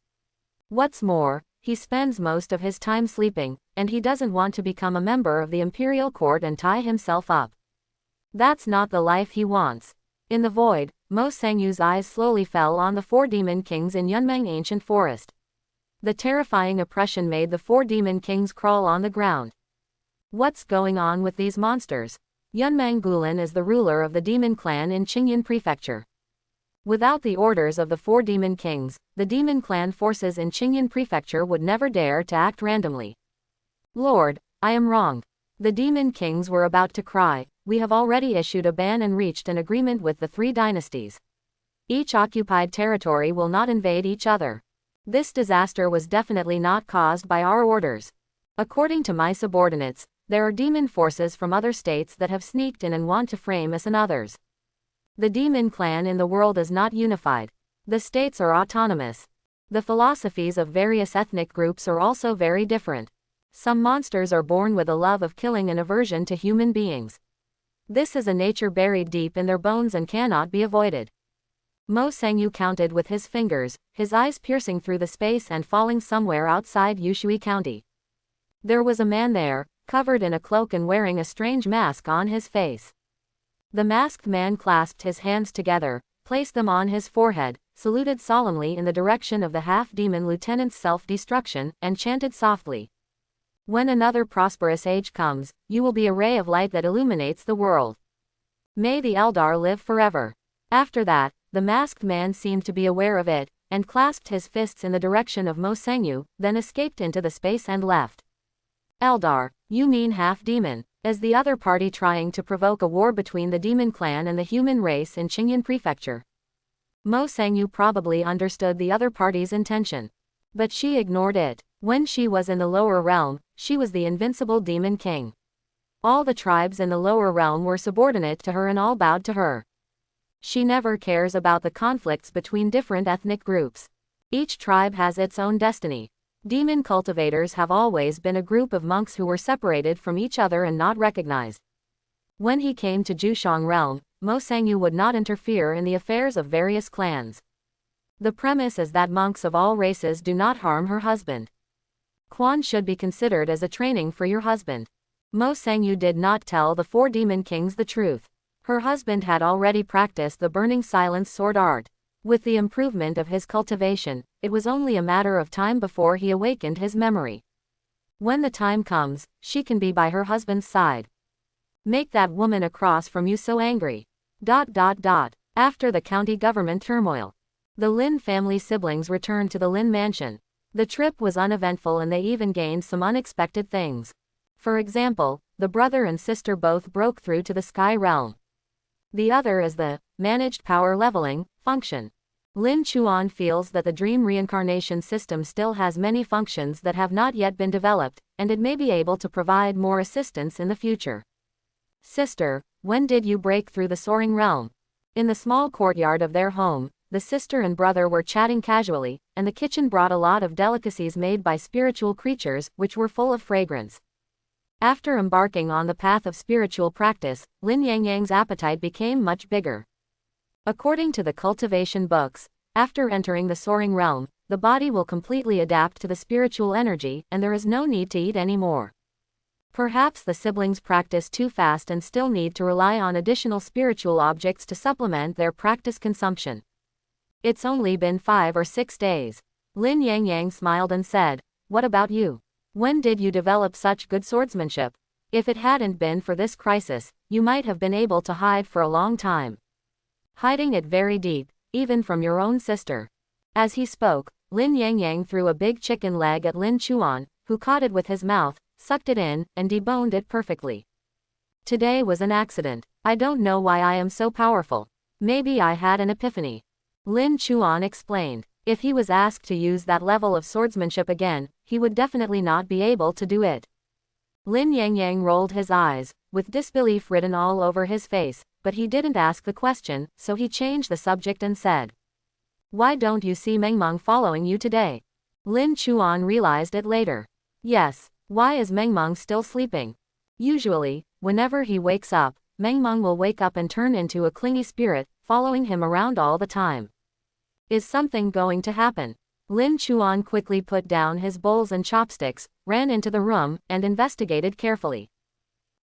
What's more, he spends most of his time sleeping, and he doesn't want to become a member of the imperial court and tie himself up. That's not the life he wants. In the void, Mo Sangyu's eyes slowly fell on the 4 demon kings in Yunmeng ancient forest. The terrifying oppression made the 4 demon kings crawl on the ground. What's going on with these monsters? Yunmeng Gulan is the ruler of the demon clan in Qingyan Prefecture. Without the orders of the 4 demon kings, the demon clan forces in Qingyan Prefecture would never dare to act randomly. Lord, I am wrong. The demon kings were about to cry. We have already issued a ban and reached an agreement with the 3 dynasties. Each occupied territory will not invade each other. This disaster was definitely not caused by our orders. According to my subordinates, there are demon forces from other states that have sneaked in and want to frame us and others. The demon clan in the world is not unified. The states are autonomous. The philosophies of various ethnic groups are also very different. Some monsters are born with a love of killing and aversion to human beings. This is a nature buried deep in their bones and cannot be avoided. Mo Sangyu counted with his fingers, his eyes piercing through the space and falling somewhere outside Yushui County. There was a man there, covered in a cloak and wearing a strange mask on his face. The masked man clasped his hands together, placed them on his forehead, saluted solemnly in the direction of the half-demon lieutenant's self-destruction, and chanted softly. When another prosperous age comes, you will be a ray of light that illuminates the world. May the Eldar live forever. After that, the masked man seemed to be aware of it, and clasped his fists in the direction of Mo Sangyu, then escaped into the space and left. Eldar, you mean half-demon? Is the other party trying to provoke a war between the demon clan and the human race in Qingyan Prefecture? Mo Sangyu probably understood the other party's intention. But she ignored it. When she was in the lower realm, she was the invincible demon king. All the tribes in the lower realm were subordinate to her and all bowed to her. She never cares about the conflicts between different ethnic groups. Each tribe has its own destiny. Demon cultivators have always been a group of monks who were separated from each other and not recognized. When he came to Jushang realm, Mo Sangyu would not interfere in the affairs of various clans. The premise is that monks of all races do not harm her husband. Quan should be considered as a training for your husband. Mo Sangyu did not tell the 4 demon kings the truth. Her husband had already practiced the burning silence sword art. With the improvement of his cultivation, it was only a matter of time before he awakened his memory. When the time comes, she can be by her husband's side. Make that woman across from you so angry. After the county government turmoil, the Lin family siblings returned to the Lin mansion. The trip was uneventful and they even gained some unexpected things. For example, the brother and sister both broke through to the sky realm. The other is the managed power leveling function. Lin Chuan feels that the dream reincarnation system still has many functions that have not yet been developed, and it may be able to provide more assistance in the future. Sister, when did you break through the soaring realm? In the small courtyard of their home, the sister and brother were chatting casually, and the kitchen brought a lot of delicacies made by spiritual creatures, which were full of fragrance. After embarking on the path of spiritual practice, Lin Yangyang's appetite became much bigger. According to the cultivation books, after entering the soaring realm, the body will completely adapt to the spiritual energy and there is no need to eat anymore. Perhaps the siblings practice too fast and still need to rely on additional spiritual objects to supplement their practice consumption. It's only been 5 or 6 days. Lin Yangyang smiled and said, "What about you? When did you develop such good swordsmanship? If it hadn't been for this crisis, you might have been able to hide for a long time. Hiding it very deep, even from your own sister." As he spoke, Lin Yangyang threw a big chicken leg at Lin Chuan, who caught it with his mouth, sucked it in, and deboned it perfectly. Today was an accident. I don't know why I am so powerful. Maybe I had an epiphany. Lin Chuan explained. If he was asked to use that level of swordsmanship again, he would definitely not be able to do it. Lin Yangyang rolled his eyes, with disbelief written all over his face, but he didn't ask the question, so he changed the subject and said, "Why don't you see Mengmeng following you today?" Lin Chuan realized it later. Yes, why is Mengmeng still sleeping? Usually, whenever he wakes up, Mengmeng will wake up and turn into a clingy spirit, following him around all the time. Is something going to happen? Lin Chuan quickly put down his bowls and chopsticks, ran into the room, and investigated carefully.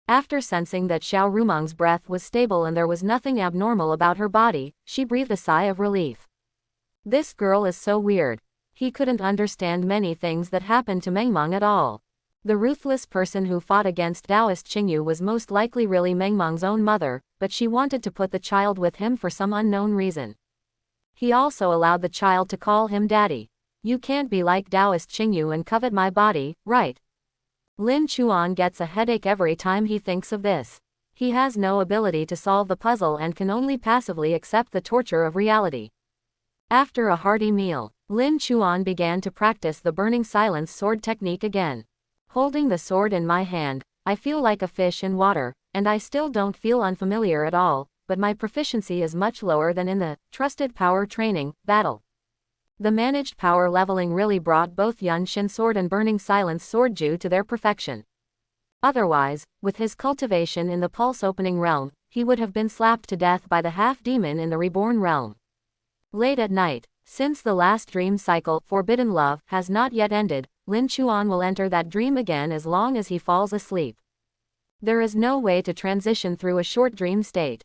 After sensing that Xiao Rumeng's breath was stable and there was nothing abnormal about her body, she breathed a sigh of relief. This girl is so weird. He couldn't understand many things that happened to Mengmeng at all. The ruthless person who fought against Taoist Qingyu was most likely really Mengmeng's own mother, but she wanted to put the child with him for some unknown reason. He also allowed the child to call him daddy. You can't be like Taoist Qingyu and covet my body, right? Lin Chuan gets a headache every time he thinks of this. He has no ability to solve the puzzle and can only passively accept the torture of reality. After a hearty meal, Lin Chuan began to practice the burning silence sword technique again. Holding the sword in my hand, I feel like a fish in water, and I still don't feel unfamiliar at all, but my proficiency is much lower than in the trusted power training battle. The managed power leveling really brought both Yun Shin sword and burning silence sword Ju to their perfection. Otherwise, with his cultivation in the pulse opening realm, he would have been slapped to death by the half-demon in the reborn realm. Late at night, since the last dream cycle, Forbidden Love, has not yet ended, Lin Chuan will enter that dream again as long as he falls asleep. There is no way to transition through a short dream state.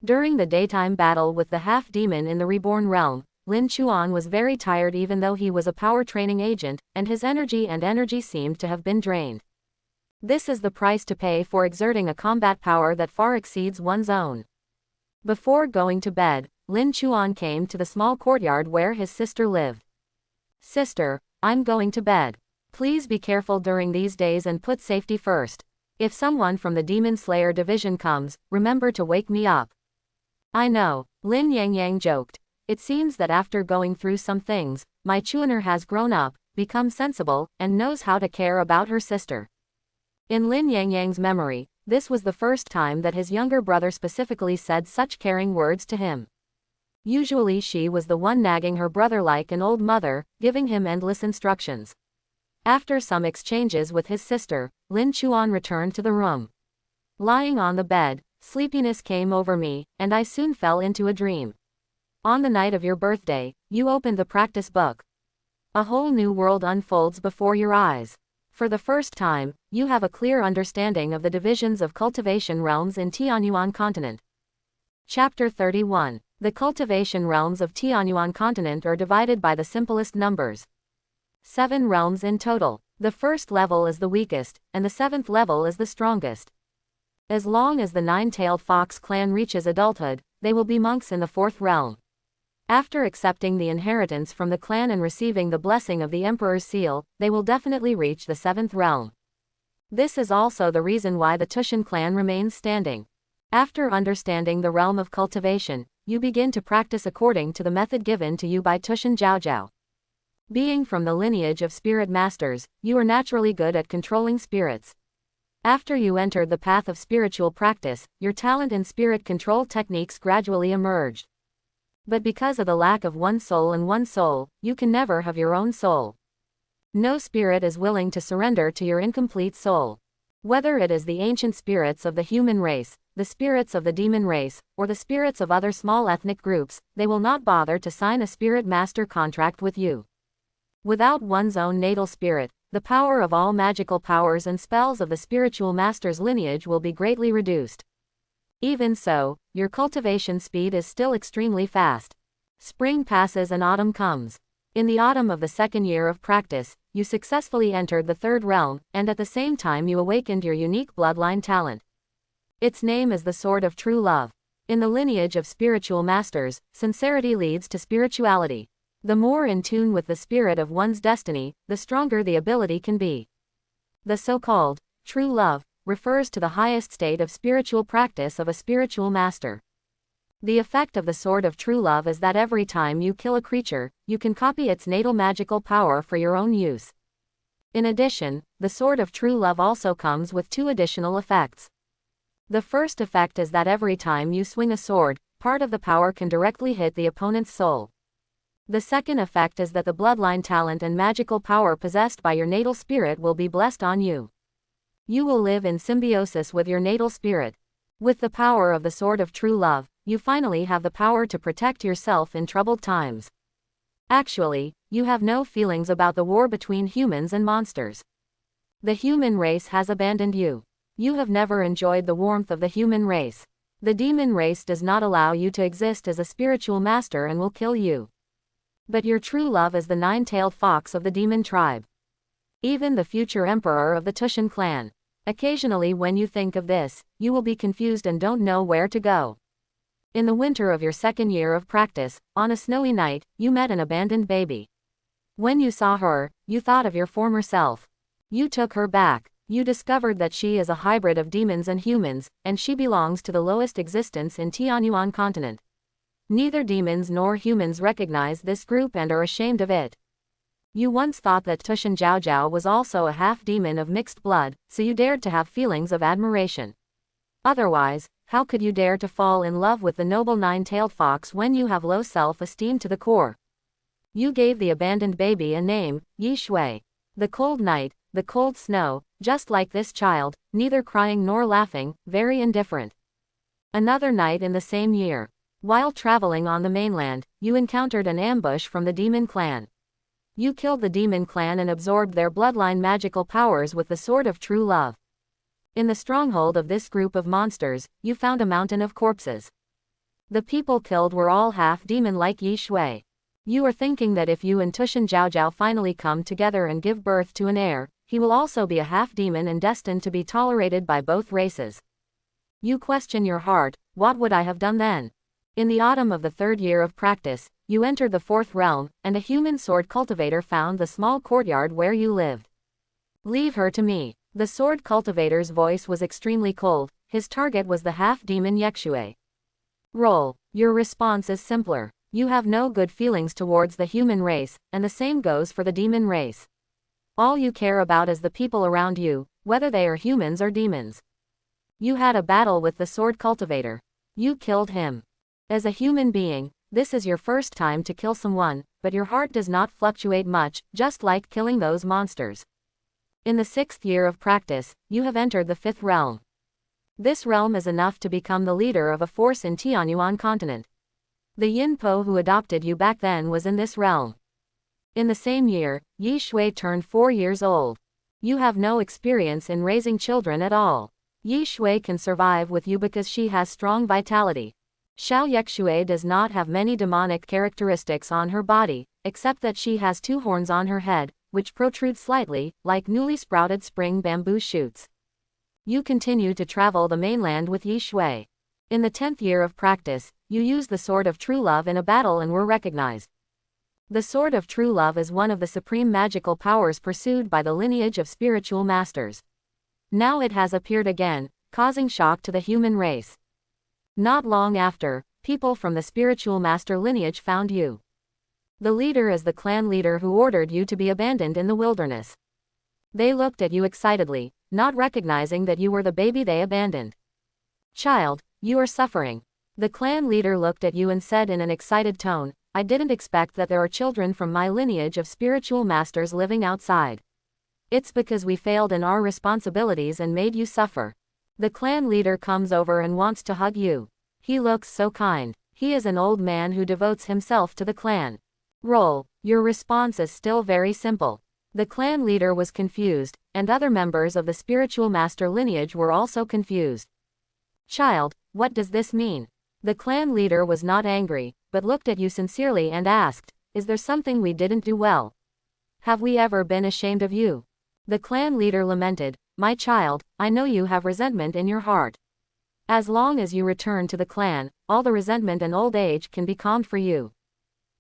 During the daytime battle with the half-demon in the reborn realm, Lin Chuan was very tired even though he was a power training agent, and his energy seemed to have been drained. This is the price to pay for exerting a combat power that far exceeds one's own. Before going to bed, Lin Chuan came to the small courtyard where his sister lived. "Sister, I'm going to bed. Please be careful during these days and put safety first. If someone from the Demon Slayer division comes, remember to wake me up." "I know," Lin Yang joked. "It seems that after going through some things, my Chuaner has grown up, become sensible, and knows how to care about her sister." In Lin Yang's memory, this was the first time that his younger brother specifically said such caring words to him. Usually she was the one nagging her brother like an old mother, giving him endless instructions. After some exchanges with his sister, Lin Chuan returned to the room. Lying on the bed, sleepiness came over me, and I soon fell into a dream. On the night of your birthday, you opened the practice book. A whole new world unfolds before your eyes. For the first time, you have a clear understanding of the divisions of cultivation realms in Tianyuan continent. Chapter 31. The cultivation realms of Tianyuan continent are divided by the simplest numbers. 7 realms in total. The first level is the weakest, and the 7th level is the strongest. As long as the nine-tailed fox clan reaches adulthood, they will be monks in the 4th realm. After accepting the inheritance from the clan and receiving the blessing of the Emperor's seal, they will definitely reach the 7th realm. This is also the reason why the Tushan clan remains standing. After understanding the realm of cultivation, you begin to practice according to the method given to you by Tushan Jiaojiao. Being from the lineage of spirit masters, you are naturally good at controlling spirits. After you entered the path of spiritual practice, your talent in spirit control techniques gradually emerged. But because of the lack of one soul, you can never have your own soul. No spirit is willing to surrender to your incomplete soul. Whether it is the ancient spirits of the human race, the spirits of the demon race, or the spirits of other small ethnic groups, they will not bother to sign a spirit master contract with you. Without one's own natal spirit, the power of all magical powers and spells of the spiritual master's lineage will be greatly reduced. Even so, your cultivation speed is still extremely fast. Spring passes and autumn comes. In the autumn of the 2nd year of practice, you successfully entered the 3rd realm, and at the same time you awakened your unique bloodline talent. Its name is the Sword of True Love. In the lineage of spiritual masters, sincerity leads to spirituality. The more in tune with the spirit of one's destiny, the stronger the ability can be. The so-called true love refers to the highest state of spiritual practice of a spiritual master. The effect of the Sword of True Love is that every time you kill a creature, you can copy its natal magical power for your own use. In addition, the Sword of True Love also comes with 2 additional effects. The first effect is that every time you swing a sword, part of the power can directly hit the opponent's soul. The second effect is that the bloodline talent and magical power possessed by your natal spirit will be blessed on you. You will live in symbiosis with your natal spirit. With the power of the Sword of True Love, you finally have the power to protect yourself in troubled times. Actually, you have no feelings about the war between humans and monsters. The human race has abandoned you. You have never enjoyed the warmth of the human race. The demon race does not allow you to exist as a spiritual master and will kill you. But your true love is the 9-tailed fox of the demon tribe. Even the future emperor of the Tushan clan. Occasionally when you think of this, you will be confused and don't know where to go. In the winter of your second year of practice, on a snowy night, you met an abandoned baby. When you saw her, you thought of your former self. You took her back. You discovered that she is a hybrid of demons and humans, and she belongs to the lowest existence in Tianyuan continent. Neither demons nor humans recognize this group and are ashamed of it. You once thought that Tushan Jiaojiao was also a half-demon of mixed blood, so you dared to have feelings of admiration. Otherwise, how could you dare to fall in love with the noble nine-tailed fox when you have low self-esteem to the core? You gave the abandoned baby a name, Yi Shui. The cold night, the cold snow, just like this child, neither crying nor laughing, very indifferent. Another night in the same year. While traveling on the mainland, you encountered an ambush from the demon clan. You killed the demon clan and absorbed their bloodline magical powers with the sword of true love. In the stronghold of this group of monsters, you found a mountain of corpses. The people killed were all half-demon like Yi Shui. You are thinking that if you and Tushan Jiaojiao finally come together and give birth to an heir, he will also be a half-demon and destined to be tolerated by both races. You question your heart, what would I have done then? In the autumn of the third year of practice, you entered the fourth realm, and a human sword cultivator found the small courtyard where you lived. Leave her to me. The sword cultivator's voice was extremely cold. His target was the half-demon Yexue. Roll. Your response is simpler. You have no good feelings towards the human race, and the same goes for the demon race. All you care about is the people around you, whether they are humans or demons. You had a battle with the sword cultivator. You killed him. As a human being, this is your first time to kill someone, but your heart does not fluctuate much, just like killing those monsters. In the sixth year of practice, you have entered the fifth realm. This realm is enough to become the leader of a force in Tianyuan continent. The Yinpo who adopted you back then was in this realm. In the same year, Yi Shui turned 4 years old. You have no experience in raising children at all. Yi Shui can survive with you because she has strong vitality. Xiao Yexue does not have many demonic characteristics on her body, except that she has 2 horns on her head, which protrude slightly, like newly sprouted spring bamboo shoots. You continue to travel the mainland with Yi Shui. In the 10th year of practice, you used the Sword of True Love in a battle and were recognized. The Sword of True Love is one of the supreme magical powers pursued by the lineage of spiritual masters. Now it has appeared again, causing shock to the human race. Not long after, people from the spiritual master lineage found you. The leader is the clan leader who ordered you to be abandoned in the wilderness. They looked at you excitedly, not recognizing that you were the baby they abandoned. Child, you are suffering. The clan leader looked at you and said in an excited tone, I didn't expect that there are children from my lineage of spiritual masters living outside. It's because we failed in our responsibilities and made you suffer. The clan leader comes over and wants to hug you. He looks so kind. He is an old man who devotes himself to the clan. Roll. Your response is still very simple. The clan leader was confused, and other members of the spiritual master lineage were also confused. Child, what does this mean? The clan leader was not angry, but looked at you sincerely and asked, is there something we didn't do well? Have we ever been ashamed of you? The clan leader lamented, my child, I know you have resentment in your heart. As long as you return to the clan, all the resentment and old age can be calmed for you.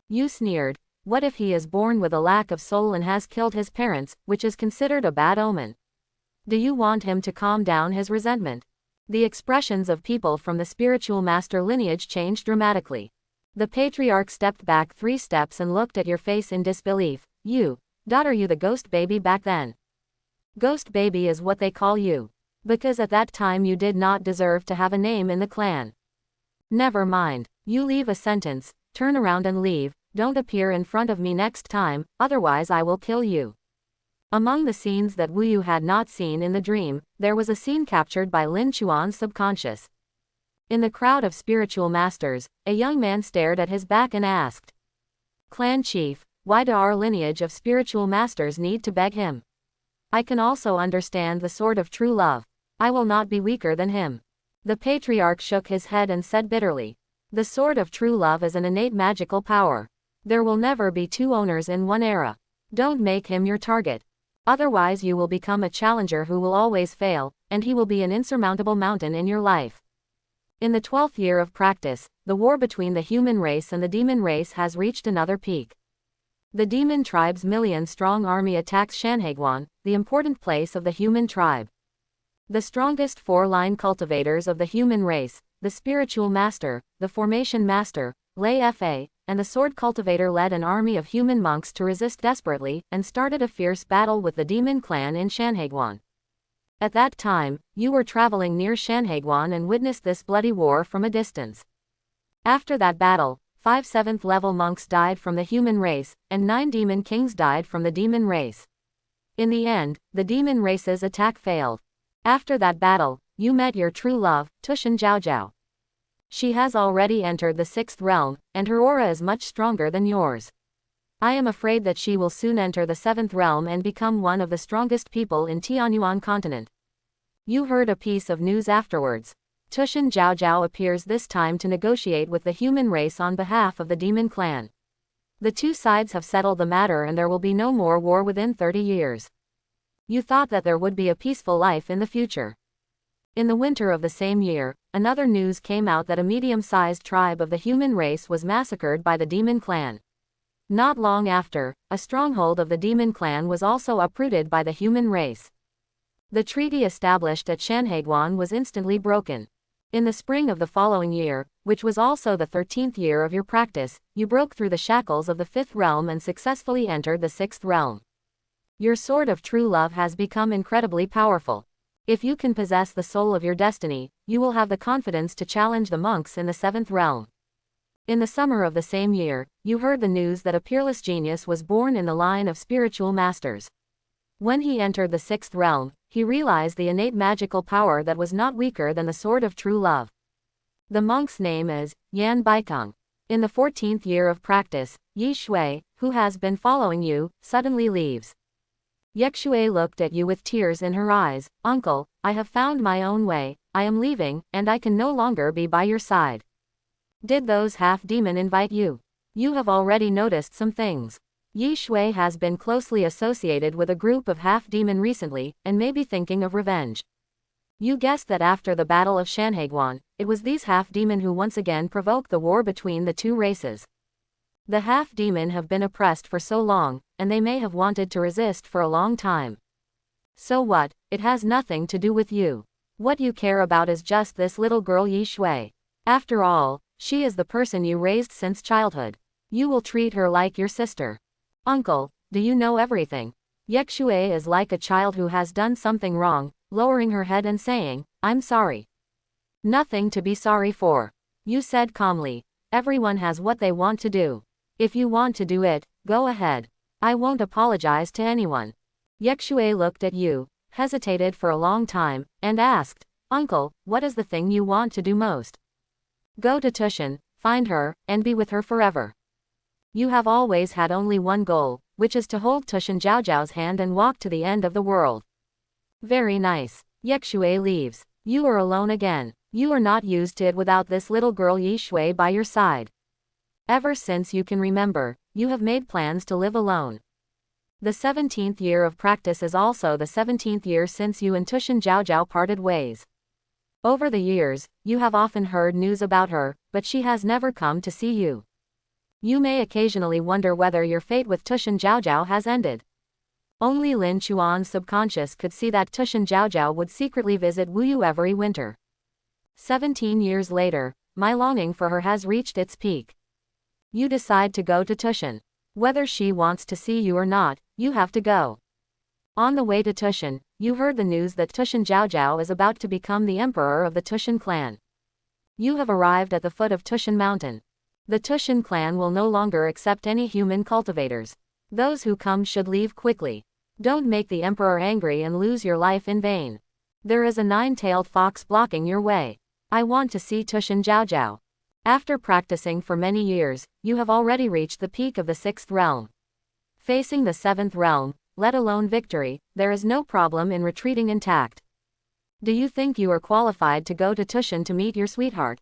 You sneered, what if he is born with a lack of soul and has killed his parents, which is considered a bad omen? Do you want him to calm down his resentment? The expressions of people from the spiritual master lineage changed dramatically. The patriarch stepped back 3 steps and looked at your face in disbelief. You, daughter, you the ghost baby back then. Ghost baby is what they call you. Because at that time you did not deserve to have a name in the clan. Never mind. You leave a sentence, turn around and leave, don't appear in front of me next time, otherwise I will kill you. Among the scenes that Wu Yu had not seen in the dream, there was a scene captured by Lin Chuan's subconscious. In the crowd of spiritual masters, a young man stared at his back and asked, Clan chief, why do our lineage of spiritual masters need to beg him? I can also understand the sword of true love. I will not be weaker than him. The patriarch shook his head and said bitterly, the sword of true love is an innate magical power. There will never be 2 owners in one era. Don't make him your target. Otherwise you will become a challenger who will always fail, and he will be an insurmountable mountain in your life. In the 12th year of practice, the war between the human race and the demon race has reached another peak. The demon tribe's million-strong army attacks Shanhaiguan, the important place of the human tribe. The strongest four-line cultivators of the human race, the spiritual master, the formation master, Lei Fa, and the sword cultivator led an army of human monks to resist desperately and started a fierce battle with the demon clan in Shanhaiguan. At that time, you were traveling near Shanhaiguan and witnessed this bloody war from a distance. After that battle, 5 7th-level monks died from the human race, and 9 demon kings died from the demon race. In the end, the demon race's attack failed. After that battle, you met your true love, Tushan Zhaozhao. She has already entered the 6th realm, and her aura is much stronger than yours. I am afraid that she will soon enter the 7th realm and become one of the strongest people in Tianyuan continent. You heard a piece of news afterwards. Tushan Zhaozhao appears this time to negotiate with the human race on behalf of the demon clan. The two sides have settled the matter and there will be no more war within 30 years. You thought that there would be a peaceful life in the future. In the winter of the same year, another news came out that a medium-sized tribe of the human race was massacred by the demon clan. Not long after, a stronghold of the demon clan was also uprooted by the human race. The treaty established at Shanhaiguan was instantly broken. In the spring of the following year, which was also the 13th year of your practice, you broke through the shackles of the 5th realm and successfully entered the 6th realm. Your sword of true love has become incredibly powerful. If you can possess the soul of your destiny, you will have the confidence to challenge the monks in the 7th realm. In the summer of the same year, you heard the news that a peerless genius was born in the line of spiritual masters. When he entered the 6th realm, he realized the innate magical power that was not weaker than the sword of true love. The monk's name is Yan Baikeng. In the 14th year of practice, Yi Shui, who has been following you, suddenly leaves. Yekshui looked at you with tears in her eyes. Uncle, I have found my own way, I am leaving, and I can no longer be by your side. Did those half-demon invite you? You have already noticed some things. Yi Shui has been closely associated with a group of half-demon recently, and may be thinking of revenge. You guessed that after the Battle of Shanhaiguan, it was these half-demon who once again provoked the war between the two races. The half-demon have been oppressed for so long, and they may have wanted to resist for a long time. So what? It has nothing to do with you. What you care about is just this little girl Yi Shui. After all, she is the person you raised since childhood. You will treat her like your sister. Uncle, do you know everything? Yekshui is like a child who has done something wrong, lowering her head and saying, I'm sorry. Nothing to be sorry for. You said calmly, everyone has what they want to do. If you want to do it, go ahead. I won't apologize to anyone. Yekshui looked at you, hesitated for a long time, and asked, Uncle, what is the thing you want to do most? Go to Tushan, find her, and be with her forever. You have always had only one goal, which is to hold Tushan Zhaozhao's hand and walk to the end of the world. Very nice. Yekshui leaves. You are alone again. You are not used to it without this little girl Yi Shui by your side. Ever since you can remember, you have made plans to live alone. The 17th year of practice is also the 17th year since you and Tushan Zhaozhao parted ways. Over the years, you have often heard news about her, but she has never come to see you. You may occasionally wonder whether your fate with Tushan Zhaozhao has ended. Only Lin Chuan's subconscious could see that Tushan Zhaozhao would secretly visit Wuyu every winter. 17 years later, my longing for her has reached its peak. You decide to go to Tushan. Whether she wants to see you or not, you have to go. On the way to Tushan, you heard the news that Tushan Zhaozhao is about to become the emperor of the Tushan clan. You have arrived at the foot of Tushan Mountain. The Tushan clan will no longer accept any human cultivators. Those who come should leave quickly. Don't make the emperor angry and lose your life in vain. There is a 9-tailed fox blocking your way. I want to see Tushan Zhaozhao. After practicing for many years, you have already reached the peak of the 6th realm. Facing the 7th realm, let alone victory, there is no problem in retreating intact. Do you think you are qualified to go to Tushan to meet your sweetheart?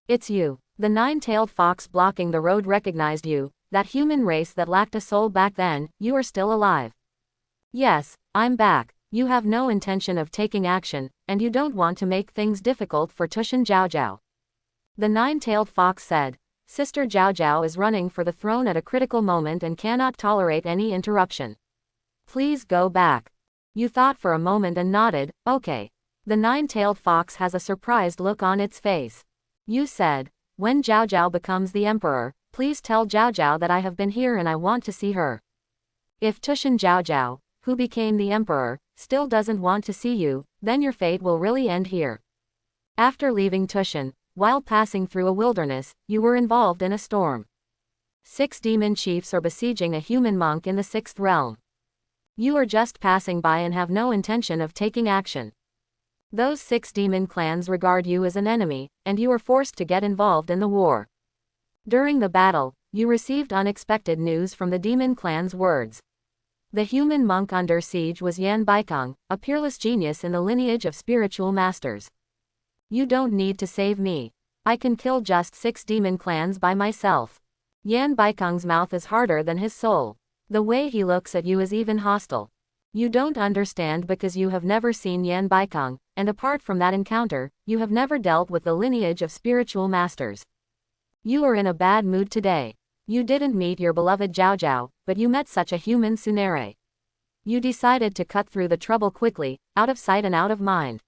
It's you. The 9-tailed fox blocking the road recognized you, that human race that lacked a soul back then. You are still alive. Yes, I'm back. You have no intention of taking action, and you don't want to make things difficult for Tushan Zhaozhao. The nine-tailed fox said, Sister Zhaozhao is running for the throne at a critical moment and cannot tolerate any interruption. Please go back. You thought for a moment and nodded, okay. The nine-tailed fox has a surprised look on its face. You said, when Zhaozhao becomes the emperor, please tell Zhaozhao that I have been here and I want to see her. If Tushan Zhaozhao, who became the emperor, still doesn't want to see you, then your fate will really end here. After leaving Tushan, while passing through a wilderness, you were involved in a storm. 6 demon chiefs are besieging a human monk in the 6th realm. You are just passing by and have no intention of taking action. Those 6 demon clans regard you as an enemy, and you are forced to get involved in the war. During the battle, you received unexpected news from the demon clan's words. The human monk under siege was Yan Baikong, a peerless genius in the lineage of spiritual masters. You don't need to save me. I can kill just 6 demon clans by myself. Yan Baikong's mouth is harder than his soul. The way he looks at you is even hostile. You don't understand because you have never seen Yan Baikong, and apart from that encounter, you have never dealt with the lineage of spiritual masters. You are in a bad mood today. You didn't meet your beloved Zhaozhao, but you met such a human tsundere. You decided to cut through the trouble quickly, out of sight and out of mind.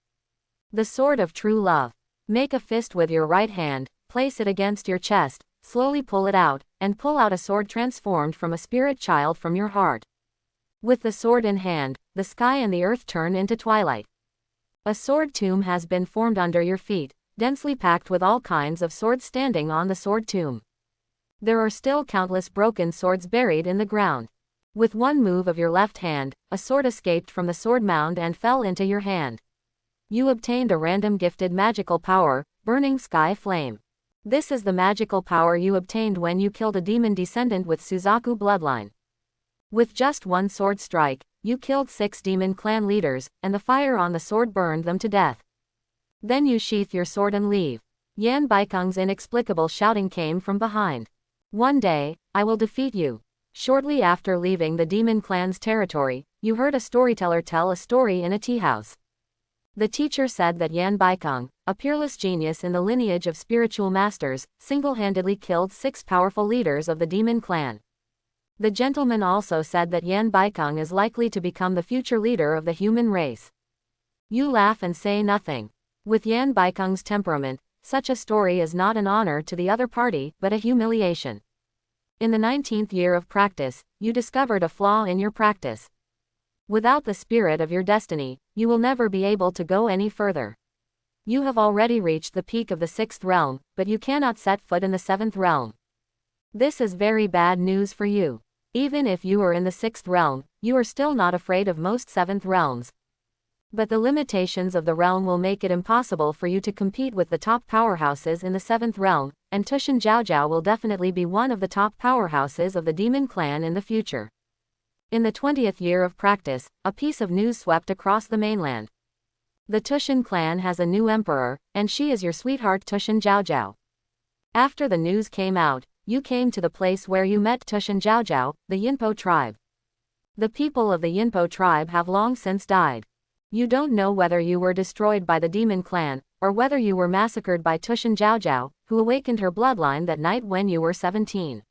The sword of true love. Make a fist with your right hand, place it against your chest, slowly pull it out, and pull out a sword transformed from a spirit child from your heart. With the sword in hand, the sky and the earth turn into twilight. A sword tomb has been formed under your feet, densely packed with all kinds of swords standing on the sword tomb. There are still countless broken swords buried in the ground. With one move of your left hand, a sword escaped from the sword mound and fell into your hand. You obtained a random gifted magical power, Burning Sky Flame. This is the magical power you obtained when you killed a demon descendant with Suzaku bloodline. With just one sword strike, you killed 6 demon clan leaders, and the fire on the sword burned them to death. Then you sheath your sword and leave. Yan Baikong's inexplicable shouting came from behind. One day, I will defeat you. Shortly after leaving the demon clan's territory, you heard a storyteller tell a story in a tea house. The teacher said that Yan Baikong, a peerless genius in the lineage of spiritual masters, single-handedly killed 6 powerful leaders of the demon clan. The gentleman also said that Yan Baikong is likely to become the future leader of the human race. You laugh and say nothing. With Yan Baikong's temperament, such a story is not an honor to the other party, but a humiliation. In the 19th year of practice, you discovered a flaw in your practice. Without the spirit of your destiny, you will never be able to go any further. You have already reached the peak of the 6th realm, but you cannot set foot in the 7th realm. This is very bad news for you. Even if you are in the 6th realm, you are still not afraid of most 7th realms. But the limitations of the realm will make it impossible for you to compete with the top powerhouses in the 7th realm, and Tushan Zhaozhao will definitely be one of the top powerhouses of the demon clan in the future. In the 20th year of practice, a piece of news swept across the mainland. The Tushan clan has a new emperor, and she is your sweetheart Tushan Zhaozhao. After the news came out, you came to the place where you met Tushan Zhaozhao, the Yinpo tribe. The people of the Yinpo tribe have long since died. You don't know whether you were destroyed by the demon clan, or whether you were massacred by Tushan Zhaozhao, who awakened her bloodline that night when you were 17.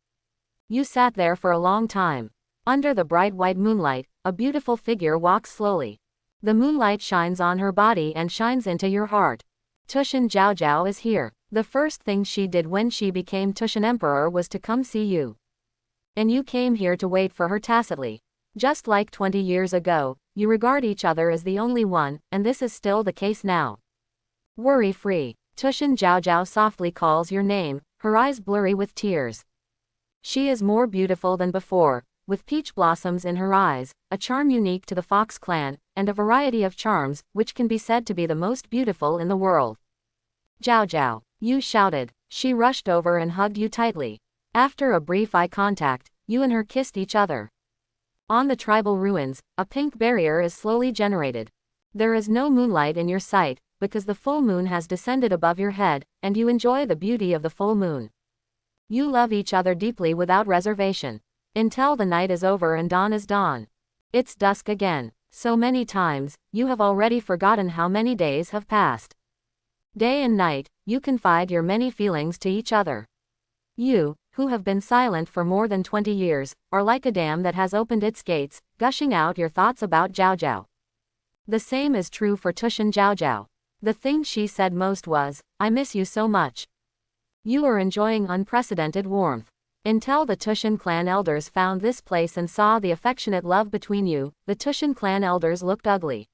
You sat there for a long time. Under the bright white moonlight, a beautiful figure walks slowly. The moonlight shines on her body and shines into your heart. Tushan Zhaozhao is here. The first thing she did when she became Tushan Emperor was to come see you. And you came here to wait for her tacitly. Just like 20 years ago, you regard each other as the only one, and this is still the case now. Worry-free, Tushan Zhaozhao softly calls your name, her eyes blurry with tears. She is more beautiful than before, with peach blossoms in her eyes, a charm unique to the Fox clan, and a variety of charms, which can be said to be the most beautiful in the world. Zhaozhao, you shouted. She rushed over and hugged you tightly. After a brief eye contact, you and her kissed each other. On the tribal ruins, a pink barrier is slowly generated. There is no moonlight in your sight, because the full moon has descended above your head, and you enjoy the beauty of the full moon. You love each other deeply without reservation. Until the night is over and dawn is dawn. It's dusk again. So many times, you have already forgotten how many days have passed. Day and night, you confide your many feelings to each other. You, who have been silent for more than 20 years, are like a dam that has opened its gates, gushing out your thoughts about Zhao Zhao. The same is true for Tushan Zhao Zhao. The thing she said most was, "I miss you so much." You are enjoying unprecedented warmth. Until the Tushan clan elders found this place and saw the affectionate love between you, the Tushan clan elders looked ugly.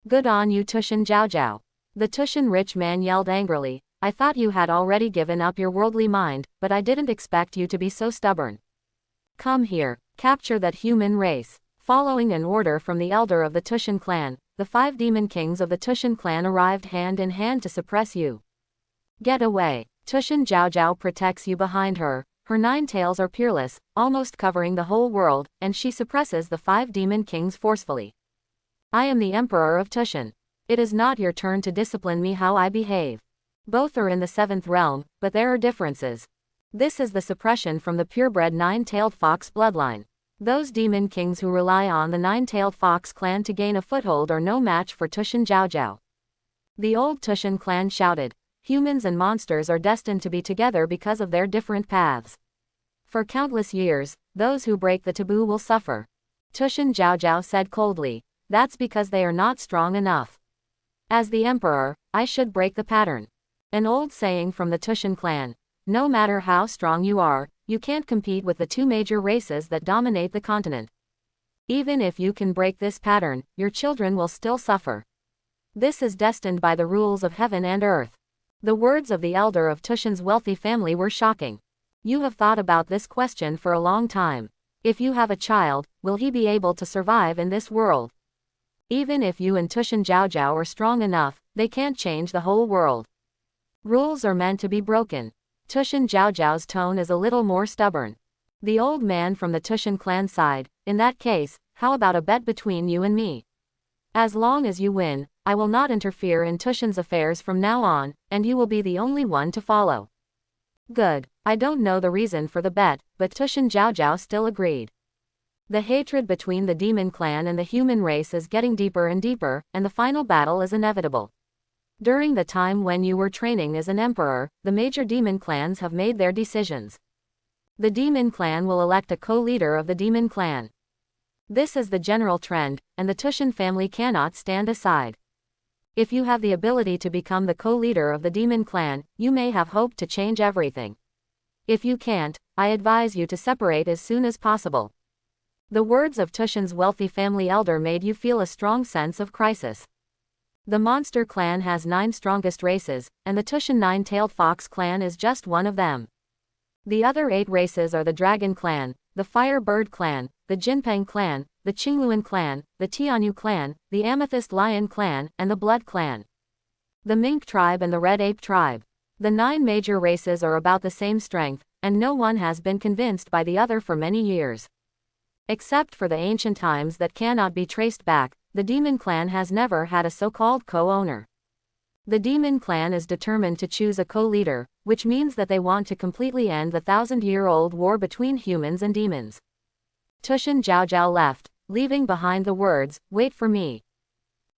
Good on you, Tushan Zhao Zhao. The Tushan rich man yelled angrily, "I thought you had already given up your worldly mind, but I didn't expect you to be so stubborn. Come here, capture that human race." Following an order from the elder of the Tushan clan, the 5 demon kings of the Tushan clan arrived hand in hand to suppress you. Get away. Tushan Zhao Zhao protects you behind her. Her 9 tails are peerless, almost covering the whole world, and she suppresses the 5 demon kings forcefully. I am the emperor of Tushan. It is not your turn to discipline me how I behave. Both are in the 7th realm, but there are differences. This is the suppression from the purebred 9-tailed fox bloodline. Those demon kings who rely on the 9-tailed fox clan to gain a foothold are no match for Tushan Zhao Zhao. The old Tushan clan shouted, "Humans and monsters are destined to be together because of their different paths. For countless years, those who break the taboo will suffer." Tushan Zhao Zhao said coldly, "That's because they are not strong enough. As the emperor, I should break the pattern." An old saying from the Tushan clan, "No matter how strong you are, you can't compete with the 2 major races that dominate the continent. Even if you can break this pattern, your children will still suffer. This is destined by the rules of heaven and earth." The words of the elder of Tushan's wealthy family were shocking. You have thought about this question for a long time. If you have a child, will he be able to survive in this world? Even if you and Tushan Zhao Zhao are strong enough, they can't change the whole world. Rules are meant to be broken. Tushan Zhao Zhao's tone is a little more stubborn. The old man from the Tushan clan sighed, "In that case, how about a bet between you and me? As long as you win, I will not interfere in Tushan's affairs from now on, and you will be the only one to follow." Good. I don't know the reason for the bet, but Tushan Zhao Zhao still agreed. The hatred between the demon clan and the human race is getting deeper and deeper, and the final battle is inevitable. During the time when you were training as an emperor, the major demon clans have made their decisions. The demon clan will elect a co-leader of the demon clan. This is the general trend, and the Tushan family cannot stand aside. If you have the ability to become the co-leader of the demon clan, you may have hope to change everything. If you can't, I advise you to separate as soon as possible. The words of Tushan's wealthy family elder made you feel a strong sense of crisis. The monster clan has 9 strongest races, and the Tushan 9-tailed fox clan is just one of them. The other 8 races are the dragon clan, the fire bird clan, the Jinpeng clan, the Qingluan clan, the Tianyu clan, the amethyst lion clan, and the blood clan. The mink tribe and the red ape tribe. The 9 major races are about the same strength, and no one has been convinced by the other for many years. Except for the ancient times that cannot be traced back, the demon clan has never had a so-called co-owner. The demon clan is determined to choose a co-leader, which means that they want to completely end the 1,000-year-old war between humans and demons. Tushan Zhao Zhao left, leaving behind the words, "Wait for me.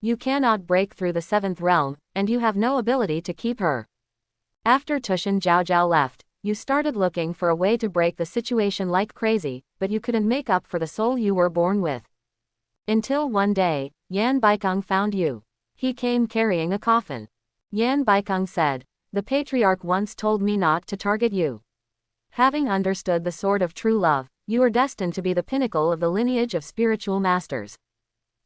You cannot break through the 7th realm, and you have no ability to keep her." After Tushan Zhao Zhao left, you started looking for a way to break the situation like crazy, but you couldn't make up for the soul you were born with. Until one day, Yan Baikeng found you. He came carrying a coffin. Yan Baikeng said, "The patriarch once told me not to target you. Having understood the sword of true love, you are destined to be the pinnacle of the lineage of spiritual masters.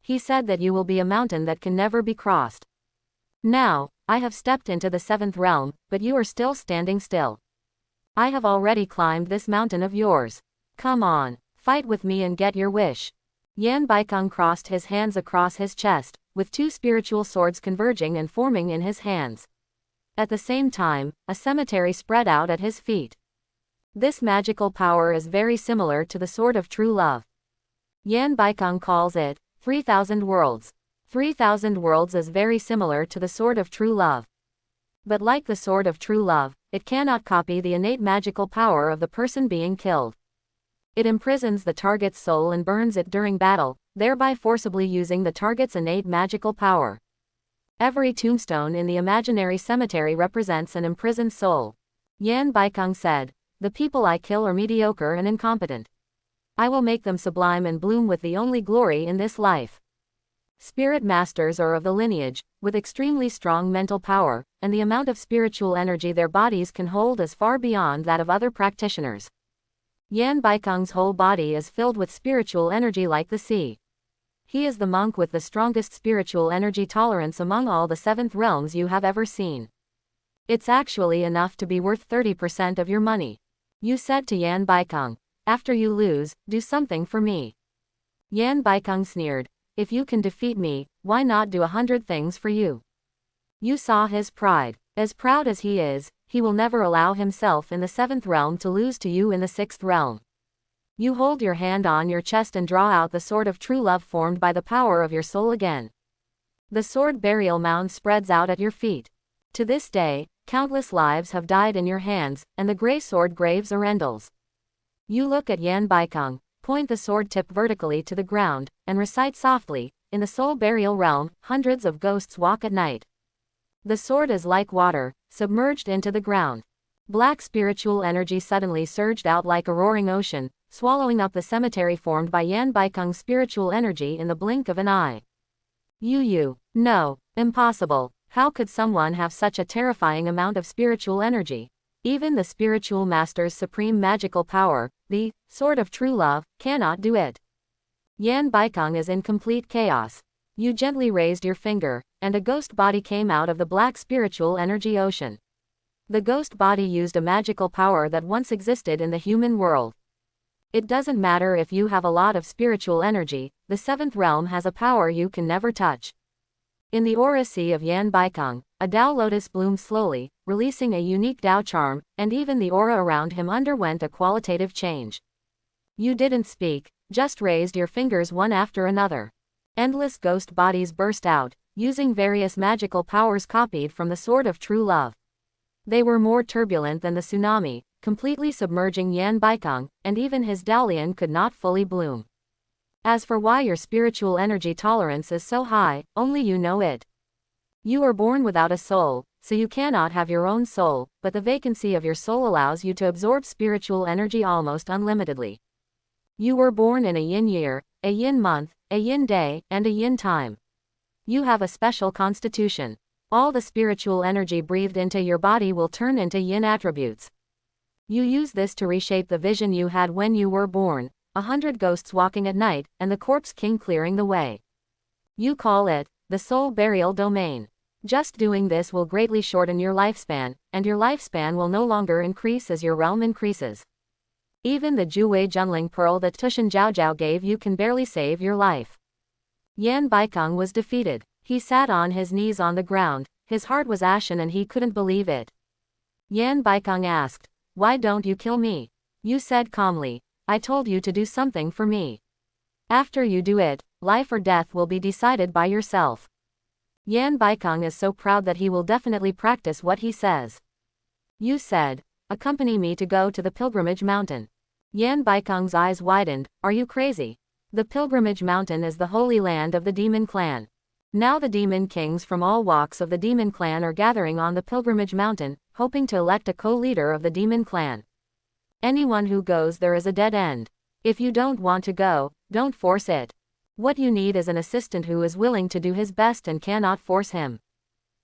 He said that you will be a mountain that can never be crossed. Now, I have stepped into the 7th realm, but you are still standing still. I have already climbed this mountain of yours. Come on, fight with me and get your wish." Yan Baikeng crossed his hands across his chest, with 2 spiritual swords converging and forming in his hands. At the same time, a cemetery spread out at his feet. This magical power is very similar to the sword of true love. Yan Baikeng calls it 3,000 worlds. 3,000 worlds is very similar to the sword of true love. But like the sword of true love, it cannot copy the innate magical power of the person being killed. It imprisons the target's soul and burns it during battle, thereby forcibly using the target's innate magical power. Every tombstone in the imaginary cemetery represents an imprisoned soul. Yan Baikong said, "The people I kill are mediocre and incompetent. I will make them sublime and bloom with the only glory in this life." Spirit masters are of the lineage, with extremely strong mental power, and the amount of spiritual energy their bodies can hold is far beyond that of other practitioners. Yan Baikong's whole body is filled with spiritual energy like the sea. He is the monk with the strongest spiritual energy tolerance among all the seventh realms you have ever seen. It's actually enough to be worth 30% of your money. You said to Yan Baikong, "After you lose, do something for me." Yan Baikong sneered, "If you can defeat me, why not do 100 things for you?" You saw his pride. As proud as he is, he will never allow himself in the seventh realm to lose to you in the sixth realm. You hold your hand on your chest and draw out the sword of true love formed by the power of your soul again. The sword burial mound spreads out at your feet. To this day, countless lives have died in your hands, and the gray sword graves arendelles. You look at Yan Baikong, point the sword tip vertically to the ground, and recite softly, "In the soul burial realm, hundreds of ghosts walk at night." The sword is like water, submerged into the ground. Black spiritual energy suddenly surged out like a roaring ocean, swallowing up the cemetery formed by Yan Baikong's spiritual energy in the blink of an eye. No, impossible. How could someone have such a terrifying amount of spiritual energy? Even the spiritual master's supreme magical power, the sword of true love, cannot do it. Yan Baikong is in complete chaos. You gently raised your finger, and a ghost body came out of the black spiritual energy ocean. The ghost body used a magical power that once existed in the human world. It doesn't matter if you have a lot of spiritual energy, the seventh realm has a power you can never touch. In the aura sea of Yan Baikong, a Tao lotus bloomed slowly, releasing a unique Tao charm, and even the aura around him underwent a qualitative change. You didn't speak, just raised your fingers one after another. Endless ghost bodies burst out, using various magical powers copied from the sword of true love. They were more turbulent than the tsunami, completely submerging Yan Baikong, and even his Dalian could not fully bloom. As for why your spiritual energy tolerance is so high, only you know it. You are born without a soul, so you cannot have your own soul, but the vacancy of your soul allows you to absorb spiritual energy almost unlimitedly. You were born in a yin year, a yin month, a yin day, and a yin time. You have a special constitution. All the spiritual energy breathed into your body will turn into yin attributes. You use this to reshape the vision you had when you were born, 100 ghosts walking at night, and the corpse king clearing the way. You call it the soul burial domain. Just doing this will greatly shorten your lifespan, and your lifespan will no longer increase as your realm increases. Even the Juwei Junling pearl that Tushan Zhaozhao gave you can barely save your life. Yan Baikong was defeated. He sat on his knees on the ground, his heart was ashen and he couldn't believe it. Yan Baikong asked, "Why don't you kill me?" You said calmly, "I told you to do something for me. After you do it, life or death will be decided by yourself." Yan Baikong is so proud that he will definitely practice what he says. You said, "Accompany me to go to the pilgrimage mountain." Yan Baikong's eyes widened, "Are you crazy? The pilgrimage mountain is the holy land of the demon clan. Now the demon kings from all walks of the demon clan are gathering on the pilgrimage mountain, hoping to elect a co-leader of the demon clan. Anyone who goes there is a dead end. If you don't want to go, don't force it. What you need is an assistant who is willing to do his best and cannot force him.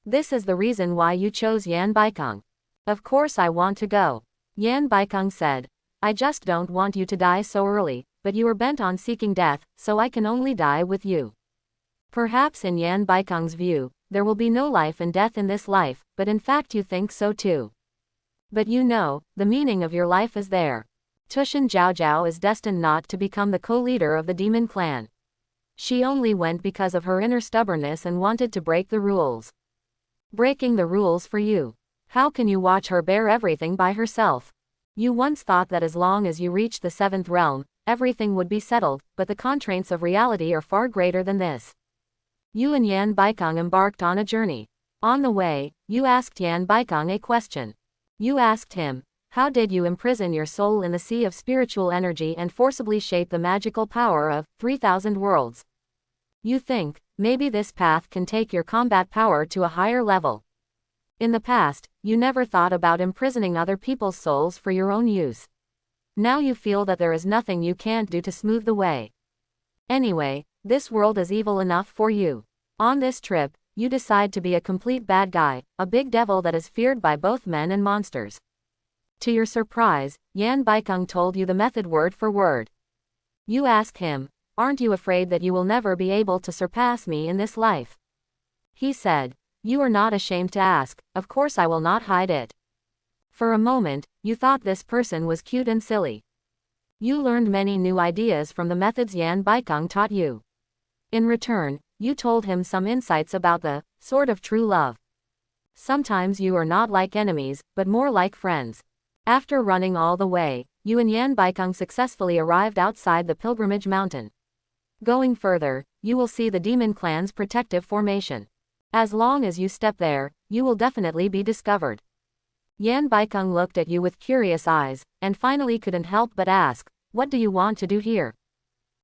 This is the reason why you chose Yan Baikong." "Of course I want to go." Yan Baikong said, "I just don't want you to die so early, but you are bent on seeking death, so I can only die with you." Perhaps in Yan Baikong's view, there will be no life and death in this life, but in fact you think so too. But you know, the meaning of your life is there. Tushan Zhaozhao is destined not to become the co-leader of the demon clan. She only went because of her inner stubbornness and wanted to break the rules. Breaking the rules for you. How can you watch her bear everything by herself? You once thought that as long as you reach the seventh realm, everything would be settled, but the constraints of reality are far greater than this. You and Yan Baikong embarked on a journey. On the way, you asked Yan Baikong a question. You asked him, How did you imprison your soul in the sea of spiritual energy and forcibly shape the magical power of 3,000 worlds? You think, maybe this path can take your combat power to a higher level. In the past, you never thought about imprisoning other people's souls for your own use. Now you feel that there is nothing you can't do to smooth the way. Anyway, this world is evil enough for you. On this trip, you decide to be a complete bad guy, a big devil that is feared by both men and monsters. To your surprise, Yan Baikeng told you the method word for word. You ask him, aren't you afraid that you will never be able to surpass me in this life? He said, you are not ashamed to ask, of course I will not hide it. For a moment, you thought this person was cute and silly. You learned many new ideas from the methods Yan Baikeng taught you. In return, you told him some insights about the sword of true love. Sometimes you are not like enemies, but more like friends. After running all the way, you and Yan Baikeng successfully arrived outside the pilgrimage mountain. Going further, you will see the demon clan's protective formation. As long as you step there, you will definitely be discovered. Yan Baikeng looked at you with curious eyes, and finally couldn't help but ask, what do you want to do here?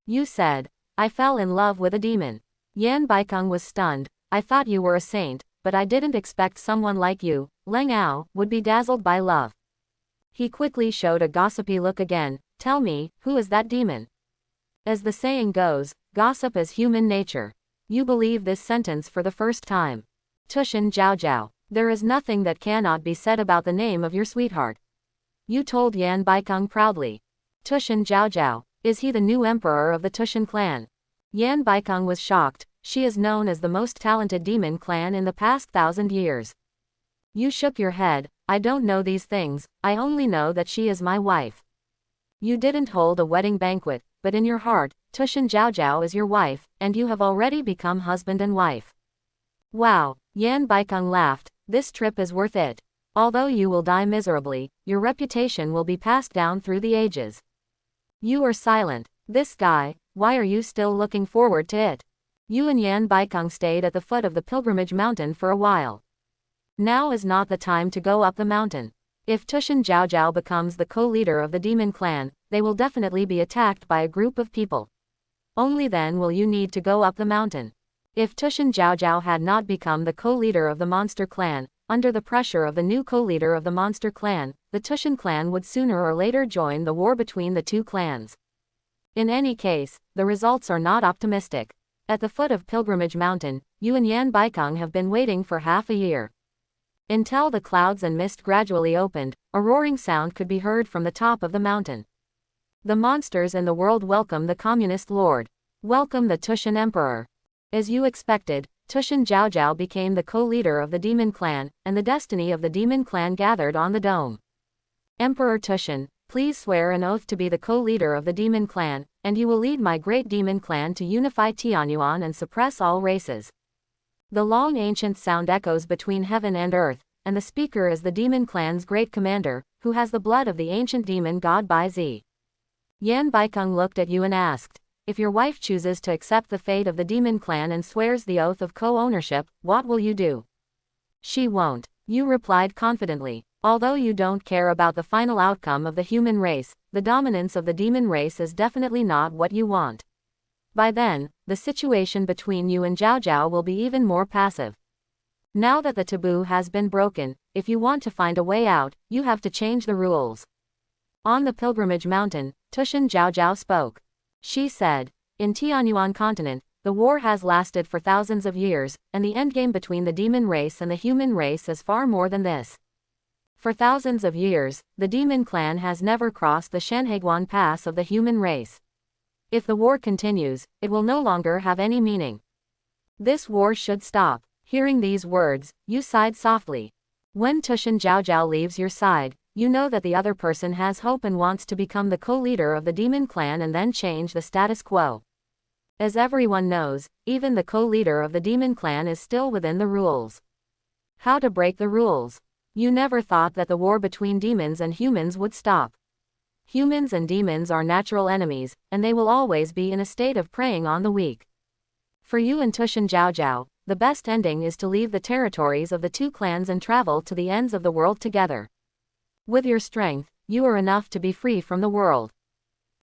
You said, I fell in love with a demon. Yan Baikeng was stunned, I thought you were a saint, but I didn't expect someone like you, Leng Ao, would be dazzled by love. He quickly showed a gossipy look again, tell me, who is that demon? As the saying goes, gossip is human nature. You believe this sentence for the first time. Tushan Jiao Jiao, there is nothing that cannot be said about the name of your sweetheart. You told Yan Baikeng proudly. Tushan Jiao Jiao, is he the new emperor of the Tushan clan? Yan Baikeng was shocked, she is known as the most talented demon clan in the past 1,000 years. You shook your head, I don't know these things, I only know that she is my wife. You didn't hold a wedding banquet, but in your heart, Tushan Jiao Jiao is your wife, and you have already become husband and wife. Wow, Yan Baikeng laughed, this trip is worth it. Although you will die miserably, your reputation will be passed down through the ages. You are silent, this guy, why are you still looking forward to it? You and Yan Baikeng stayed at the foot of the pilgrimage mountain for a while. Now is not the time to go up the mountain. If Tushan Jiao Jiao becomes the co-leader of the demon clan, they will definitely be attacked by a group of people. Only then will you need to go up the mountain. If Tushan Jiao Jiao had not become the co-leader of the monster clan, under the pressure of the new co-leader of the monster clan, the Tushan clan would sooner or later join the war between the two clans. In any case, the results are not optimistic. At the foot of Pilgrimage Mountain, you and Yan Baikeng have been waiting for half a year. Until the clouds and mist gradually opened, a roaring sound could be heard from the top of the mountain. The monsters in the world welcome the communist lord. Welcome the Tushan emperor. As you expected, Tushan Jiao Jiao became the co-leader of the demon clan, and the destiny of the demon clan gathered on the dome. Emperor Tushan, please swear an oath to be the co-leader of the demon clan, and you will lead my great demon clan to unify Tianyuan and suppress all races. The long ancient sound echoes between heaven and earth, and the speaker is the demon clan's great commander, who has the blood of the ancient demon god Bai Zi. Yan Baikeng looked at you and asked, if your wife chooses to accept the fate of the demon clan and swears the oath of co-ownership, what will you do? She won't, you replied confidently. Although you don't care about the final outcome of the human race, the dominance of the demon race is definitely not what you want. By then, the situation between you and Jiao Jiao will be even more passive. Now that the taboo has been broken, if you want to find a way out, you have to change the rules. On the pilgrimage mountain, Tushan Jiao Jiao spoke. She said, in Tianyuan continent, the war has lasted for thousands of years, and the endgame between the demon race and the human race is far more than this. For thousands of years, the demon clan has never crossed the Shanhaiguan Pass of the human race. If the war continues, it will no longer have any meaning. This war should stop. Hearing these words, you sighed softly. When Tushan Jiao Jiao leaves your side, you know that the other person has hope and wants to become the co-leader of the demon clan and then change the status quo. As everyone knows, even the co-leader of the demon clan is still within the rules. How to break the rules? You never thought that the war between demons and humans would stop. Humans and demons are natural enemies, and they will always be in a state of preying on the weak. For you and Tushan Jiao Jiao, the best ending is to leave the territories of the two clans and travel to the ends of the world together. With your strength, you are enough to be free from the world.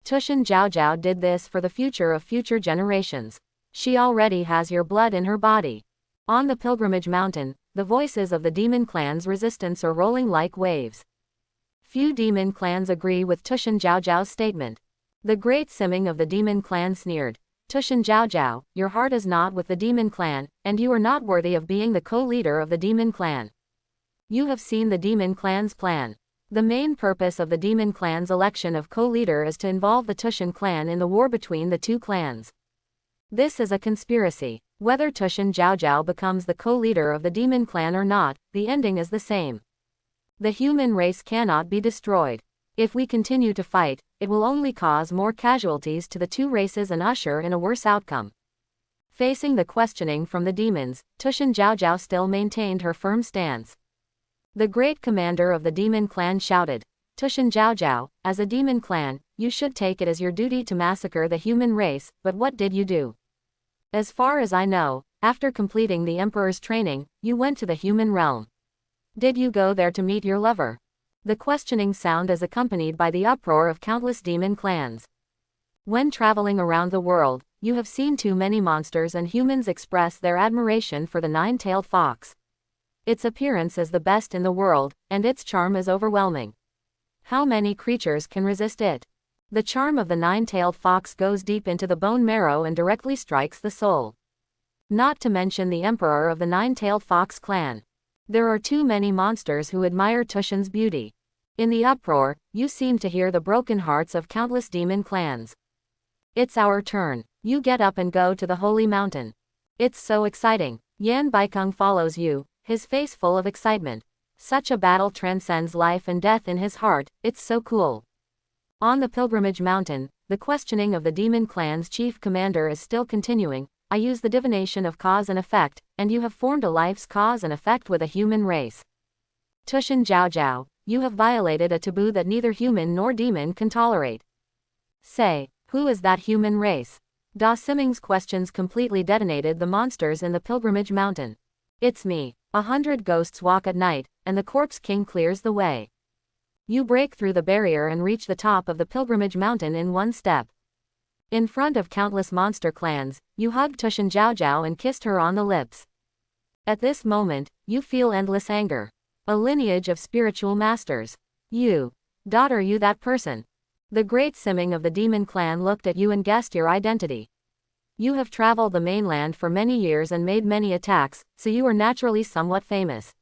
Tushan Zhaozhao did this for the future of future generations. She already has your blood in her body. On the pilgrimage mountain, the voices of the demon clan's resistance are rolling like waves. Few demon clans agree with Tushan Zhaozhao's statement. The great Simming of the demon clan sneered, Tushan Zhaozhao, your heart is not with the demon clan, and you are not worthy of being the co-leader of the demon clan. You have seen the demon clan's plan. The main purpose of the demon clan's election of co-leader is to involve the Tushan clan in the war between the two clans. This is a conspiracy. Whether Tushan Zhaozhao becomes the co-leader of the demon clan or not, the ending is the same. The human race cannot be destroyed. If we continue to fight, it will only cause more casualties to the two races and usher in a worse outcome. Facing the questioning from the demons, Tushan Zhaozhao still maintained her firm stance. The great commander of the demon clan shouted, Tushan Zhaozhao, as a demon clan, you should take it as your duty to massacre the human race, but what did you do? As far as I know, after completing the emperor's training, you went to the human realm. Did you go there to meet your lover? The questioning sound is accompanied by the uproar of countless demon clans. When traveling around the world, you have seen too many monsters and humans express their admiration for the nine-tailed fox. Its appearance is the best in the world, and its charm is overwhelming. How many creatures can resist it? The charm of the nine-tailed fox goes deep into the bone marrow and directly strikes the soul. Not to mention the emperor of the nine-tailed fox clan. There are too many monsters who admire Tushan's beauty. In the uproar, you seem to hear the broken hearts of countless demon clans. It's our turn. You get up and go to the holy mountain. It's so exciting. Yan Baikeng follows you, his face full of excitement. Such a battle transcends life and death in his heart, it's so cool. On the pilgrimage mountain, the questioning of the demon clan's chief commander is still continuing. I use the divination of cause and effect, and you have formed a life's cause and effect with a human race. Tushan Zhaozhao, you have violated a taboo that neither human nor demon can tolerate. Say, who is that human race? Da Siming's questions completely detonated the monsters in the pilgrimage mountain. It's me. 100 ghosts walk at night, and the corpse king clears the way. You break through the barrier and reach the top of the pilgrimage mountain in one step. In front of countless monster clans, you hugged Tushan Zhaozhao and kissed her on the lips. At this moment, you feel endless anger. A lineage of spiritual masters. You. Daughter, you that person. The great Simming of the demon clan looked at you and guessed your identity. You have traveled the mainland for many years and made many attacks, so you are naturally somewhat famous.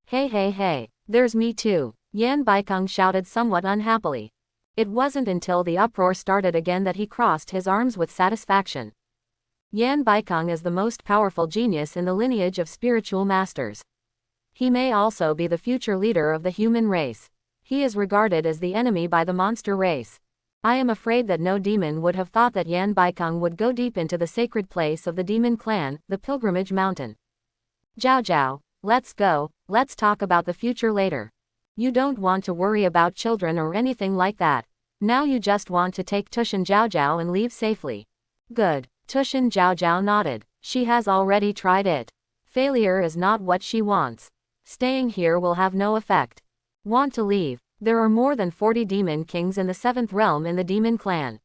Hey, there's me too. Yan Baikeng shouted somewhat unhappily. It wasn't until the uproar started again that he crossed his arms with satisfaction. Yan Baikeng is the most powerful genius in the lineage of spiritual masters. He may also be the future leader of the human race. He is regarded as the enemy by the monster race. I am afraid that no demon would have thought that Yan Baikeng would go deep into the sacred place of the demon clan, the pilgrimage mountain. Zhaozhao, let's go, let's talk about the future later. You don't want to worry about children or anything like that. Now you just want to take Tushan Zhaozhao and leave safely. Good. Tushan Zhaozhao nodded. She has already tried it. Failure is not what she wants. Staying here will have no effect. Want to leave? There are more than 40 demon kings in the 7th realm in the demon clan.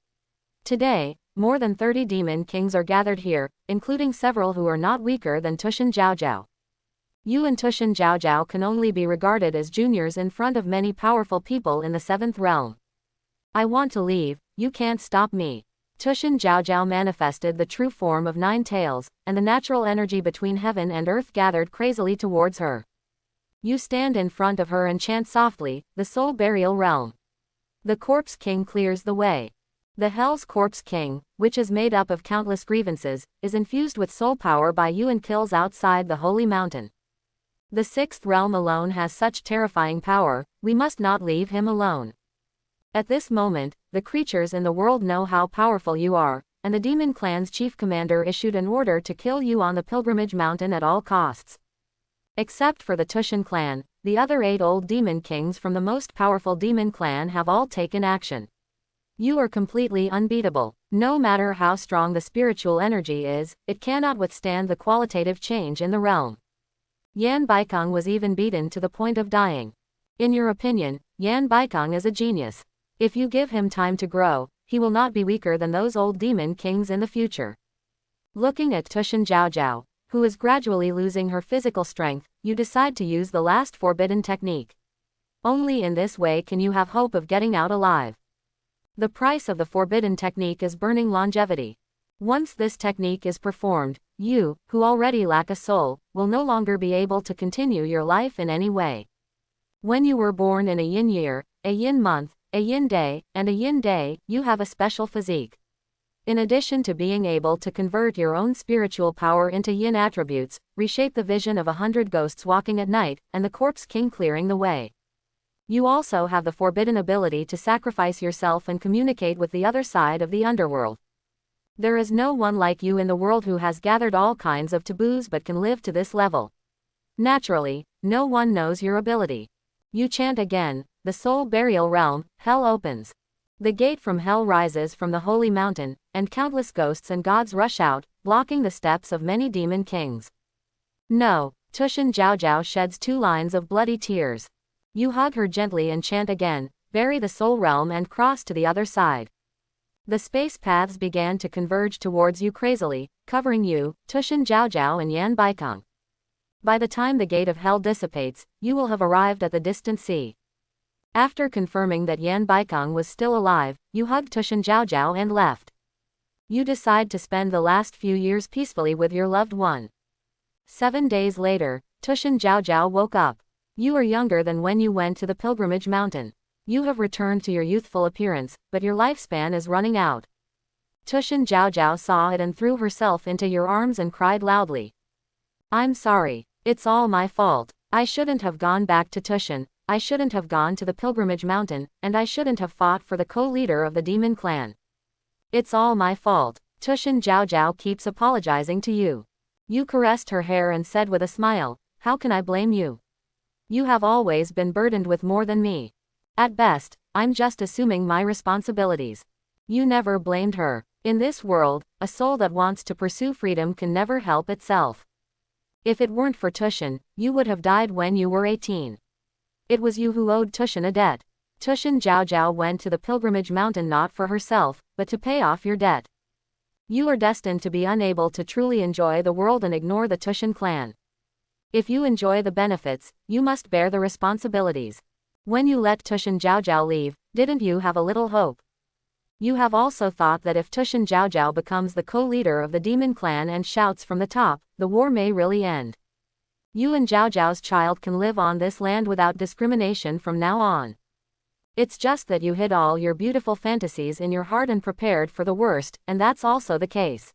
Today, more than 30 demon kings are gathered here, including several who are not weaker than Tushan Zhaozhao. You and Tushan Zhaozhao can only be regarded as juniors in front of many powerful people in the 7th realm. I want to leave, you can't stop me. Tushan Zhaozhao manifested the true form of 9 tails, and the natural energy between heaven and earth gathered crazily towards her. You stand in front of her and chant softly, the soul burial realm. The corpse king clears the way. The Hell's Corpse King, which is made up of countless grievances, is infused with soul power by you and kills outside the holy mountain. The 6th realm alone has such terrifying power, we must not leave him alone. At this moment, the creatures in the world know how powerful you are, and the demon clan's chief commander issued an order to kill you on the pilgrimage mountain at all costs. Except for the Tushan clan, the other 8 old demon kings from the most powerful demon clan have all taken action. You are completely unbeatable. No matter how strong the spiritual energy is, it cannot withstand the qualitative change in the realm. Yan Baikeng was even beaten to the point of dying. In your opinion, Yan Baikong is a genius. If you give him time to grow, he will not be weaker than those old demon kings in the future. Looking at Tushan Zhaozhao, who is gradually losing her physical strength, you decide to use the last forbidden technique. Only in this way can you have hope of getting out alive. The price of the forbidden technique is burning longevity. Once this technique is performed, you, who already lack a soul, will no longer be able to continue your life in any way. When you were born in a yin year, a yin month, a yin day, and a yin day, you have a special physique. In addition to being able to convert your own spiritual power into yin attributes, reshape the vision of 100 ghosts walking at night, and the corpse king clearing the way. You also have the forbidden ability to sacrifice yourself and communicate with the other side of the underworld. There is no one like you in the world who has gathered all kinds of taboos but can live to this level. Naturally, no one knows your ability. You chant again, the soul burial realm, hell opens. The gate from hell rises from the holy mountain, and countless ghosts and gods rush out, blocking the steps of many demon kings. No, Tushan Zhaozhao sheds 2 lines of bloody tears. You hug her gently and chant again, bury the soul realm and cross to the other side. The space paths began to converge towards you crazily, covering you, Tushan Zhaozhao and Yan Baikong. By the time the gate of hell dissipates, you will have arrived at the distant sea. After confirming that Yan Baikong was still alive, you hugged Tushan Zhaozhao and left. You decide to spend the last few years peacefully with your loved one. 7 days later, Tushan Zhaozhao woke up. You are younger than when you went to the pilgrimage mountain. You have returned to your youthful appearance, but your lifespan is running out. Tushan Zhaozhao saw it and threw herself into your arms and cried loudly. I'm sorry. It's all my fault. I shouldn't have gone back to Tushan. I shouldn't have gone to the pilgrimage mountain, and I shouldn't have fought for the co-leader of the demon clan. It's all my fault. Tushan Zhaozhao keeps apologizing to you. You caressed her hair and said with a smile, how can I blame you? You have always been burdened with more than me. At best, I'm just assuming my responsibilities. You never blamed her. In this world, a soul that wants to pursue freedom can never help itself. If it weren't for Tushan, you would have died when you were 18. It was you who owed Tushan a debt. Tushan Zhaozhao went to the pilgrimage mountain not for herself, but to pay off your debt. You are destined to be unable to truly enjoy the world and ignore the Tushan clan. If you enjoy the benefits, you must bear the responsibilities. When you let Tushan Zhaozhao leave, didn't you have a little hope? You have also thought that if Tushan Zhaozhao becomes the co-leader of the demon clan and shouts from the top, the war may really end. You and Zhaozhao's child can live on this land without discrimination from now on. It's just that you hid all your beautiful fantasies in your heart and prepared for the worst, and that's also the case.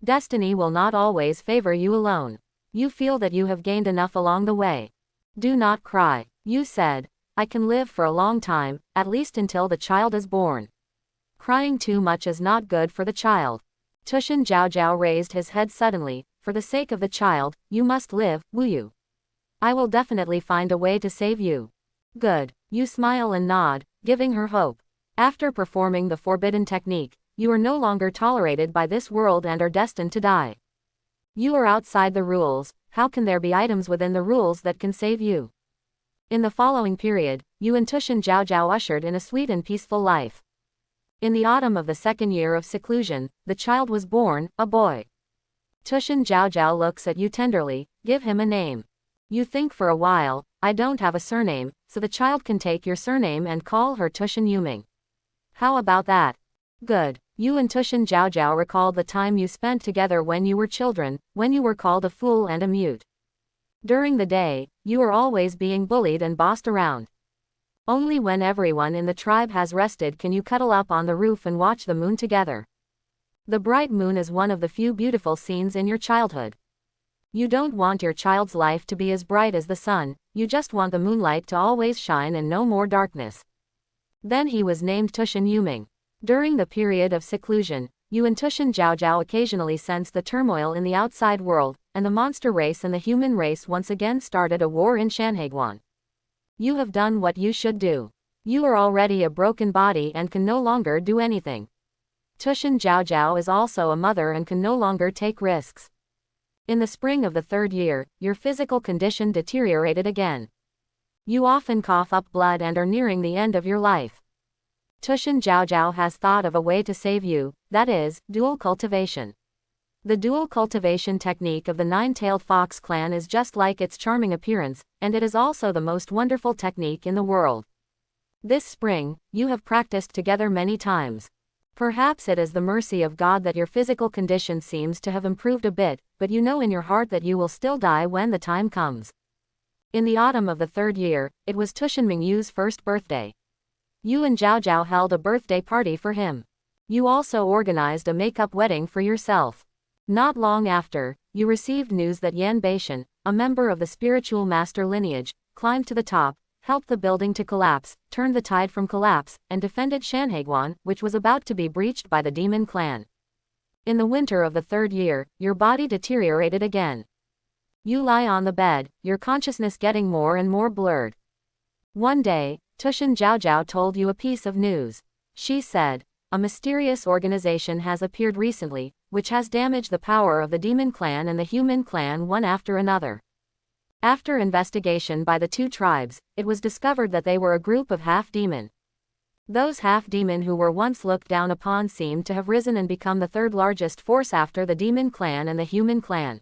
Destiny will not always favor you alone. You feel that you have gained enough along the way. Do not cry. You said, I can live for a long time, at least until the child is born. Crying too much is not good for the child. Tushan Zhaozhao raised his head suddenly. For the sake of the child, you must live, will you? I will definitely find a way to save you. Good. You smile and nod, giving her hope. After performing the forbidden technique, you are no longer tolerated by this world and are destined to die. You are outside the rules. How can there be items within the rules that can save you? In the following period, you and Tushan Zhaozhao ushered in a sweet and peaceful life. In the autumn of the 2nd year of seclusion, the child was born, a boy. Tushan Zhaozhao looks at you tenderly, give him a name. You think for a while, I don't have a surname, so the child can take your surname and call her Tushan Yuming. How about that? Good. You and Tushan Zhaozhao recalled the time you spent together when you were children, when you were called a fool and a mute. During the day, you are always being bullied and bossed around. Only when everyone in the tribe has rested can you cuddle up on the roof and watch the moon together. The bright moon is one of the few beautiful scenes in your childhood. You don't want your child's life to be as bright as the sun, you just want the moonlight to always shine and no more darkness. Then he was named Tushan Yuming. During the period of seclusion, you and Tushan Zhaozhao occasionally sensed the turmoil in the outside world, and the monster race and the human race once again started a war in Shanhaiguan. You have done what you should do. You are already a broken body and can no longer do anything. Tushan Zhaozhao is also a mother and can no longer take risks. In the spring of the 3rd year, your physical condition deteriorated again. You often cough up blood and are nearing the end of your life. Tushan Jiao has thought of a way to save you, that is, dual cultivation. The dual cultivation technique of the nine-tailed fox clan is just like its charming appearance, and it is also the most wonderful technique in the world. This spring, you have practiced together many times. Perhaps it is the mercy of God that your physical condition seems to have improved a bit, but you know in your heart that you will still die when the time comes. In the autumn of the third year, it was Tushan Mingyu's first birthday. You and Jiao held a birthday party for him. You also organized a make-up wedding for yourself. Not long after, you received news that Yan Beishan, a member of the spiritual master lineage, climbed to the top, helped the building to collapse, turned the tide from collapse, and defended Shanhaiguan, which was about to be breached by the demon clan. In the winter of the third year, your body deteriorated again. You lie on the bed, your consciousness getting more and more blurred. One day, Tushan Jiao told you a piece of news. She said, a mysterious organization has appeared recently, which has damaged the power of the demon clan and the human clan one after another. After investigation by the two tribes, it was discovered that they were a group of half-demon. Those half-demon who were once looked down upon seemed to have risen and become the third largest force after the demon clan and the human clan.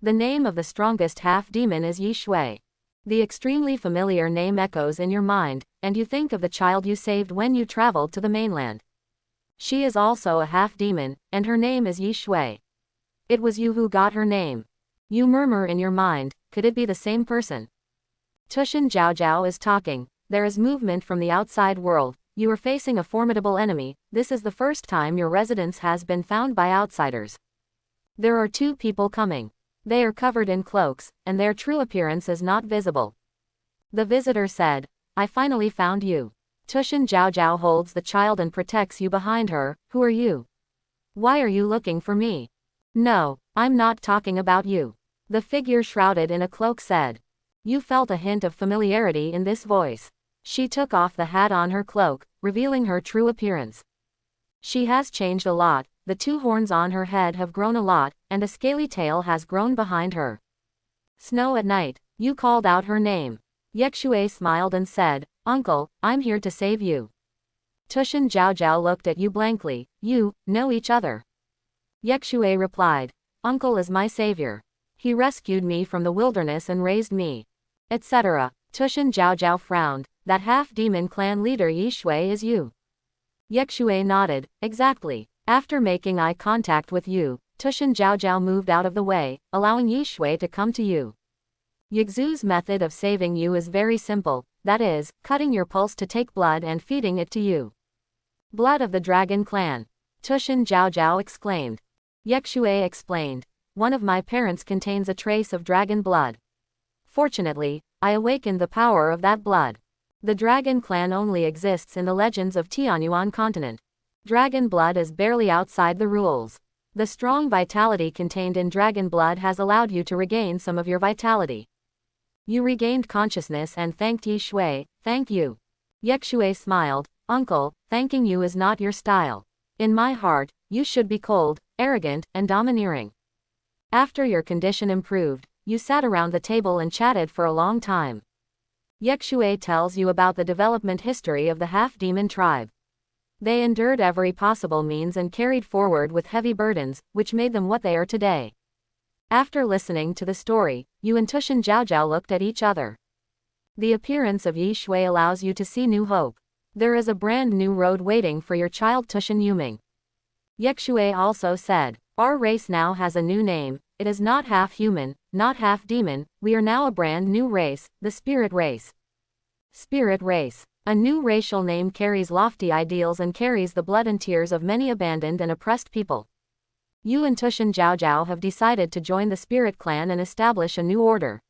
The name of the strongest half-demon is Yi Shui. The extremely familiar name echoes in your mind, and you think of the child you saved when you traveled to the mainland. She is also a half-demon, and her name is Yi Shui. It was you who got her name. You murmur in your mind, could it be the same person? Tushan Jiao is talking, there is movement from the outside world, you are facing a formidable enemy, this is the first time your residence has been found by outsiders. There are two people coming. They are covered in cloaks, and their true appearance is not visible. The visitor said, I finally found you. Tushan Jiao holds the child and protects you behind her. Who are you? Why are you looking for me? No, I'm not talking about you. The figure shrouded in a cloak said. You felt a hint of familiarity in this voice. She took off the hat on her cloak, revealing her true appearance. She has changed a lot, the two horns on her head have grown a lot, and a scaly tail has grown behind her. Snow at night, you called out her name. Yexue smiled and said, Uncle, I'm here to save you. Tushan Jiao looked at you blankly, you know each other. Yexue replied, Uncle is my savior. He rescued me from the wilderness and raised me. Etc. Tushan Jiao frowned, that half-demon clan leader Yi Shui is you. Yexue nodded, exactly. After making eye contact with you, Tushan Jiao moved out of the way, allowing Yi Shui to come to you. Yixu's method of saving you is very simple, that is, cutting your pulse to take blood and feeding it to you. Blood of the dragon clan. Tushan Jiao exclaimed. Yexue explained. One of my parents contains a trace of dragon blood. Fortunately, I awakened the power of that blood. The dragon clan only exists in the legends of Tianyuan continent. Dragon blood is barely outside the rules. The strong vitality contained in dragon blood has allowed you to regain some of your vitality. You regained consciousness and thanked Yi Shui, thank you. Yexue smiled, Uncle, thanking you is not your style. In my heart, you should be cold, arrogant, and domineering. After your condition improved, you sat around the table and chatted for a long time. Yexue tells you about the development history of the half-demon tribe. They endured every possible means and carried forward with heavy burdens, which made them what they are today. After listening to the story, you and Tushan Jiao looked at each other. The appearance of Yi Shui allows you to see new hope. There is a brand new road waiting for your child Tushan Yuming. Yexue also said, our race now has a new name, it is not half-human, not half-demon, we are now a brand new race, the spirit race. Spirit race. A new racial name carries lofty ideals and carries the blood and tears of many abandoned and oppressed people. You and Tushan Jiao have decided to join the Spirit Clan and establish a new order.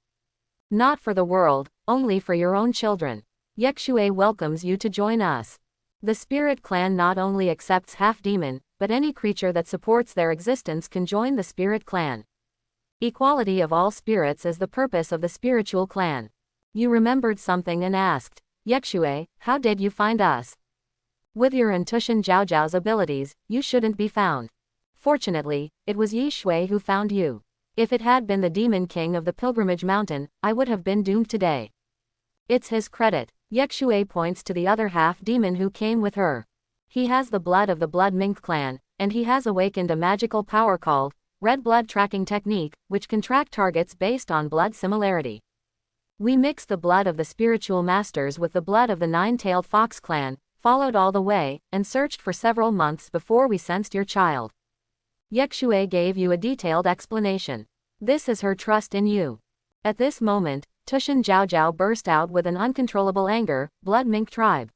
Not for the world, only for your own children. Yexue welcomes you to join us. The Spirit Clan not only accepts half-demon, but any creature that supports their existence can join the Spirit Clan. Equality of all spirits is the purpose of the spiritual clan. You remembered something and asked, Yexue, how did you find us? With your and Tushan Jiao's abilities, you shouldn't be found. Fortunately, it was Yi Shui who found you. If it had been the demon king of the pilgrimage mountain, I would have been doomed today. It's his credit. Yekshue points to the other half-demon who came with her. He has the blood of the Blood Mink clan, and he has awakened a magical power called Red Blood Tracking Technique, which can track targets based on blood similarity. We mixed the blood of the spiritual masters with the blood of the Nine-Tailed Fox clan, followed all the way, and searched for several months before we sensed your child. Yekshue gave you a detailed explanation. This is her trust in you. At this moment, Tushin Jiaojiao burst out with an uncontrollable anger. Blood Mink tribe.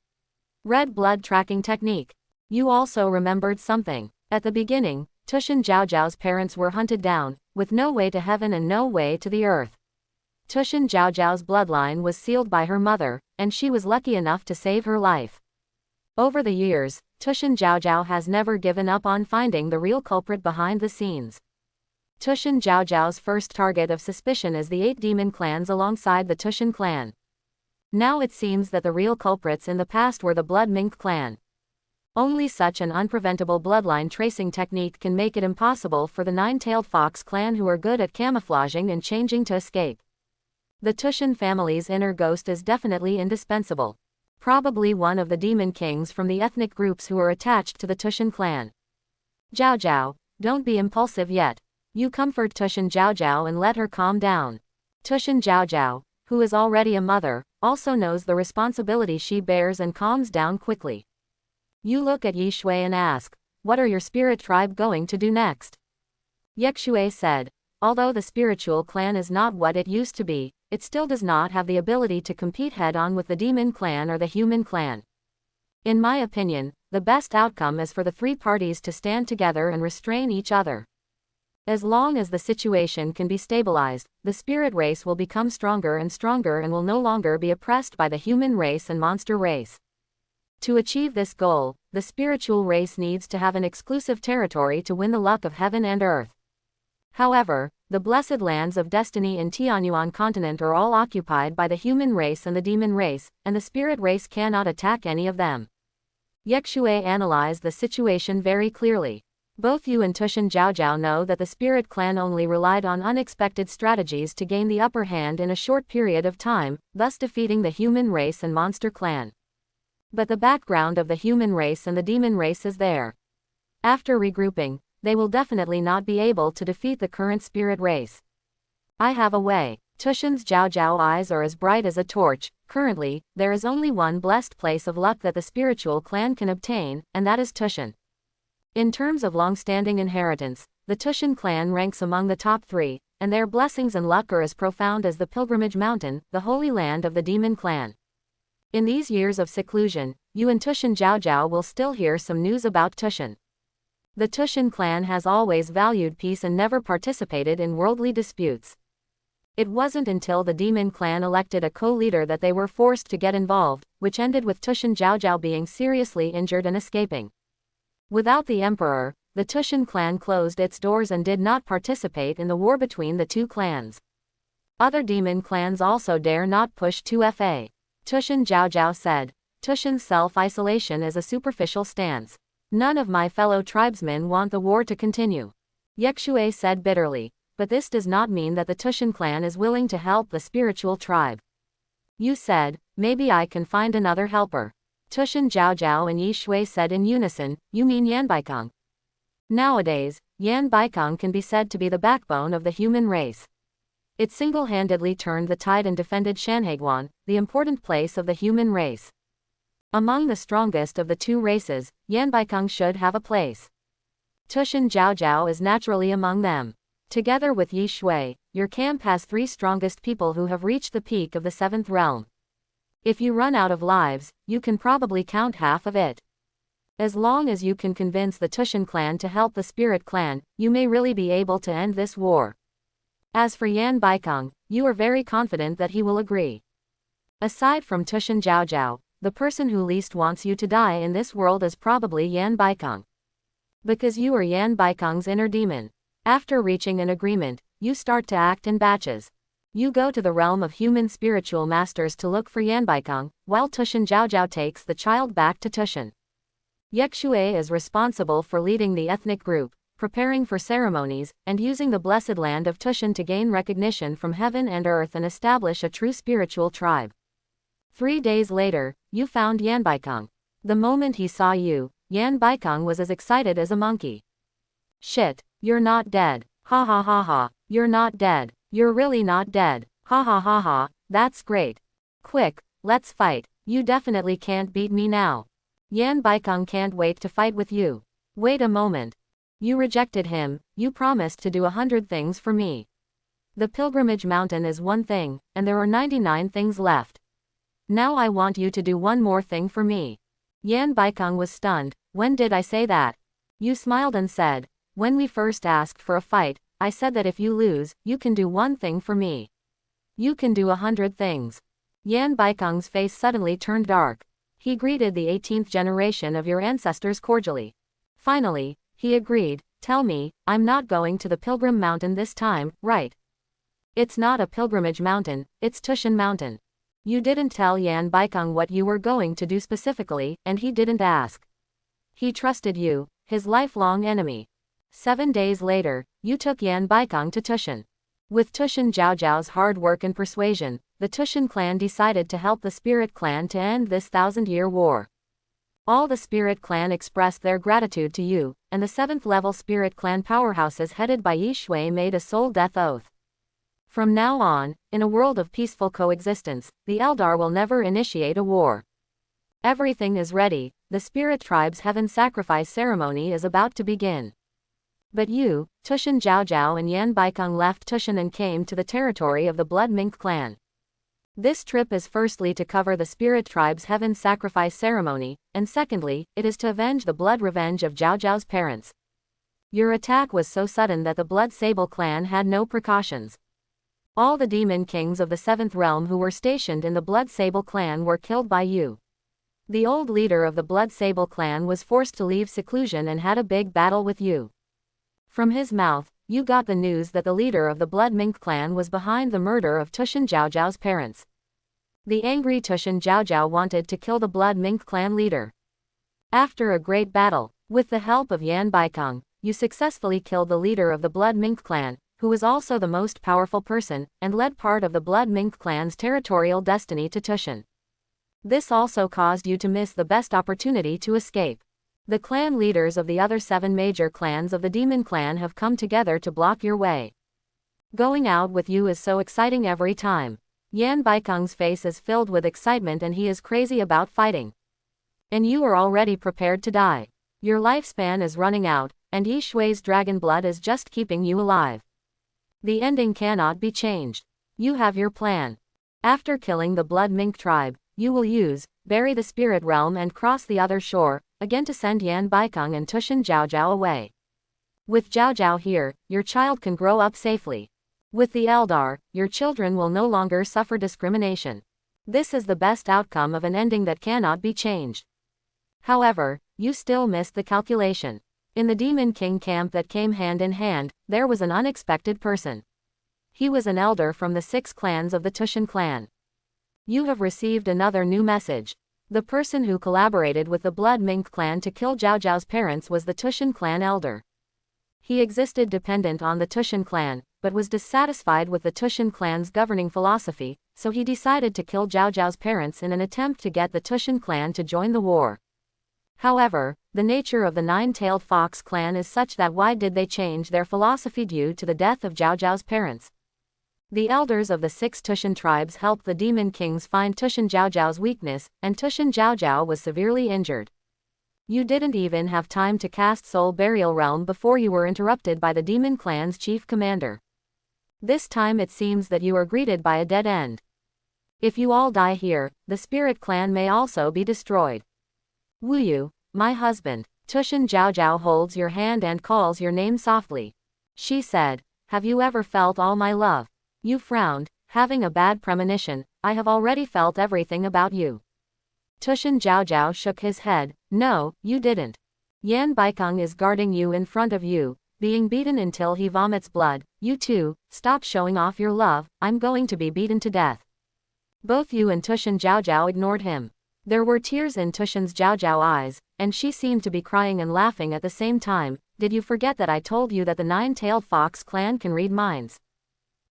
Red blood tracking technique. You also remembered something. At the beginning, Tushin Jiaojiao's parents were hunted down, with no way to heaven and no way to the earth. Tushin Jiaojiao's bloodline was sealed by her mother, and she was lucky enough to save her life. Over the years, Tushin Jiaojiao has never given up on finding the real culprit behind the scenes. Tushin Jiaojiao's first target of suspicion is the 8 demon clans alongside the Tushin clan. Now it seems that the real culprits in the past were the Blood Mink clan. Only such an unpreventable bloodline tracing technique can make it impossible for the Nine-Tailed Fox clan, who are good at camouflaging and changing, to escape. The Tushin family's inner ghost is definitely indispensable. Probably one of the demon kings from the ethnic groups who are attached to the Tushin clan. Jiaojiao, don't be impulsive yet. You comfort Tushin Jiaojiao and let her calm down. Tushin Jiaojiao, who is already a mother, also knows the responsibility she bears and calms down quickly. You look at Yishui and ask, what are your spirit tribe going to do next? Yekshue said, although the spiritual clan is not what it used to be, it still does not have the ability to compete head-on with the demon clan or the human clan. In my opinion, the best outcome is for the 3 parties to stand together and restrain each other. As long as the situation can be stabilized, the spirit race will become stronger and stronger and will no longer be oppressed by the human race and monster race. To achieve this goal, the spiritual race needs to have an exclusive territory to win the luck of heaven and earth. However, the blessed lands of destiny in Tianyuan continent are all occupied by the human race and the demon race, and the spirit race cannot attack any of them. Yekshue analyzed the situation very clearly. Both you and Tushin Jiaojiao know that the spirit clan only relied on unexpected strategies to gain the upper hand in a short period of time, thus defeating the human race and monster clan. But the background of the human race and the demon race is there. After regrouping, they will definitely not be able to defeat the current spirit race. I have a way. Tushin's Jiaojiao eyes are as bright as a torch. Currently, there is only one blessed place of luck that the spiritual clan can obtain, and that is Tushin. In terms of long-standing inheritance, the Tushin clan ranks among the top 3, and their blessings and luck are as profound as the Pilgrimage Mountain, the holy land of the demon clan. In these years of seclusion, you and Tushin Jiaojiao will still hear some news about Tushin. The Tushin clan has always valued peace and never participated in worldly disputes. It wasn't until the demon clan elected a co-leader that they were forced to get involved, which ended with Tushin Jiaojiao being seriously injured and escaping. Without the emperor, the Tushin clan closed its doors and did not participate in the war between the 2 clans. Other demon clans also dare not push 2FA. Tushin Jiaojiao said, Tushin's self-isolation is a superficial stance. None of my fellow tribesmen want the war to continue. Yekshue said bitterly, but this does not mean that the Tushin clan is willing to help the spiritual tribe. You said, maybe I can find another helper. Tushin Jiaojiao and Yishui said in unison, you mean Yan Baikong? Nowadays, Yan Baikong can be said to be the backbone of the human race. It single-handedly turned the tide and defended Shanhaiguan, the important place of the human race. Among the strongest of the 2 races, Yan Baikong should have a place. Tushin Jiaojiao is naturally among them. Together with Yishui, your camp has 3 strongest people who have reached the peak of the 7th realm. If you run out of lives, you can probably count half of it. As long as you can convince the Tushin clan to help the spirit clan, you may really be able to end this war. As for Yan Baikong, you are very confident that he will agree. Aside from Tushin Jiaojiao, the person who least wants you to die in this world is probably Yan Baikong. Because you are Yan Baikong's inner demon. After reaching an agreement, you start to act in batches. You go to the realm of human spiritual masters to look for Yan Baikong, while Tushin Jiaojiao takes the child back to Tushin. Yekshue is responsible for leading the ethnic group, preparing for ceremonies, and using the blessed land of Tushin to gain recognition from heaven and earth and establish a true spiritual tribe. 3 days later, you found Yan Baikong. The moment he saw you, Yan Baikong was as excited as a monkey. Shit, you're not dead. Ha ha ha ha, you're not dead. You're really not dead. Ha ha ha ha, that's great. Quick, let's fight. You definitely can't beat me now. Yan Baikong can't wait to fight with you. Wait a moment. You rejected him, you promised to do 100 things for me. The pilgrimage mountain is one thing, and there are 99 things left. Now I want you to do one more thing for me. Yan Baikong was stunned. When did I say that? You smiled and said, when we first asked for a fight, I said that if you lose, you can do one thing for me. You can do 100 things. Yan Baikong's face suddenly turned dark. He greeted the 18th generation of your ancestors cordially. Finally, he agreed, tell me, I'm not going to the Pilgrim Mountain this time, right? It's not a pilgrimage mountain, it's Tushan Mountain. You didn't tell Yan Baikong what you were going to do specifically, and he didn't ask. He trusted you, his lifelong enemy. 7 days later, you took Yan Baikong to Tushan. With Tushan Zhao's hard work and persuasion, the Tushan clan decided to help the Spirit Clan to end this 1,000-year war. All the Spirit Clan expressed their gratitude to you, and the 7th-level Spirit Clan powerhouses headed by Yi Shui made a soul death oath. From now on, in a world of peaceful coexistence, the Eldar will never initiate a war. Everything is ready, the Spirit Tribe's heaven sacrifice ceremony is about to begin. But you, Tushan Zhao and Yan Baikong left Tushan and came to the territory of the Blood Mink clan. This trip is firstly to cover the Spirit Tribe's heaven sacrifice ceremony, and secondly, it is to avenge the blood revenge of Zhao's parents. Your attack was so sudden that the Blood Sable clan had no precautions. All the demon kings of the 7th realm who were stationed in the Blood Sable clan were killed by you. The old leader of the Blood Sable clan was forced to leave seclusion and had a big battle with you. From his mouth, you got the news that the leader of the Blood Mink clan was behind the murder of Tushan Zhao's parents. The angry Tushan Zhao wanted to kill the Blood Mink clan leader. After a great battle, with the help of Yan Baikong, you successfully killed the leader of the Blood Mink clan, who was also the most powerful person, and led part of the Blood Mink clan's territorial destiny to Tushan. This also caused you to miss the best opportunity to escape. The clan leaders of the other 7 major clans of the Demon Clan have come together to block your way. Going out with you is so exciting every time. Yan Baikong's face is filled with excitement and he is crazy about fighting. And you are already prepared to die. Your lifespan is running out, and Yi Shui's dragon blood is just keeping you alive. The ending cannot be changed. You have your plan. After killing the Blood Mink tribe, you will bury the spirit realm and cross the other shore, again to send Yan Baikong and Tushan Zhao away. With Zhao here, your child can grow up safely. With the Eldar, your children will no longer suffer discrimination. This is the best outcome of an ending that cannot be changed. However, you still missed the calculation. In the Demon King camp that came hand in hand, there was an unexpected person. He was an elder from the 6 clans of the Tushan clan. You have received another new message. The person who collaborated with the Blood Mink clan to kill Zhao's parents was the Tushan clan elder. He existed dependent on the Tushan clan, but was dissatisfied with the Tushan clan's governing philosophy, so he decided to kill Zhao's parents in an attempt to get the Tushan clan to join the war. However, the nature of the 9-tailed fox clan is such that why did they change their philosophy due to the death of Zhao's parents? The elders of the 6 Tushan tribes helped the Demon Kings find Tushan Zhao's weakness, and Tushan Zhao was severely injured. You didn't even have time to cast Soul Burial Realm before you were interrupted by the Demon Clan's chief commander. This time it seems that you are greeted by a dead end. If you all die here, the Spirit Clan may also be destroyed. Wuyu, my husband. Tushan Zhao holds your hand and calls your name softly. She said, have you ever felt all my love? You frowned, having a bad premonition. I have already felt everything about you. Tushan Zhao shook his head. No, you didn't. Yan Baikong is guarding you in front of you, being beaten until he vomits blood. You too, stop showing off your love, I'm going to be beaten to death. Both you and Tushan Zhao ignored him. There were tears in Tushan's Zhao eyes, and she seemed to be crying and laughing at the same time. Did you forget that I told you that the 9-tailed fox clan can read minds?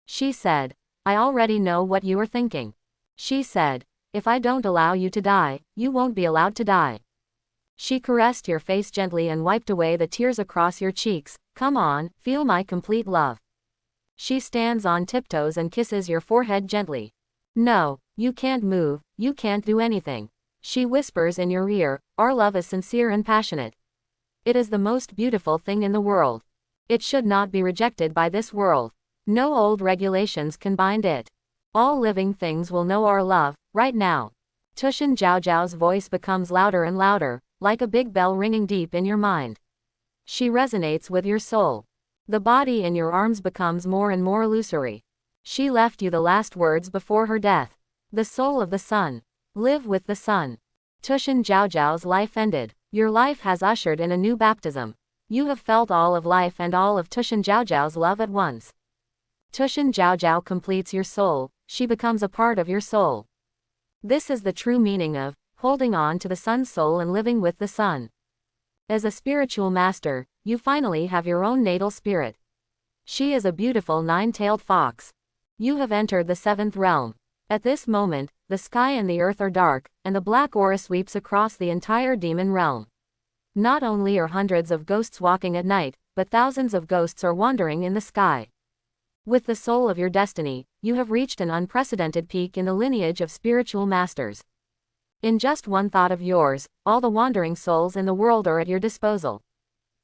She said, I already know what you are thinking. She said, if I don't allow you to die, you won't be allowed to die. She caressed your face gently and wiped away the tears across your cheeks. Come on, feel my complete love. She stands on tiptoes and kisses your forehead gently. No, you can't move, you can't do anything. She whispers in your ear, our love is sincere and passionate. It is the most beautiful thing in the world. It should not be rejected by this world. No old regulations can bind it. All living things will know our love, right now. Tushin Zhao's voice becomes louder and louder, like a big bell ringing deep in your mind. She resonates with your soul. The body in your arms becomes more and more illusory. She left you the last words before her death. The soul of the sun. Live with the sun. Tushin Zhao's life ended. Your life has ushered in a new baptism. You have felt all of life and all of Tushin Zhao's love at once. Tushin Zhao completes your soul, she becomes a part of your soul. This is the true meaning of holding on to the sun's soul and living with the sun. As a spiritual master, you finally have your own natal spirit. She is a beautiful nine-tailed fox. You have entered the seventh realm. At this moment, the sky and the earth are dark, and the black aura sweeps across the entire demon realm. Not only are hundreds of ghosts walking at night, but thousands of ghosts are wandering in the sky. With the soul of your destiny, you have reached an unprecedented peak in the lineage of spiritual masters. In just one thought of yours, all the wandering souls in the world are at your disposal.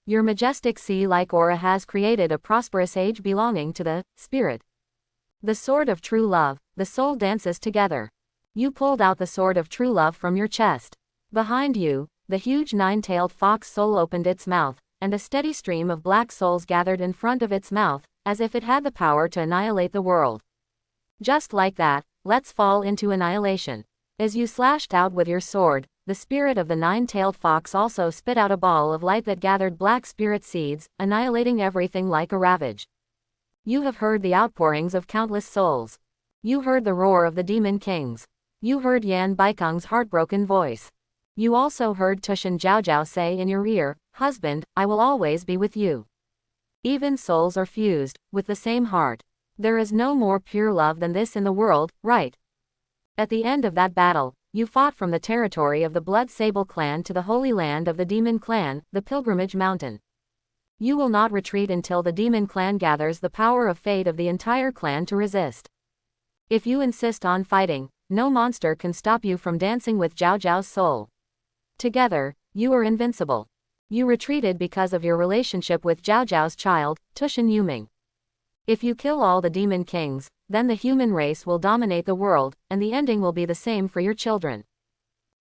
Your majestic sea-like aura has created a prosperous age belonging to the spirit. The sword of true love, the soul dances together. You pulled out the sword of true love from your chest. Behind you, the huge nine-tailed fox soul opened its mouth, and a steady stream of black souls gathered in front of its mouth, as if it had the power to annihilate the world. Just like that, let's fall into annihilation. As you slashed out with your sword, the spirit of the nine-tailed fox also spit out a ball of light that gathered black spirit seeds, annihilating everything like a ravage. You have heard the outpourings of countless souls. You heard the roar of the demon kings. You heard Yan Baikong's heartbroken voice. You also heard Tushin Zhao say in your ear, husband, I will always be with you. Even souls are fused, with the same heart. There is no more pure love than this in the world, right? At the end of that battle, you fought from the territory of the Blood Sable clan to the holy land of the Demon clan, the Pilgrimage Mountain. You will not retreat until the Demon clan gathers the power of fate of the entire clan to resist. If you insist on fighting, no monster can stop you from dancing with Zhao's soul. Together, you are invincible. You retreated because of your relationship with Zhao's child, Tushin Yuming. If you kill all the demon kings, then the human race will dominate the world, and the ending will be the same for your children.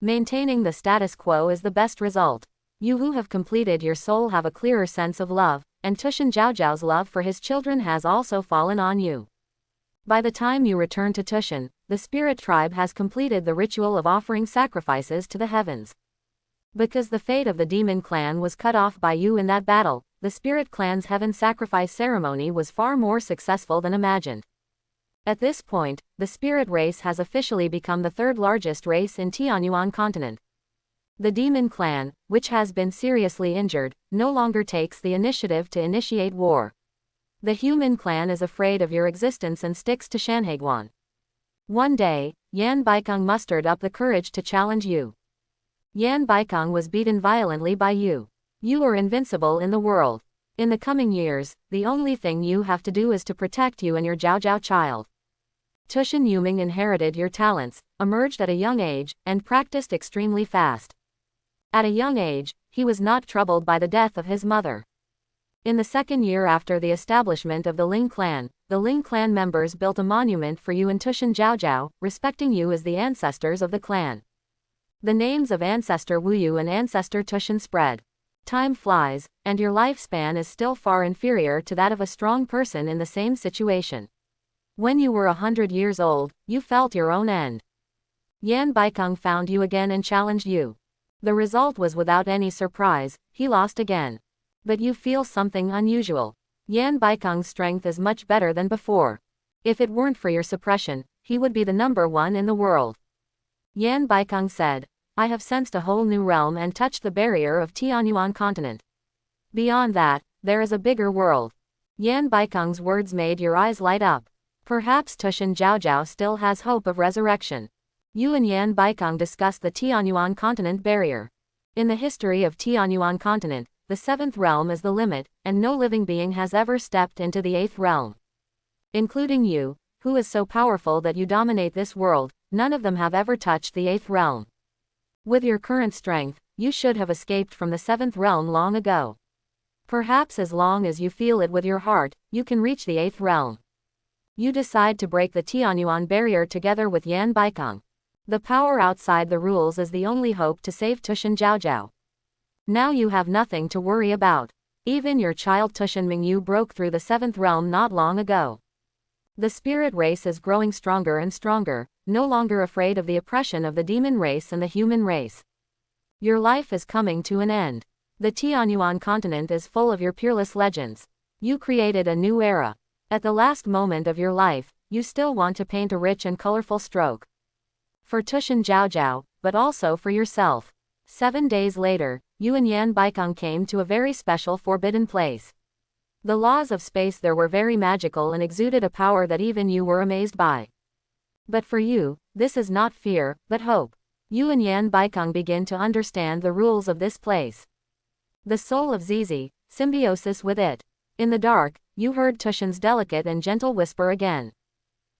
Maintaining the status quo is the best result. You who have completed your soul have a clearer sense of love, and Tushin Zhao's love for his children has also fallen on you. By the time you return to Tushin, the spirit tribe has completed the ritual of offering sacrifices to the heavens. Because the fate of the demon clan was cut off by you in that battle, the spirit clan's heaven sacrifice ceremony was far more successful than imagined. At this point, the spirit race has officially become the third largest race in Tianyuan continent. The demon clan, which has been seriously injured, no longer takes the initiative to initiate war. The human clan is afraid of your existence and sticks to Shanhaiguan. One day, Yan Baikong mustered up the courage to challenge you. Yan Baikong was beaten violently by you. You are invincible in the world. In the coming years, the only thing you have to do is to protect you and your Zhao child. Tushin Yuming inherited your talents, emerged at a young age, and practiced extremely fast. At a young age, he was not troubled by the death of his mother. In the second year after the establishment of the Ling clan members built a monument for you and Tushin Zhao, respecting you as the ancestors of the clan. The names of Ancestor Wuyu and Ancestor Tushin spread. Time flies, and your lifespan is still far inferior to that of a strong person in the same situation. When you were 100 years old, you felt your own end. Yan Baikong found you again and challenged you. The result was without any surprise, he lost again. But you feel something unusual. Yan Baikong's strength is much better than before. If it weren't for your suppression, he would be the number one in the world. Yan Baikong said, I have sensed a whole new realm and touched the barrier of Tianyuan continent. Beyond that, there is a bigger world. Yan Baikong's words made your eyes light up. Perhaps Tushin Zhao still has hope of resurrection. Yu and Yan Baikong discuss the Tianyuan continent barrier. In the history of Tianyuan continent, the 7th realm is the limit, and no living being has ever stepped into the 8th realm. Including you, who is so powerful that you dominate this world, none of them have ever touched the 8th realm. With your current strength, you should have escaped from the 7th realm long ago. Perhaps as long as you feel it with your heart, you can reach the 8th realm. You decide to break the Tianyuan barrier together with Yan Baikong. The power outside the rules is the only hope to save Tushan Zhaozhao. Now you have nothing to worry about. Even your child Tushan Mingyu broke through the 7th realm not long ago. The spirit race is growing stronger and stronger, no longer afraid of the oppression of the demon race and the human race. Your life is coming to an end. The Tianyuan continent is full of your peerless legends. You created a new era. At the last moment of your life, you still want to paint a rich and colorful stroke. For Tushan Zhaozhao, but also for yourself. 7 days later, Yu and Yan Baikong came to a very special forbidden place. The laws of space there were very magical and exuded a power that even you were amazed by. But for you, this is not fear, but hope. Yu and Yan Baikong begin to understand the rules of this place. The soul of Zizi, symbiosis with it. In the dark, you heard Tushan's delicate and gentle whisper again.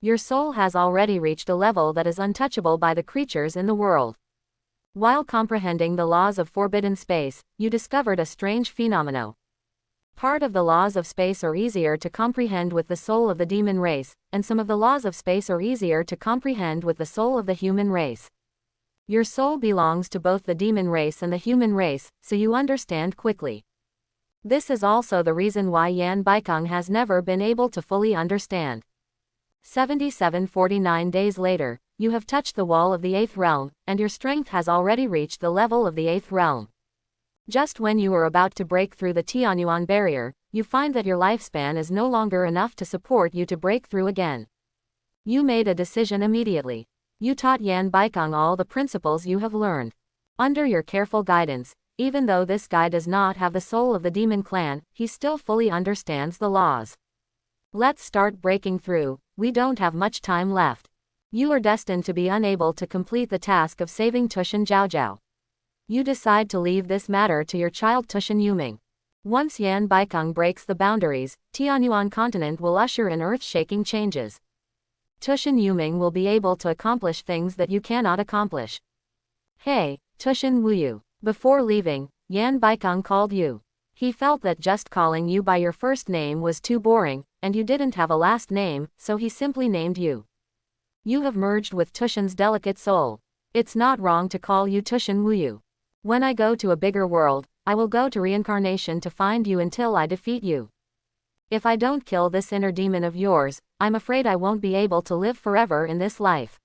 Your soul has already reached a level that is untouchable by the creatures in the world. While comprehending the laws of forbidden space, you discovered a strange phenomenon. Part of the laws of space are easier to comprehend with the soul of the demon race, and some of the laws of space are easier to comprehend with the soul of the human race. Your soul belongs to both the demon race and the human race, so you understand quickly. This is also the reason why Yan Baikong has never been able to fully understand. 49 days later, you have touched the wall of the 8th realm, and your strength has already reached the level of the 8th realm. Just when you are about to break through the Tianyuan barrier, you find that your lifespan is no longer enough to support you to break through again. You made a decision immediately. You taught Yan Baikong all the principles you have learned. Under your careful guidance, even though this guy does not have the soul of the demon clan, he still fully understands the laws. Let's start breaking through, we don't have much time left. You are destined to be unable to complete the task of saving Tushan Zhaozhao. You decide to leave this matter to your child Tushan Yuming. Once Yan Baikong breaks the boundaries, Tianyuan continent will usher in earth-shaking changes. Tushan Yuming will be able to accomplish things that you cannot accomplish. Hey, Tushan Wuyu. Before leaving, Yan Baikong called you. He felt that just calling you by your first name was too boring, and you didn't have a last name, so he simply named you. You have merged with Tushan's delicate soul. It's not wrong to call you Tushan Wuyu. When I go to a bigger world, I will go to reincarnation to find you until I defeat you. If I don't kill this inner demon of yours, I'm afraid I won't be able to live forever in this life.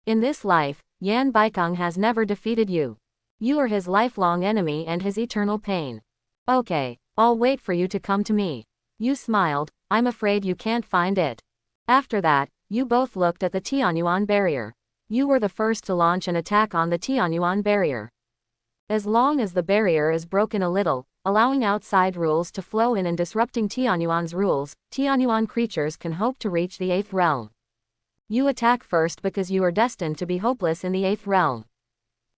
In this life, Yan Baikong has never defeated you. You are his lifelong enemy and his eternal pain. Okay, I'll wait for you to come to me. You smiled, I'm afraid you can't find it. After that, you both looked at the Tianyuan barrier. You were the first to launch an attack on the Tianyuan barrier. As long as the barrier is broken a little, allowing outside rules to flow in and disrupting Tianyuan's rules, Tianyuan creatures can hope to reach the 8th realm. You attack first because you are destined to be hopeless in the 8th realm.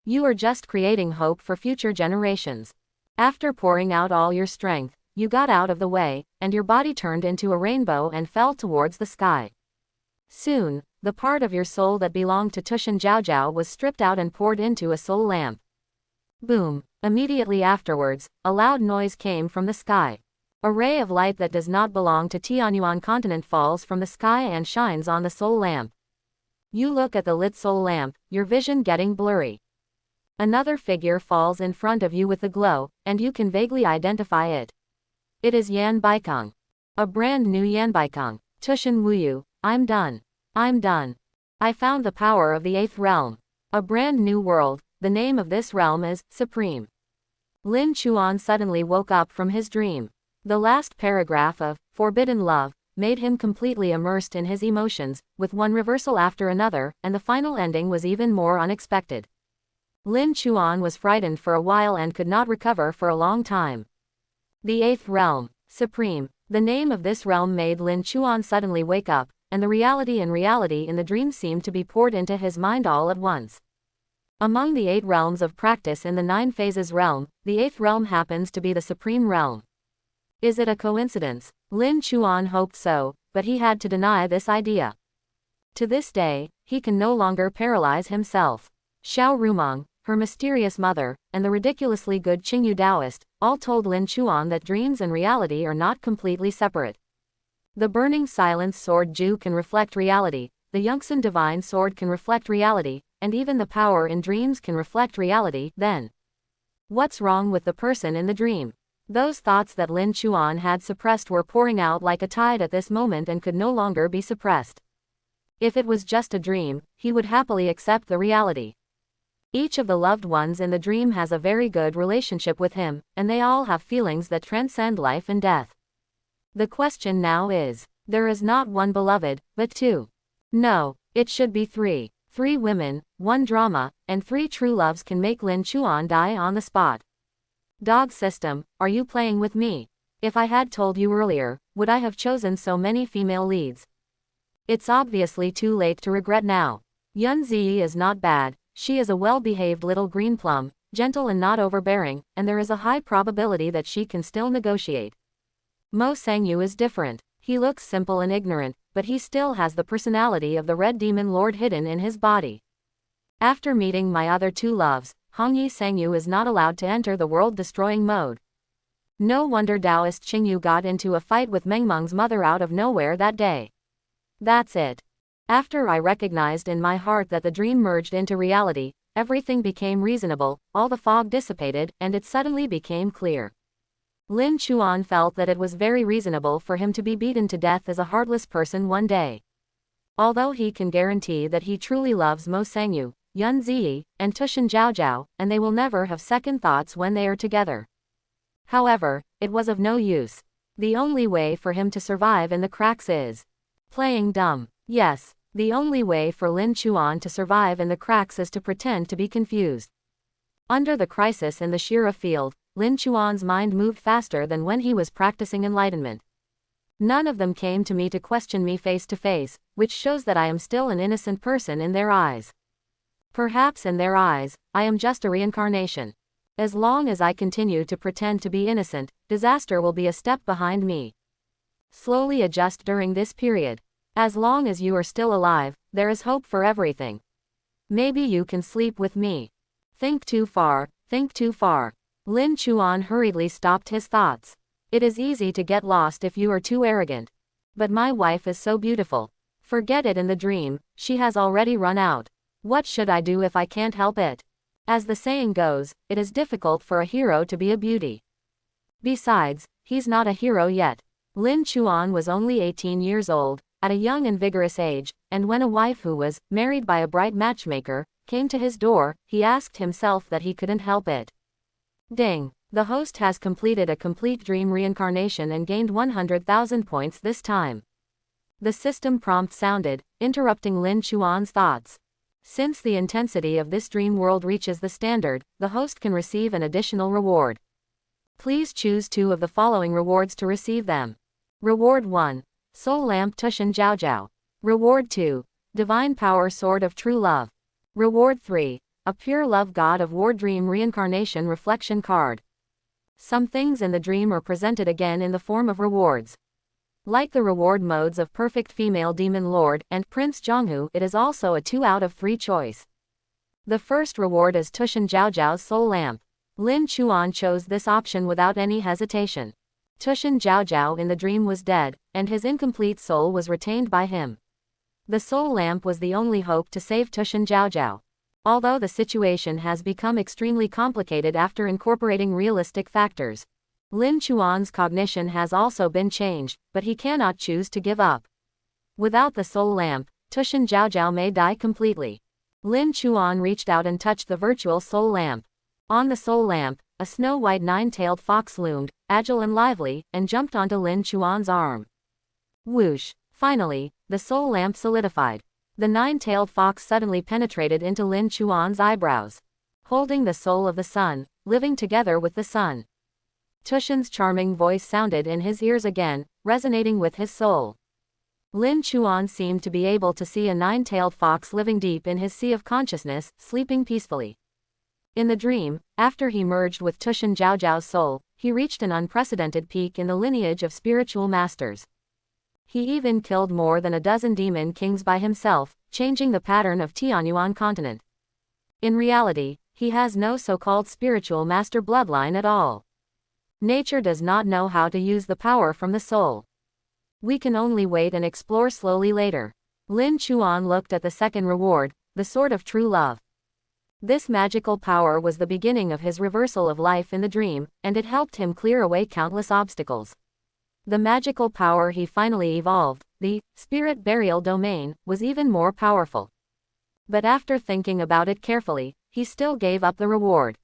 You are just creating hope for future generations. After pouring out all your strength, you got out of the way, and your body turned into a rainbow and fell towards the sky. Soon, the part of your soul that belonged to Tushan Zhaozhao was stripped out and poured into a soul lamp. Boom! Immediately afterwards, a loud noise came from the sky. A ray of light that does not belong to Tianyuan continent falls from the sky and shines on the soul lamp. You look at the lit soul lamp, your vision getting blurry. Another figure falls in front of you with a glow, and you can vaguely identify it. It is Yan Baikong. A brand new Yan Baikong. Tushan Wuyu, I'm done. I'm done. I found the power of the 8th realm. A brand new world, the name of this realm is Supreme. Lin Chuan suddenly woke up from his dream. The last paragraph of Forbidden Love made him completely immersed in his emotions, with one reversal after another, and the final ending was even more unexpected. Lin Chuan was frightened for a while and could not recover for a long time. The 8th realm, Supreme. The name of this realm made Lin Chuan suddenly wake up, and the reality in the dream seemed to be poured into his mind all at once. Among the 8 realms of practice in the 9 phases realm, the 8th realm happens to be the supreme realm. Is it a coincidence? Lin Chuan hoped so, but he had to deny this idea. To this day, he can no longer paralyze himself. Xiao Rumong, her mysterious mother, and the ridiculously good Qingyu Taoist, all told Lin Chuan that dreams and reality are not completely separate. The burning silence sword Ju can reflect reality, the Yunxin divine sword can reflect reality, and even the power in dreams can reflect reality. Then, what's wrong with the person in the dream? Those thoughts that Lin Chuan had suppressed were pouring out like a tide at this moment and could no longer be suppressed. If it was just a dream, he would happily accept the reality. Each of the loved ones in the dream has a very good relationship with him, and they all have feelings that transcend life and death. The question now is, there is not one beloved, but 2. No, it should be 3. 3 women, 1 drama, and 3 true loves can make Lin Chuan die on the spot. Dog system, are you playing with me? If I had told you earlier, would I have chosen so many female leads? It's obviously too late to regret now. Yun Ziyi is not bad. She is a well-behaved little green plum, gentle and not overbearing, and there is a high probability that she can still negotiate. Mo Sangyu is different. He looks simple and ignorant, but he still has the personality of the Red Demon Lord hidden in his body. After meeting my other 2 loves, Hongyi Sangyu is not allowed to enter the world-destroying mode. No wonder Taoist Qingyu got into a fight with Mengmeng's mother out of nowhere that day. That's it. After I recognized in my heart that the dream merged into reality, everything became reasonable, all the fog dissipated, and it suddenly became clear. Lin Chuan felt that it was very reasonable for him to be beaten to death as a heartless person one day. Although he can guarantee that he truly loves Mo Sangyu, Yun Ziyi, and Tushan Zhaozhao, and they will never have second thoughts when they are together. However, it was of no use. The only way for him to survive in the cracks is playing dumb. Yes. The only way for Lin Chuan to survive in the cracks is to pretend to be confused. Under the crisis in the Shira field, Lin Chuan's mind moved faster than when he was practicing enlightenment. None of them came to me to question me face to face, which shows that I am still an innocent person in their eyes. Perhaps in their eyes, I am just a reincarnation. As long as I continue to pretend to be innocent, disaster will be a step behind me. Slowly adjust during this period. As long as you are still alive, there is hope for everything. Maybe you can sleep with me. Think too far, think too far. Lin Chuan hurriedly stopped his thoughts. It is easy to get lost if you are too arrogant. But my wife is so beautiful. Forget it in the dream, she has already run out. What should I do if I can't help it? As the saying goes, it is difficult for a hero to be a beauty. Besides, he's not a hero yet. Lin Chuan was only 18 years old, at a young and vigorous age, and when a wife who was married by a bright matchmaker came to his door, he asked himself that he couldn't help it. Ding! The host has completed a complete dream reincarnation and gained 100,000 points this time. The system prompt sounded, interrupting Lin Chuan's thoughts. Since the intensity of this dream world reaches the standard, the host can receive an additional reward. Please choose 2 of the following rewards to receive them. Reward 1. Soul Lamp Tushan Zhaozhao. Reward 2. Divine Power Sword of True Love. Reward 3. A Pure Love God of War Dream Reincarnation Reflection Card. Some things in the dream are presented again in the form of rewards. Like the reward modes of Perfect Female Demon Lord and Prince Zhonghu, it is also a 2 out of 3 choice. The first reward is Tushan Zhaozhao's Soul Lamp. Lin Chuan chose this option without any hesitation. Tushan Zhaozhao in the dream was dead, and his incomplete soul was retained by him. The soul lamp was the only hope to save Tushan Zhaozhao. Although the situation has become extremely complicated after incorporating realistic factors, Lin Chuan's cognition has also been changed, but he cannot choose to give up. Without the soul lamp, Tushan Zhaozhao may die completely. Lin Chuan reached out and touched the virtual soul lamp. On the soul lamp, a snow-white 9-tailed fox loomed, agile and lively, and jumped onto Lin Chuan's arm. Whoosh! Finally, the soul lamp solidified. The 9-tailed fox suddenly penetrated into Lin Chuan's eyebrows. Holding the soul of the sun, living together with the sun. Tushan's charming voice sounded in his ears again, resonating with his soul. Lin Chuan seemed to be able to see a nine-tailed fox living deep in his sea of consciousness, sleeping peacefully. In the dream, after he merged with Tushan Zhao's soul, he reached an unprecedented peak in the lineage of spiritual masters. He even killed more than a dozen demon kings by himself, changing the pattern of Tianyuan continent. In reality, he has no so-called spiritual master bloodline at all. Nature does not know how to use the power from the soul. We can only wait and explore slowly later. Lin Chuan looked at the second reward, the Sword of True Love. This magical power was the beginning of his reversal of life in the dream, and it helped him clear away countless obstacles. The magical power he finally evolved, the Spirit Burial Domain, was even more powerful. But after thinking about it carefully, he still gave up the reward.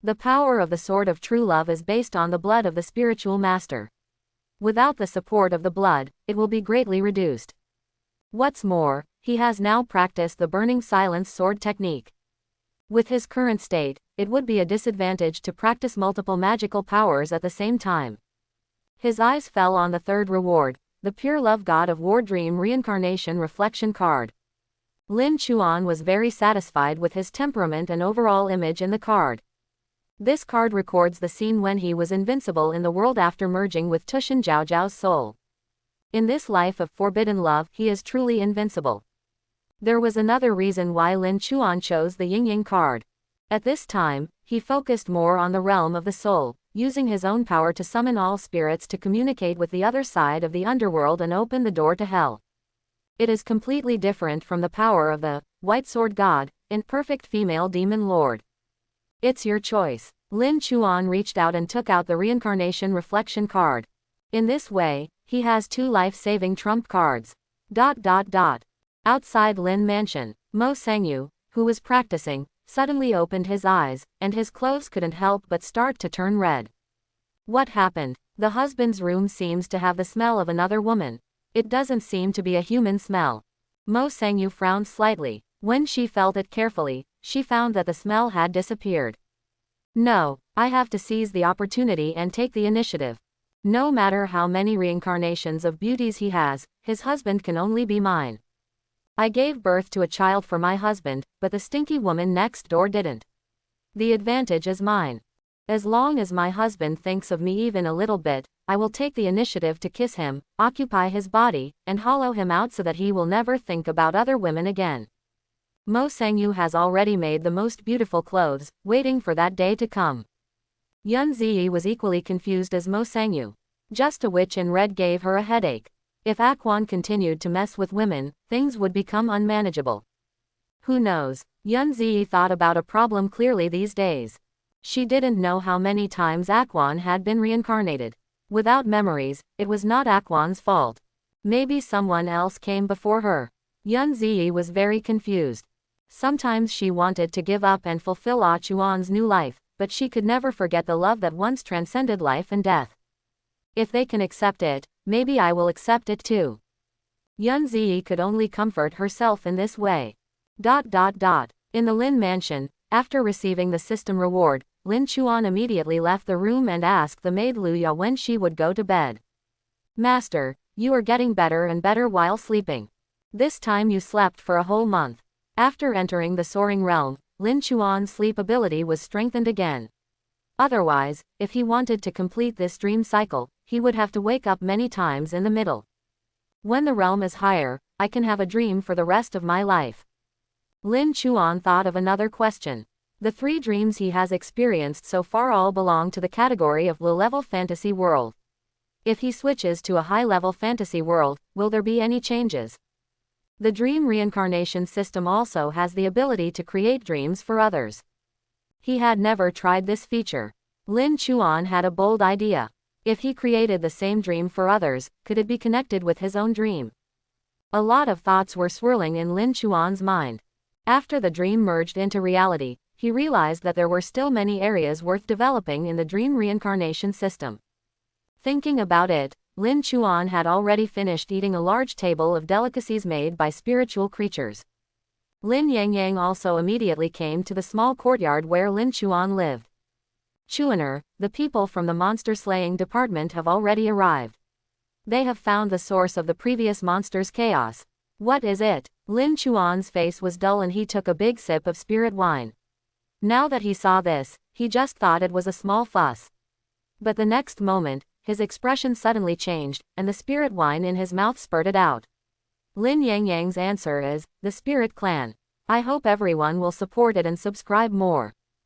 The power of the Sword of True Love is based on the blood of the spiritual master. Without the support of the blood, it will be greatly reduced. What's more, he has now practiced the Burning Silence sword technique. With his current state, it would be a disadvantage to practice multiple magical powers at the same time. His eyes fell on the third reward, the Pure Love God of War Dream Reincarnation Reflection card. Lin Chuan was very satisfied with his temperament and overall image in the card. This card records the scene when he was invincible in the world after merging with Tushan Zhao's soul. In this life of forbidden love, he is truly invincible. There was another reason why Lin Chuan chose the Yin Yang card. At this time, he focused more on the realm of the soul, using his own power to summon all spirits to communicate with the other side of the underworld and open the door to hell. It is completely different from the power of the White Sword God, and perfect female demon lord. It's your choice. Lin Chuan reached out and took out the Reincarnation Reflection card. In this way, he has two life-saving trump cards. Outside Lin Mansion, Mo Sangyu, who was practicing, suddenly opened his eyes, and his clothes couldn't help but start to turn red. What happened? The husband's room seems to have the smell of another woman. It doesn't seem to be a human smell. Mo Sangyu frowned slightly. When she felt it carefully, she found that the smell had disappeared. No, I have to seize the opportunity and take the initiative. No matter how many reincarnations of beauties he has, his husband can only be mine. I gave birth to a child for my husband, but the stinky woman next door didn't. The advantage is mine. As long as my husband thinks of me even a little bit, I will take the initiative to kiss him, occupy his body, and hollow him out so that he will never think about other women again. Mo Sangyu has already made the most beautiful clothes, waiting for that day to come. Yun Ziyi was equally confused as Mo Sangyu. Just a witch in red gave her a headache. If Akwon continued to mess with women, things would become unmanageable. Who knows? Yun Ziyi thought about a problem clearly these days. She didn't know how many times Akwon had been reincarnated. Without memories, it was not Akwon's fault. Maybe someone else came before her. Yun Ziyi was very confused. Sometimes she wanted to give up and fulfill Ah Chuan's new life, but she could never forget the love that once transcended life and death. If they can accept it, maybe I will accept it too. Yun Ziyi could only comfort herself in this way. In the Lin Mansion, after receiving the system reward, Lin Chuan immediately left the room and asked the maid Luya when she would go to bed. Master, you are getting better and better while sleeping. This time you slept for a whole month. After entering the soaring realm, Lin Chuan's sleep ability was strengthened again. Otherwise, if he wanted to complete this dream cycle, he would have to wake up many times in the middle. When the realm is higher, I can have a dream for the rest of my life. Lin Chuan thought of another question. The 3 dreams he has experienced so far all belong to the category of low-level fantasy world. If he switches to a high-level fantasy world, will there be any changes? The dream reincarnation system also has the ability to create dreams for others. He had never tried this feature. Lin Chuan had a bold idea. If he created the same dream for others, could it be connected with his own dream? A lot of thoughts were swirling in Lin Chuan's mind. After the dream merged into reality, he realized that there were still many areas worth developing in the dream reincarnation system. Thinking about it, Lin Chuan had already finished eating a large table of delicacies made by spiritual creatures. Lin Yangyang also immediately came to the small courtyard where Lin Chuan lived. Chuaner, the people from the monster-slaying department have already arrived. They have found the source of the previous monster's chaos. What is it? Lin Chuan's face was dull and he took a big sip of spirit wine. Now that he saw this, he just thought it was a small fuss. But the next moment, his expression suddenly changed, and the spirit wine in his mouth spurted out. Lin Yang Yang's answer is, the Spirit Clan. I hope everyone will support it and subscribe more.